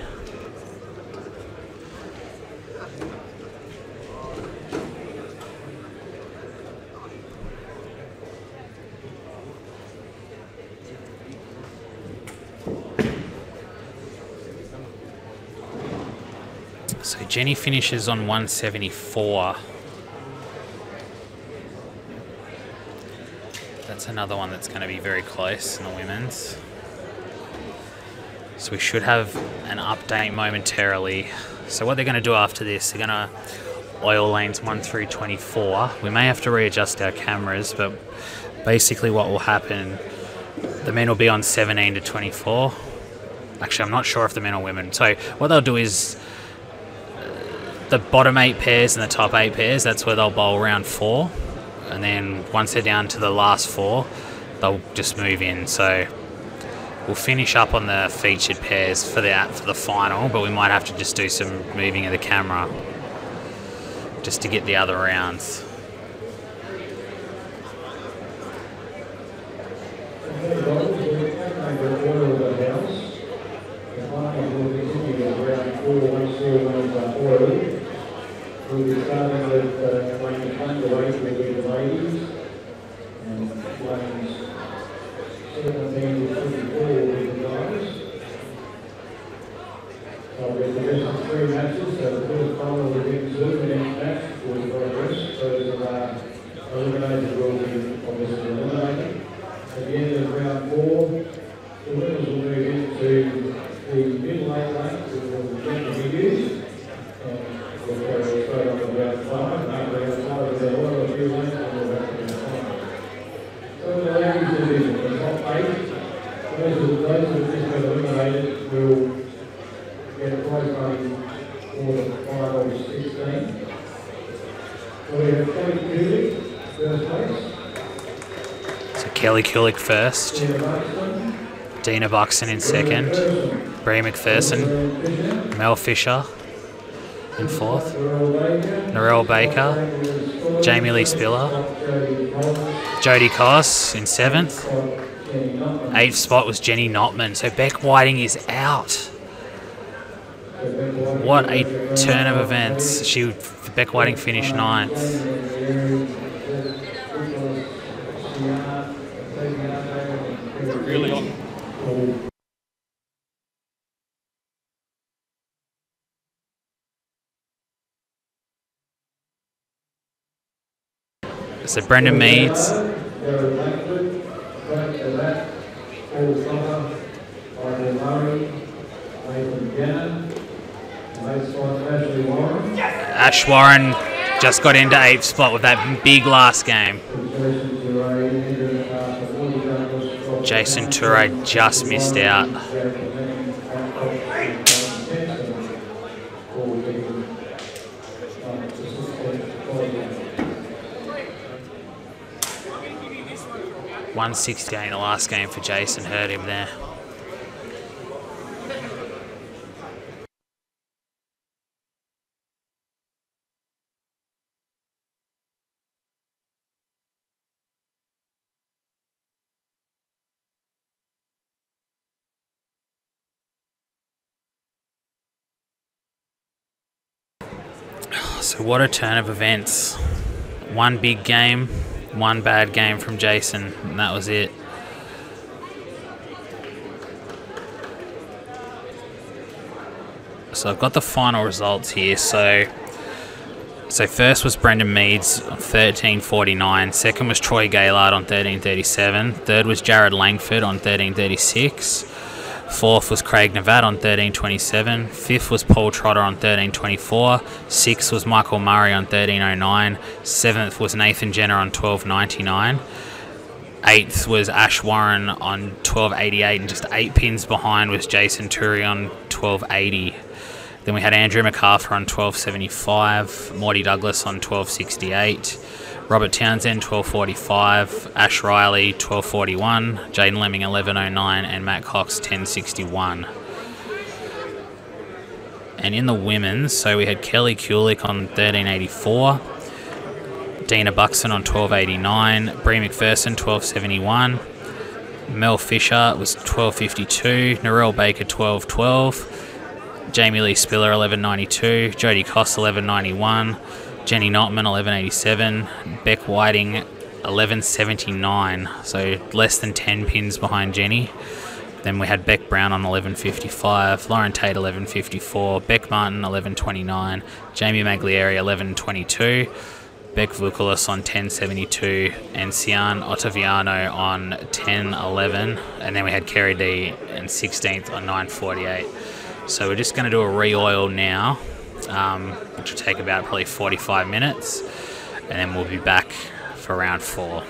So Jenny finishes on 174. That's another one that's going to be very close in the women's. So we should have an update momentarily. So what they're going to do after this, they're going to oil lanes 1 through 24. We may have to readjust our cameras, but basically what will happen, the men will be on 17 to 24. Actually, I'm not sure if the men or women. So what they'll do is the bottom 8 pairs and the top 8 pairs, that's where they'll bowl round 4. And then once they're down to the last 4, they'll just move in. So we'll finish up on the featured pairs for the final, but we might have to just do some moving of the camera just to get the other rounds. We'll be starting with lane 1 to 8 will be the ladies, and lanes 17 to 24 will be the guys. So we've got the best of 3 matches, so the first final will be Zoom in each match for the progress. So the eliminated will be obviously eliminated. At the end of round 4, all have Kelly Cooley, first place. So Kelly Kulik first, Tina Buxton, Dina Buxton in second, Brie McPherson, Mel Fisher in fourth, Narelle Baker, Jamie Lee Spiller, Jodie Koss in seventh. Eighth spot was Jenny Notman. So Beck Whiting is out. What a turn of events. Beck Whiting finished ninth. Really on. So Brendan Meads, Ash Warren just got into 8th spot with that big last game. Jason Toure just missed out. $168 in the last game for Jason, hurt him there. So what a turn of events. One big game, one bad game from Jason, and that was it. So I've got the final results here. So first was Brendan Meads on 13.49. Second was Troy Gaylard on 13.37. Third was Jared Langford on 13.36. Fourth was Craig Navad on 13.27. Fifth was Paul Trotter on 13.24. Sixth was Michael Murray on 13.09. Seventh was Nathan Jenner on 12.99. Eighth was Ash Warren on 12.88, and just 8 pins behind was Jason Toure on 12.80. Then we had Andrew MacArthur on 12.75, Morty Douglas on 12.68, Robert Townsend 12.45, Ash Riley 12.41, Jaden Lemming 11.09, and Matt Cox 10.61. And in the women's, so we had Kelly Kulik on 13.84, Dina Buxton on 12.89, Brie McPherson 12.71, Mel Fisher was 12.52, Narelle Baker 12.12, Jamie Lee Spiller 11.92, Jodie Koss 11.91, Jenny Notman 11.87, Beck Whiting 11.79, so less than 10 pins behind Jenny. Then we had Beck Brown on 11.55, Lauren Tate 11.54, Beck Martin 11.29, Jamie Maglieri 11.22, Beck Vukulis on 10.72, and Sian Ottaviano on 10.11, and then we had Kerry D in 16th on 9.48. So we're just going to do a re-oil now, which will take about probably 45 minutes, and then we'll be back for round 4.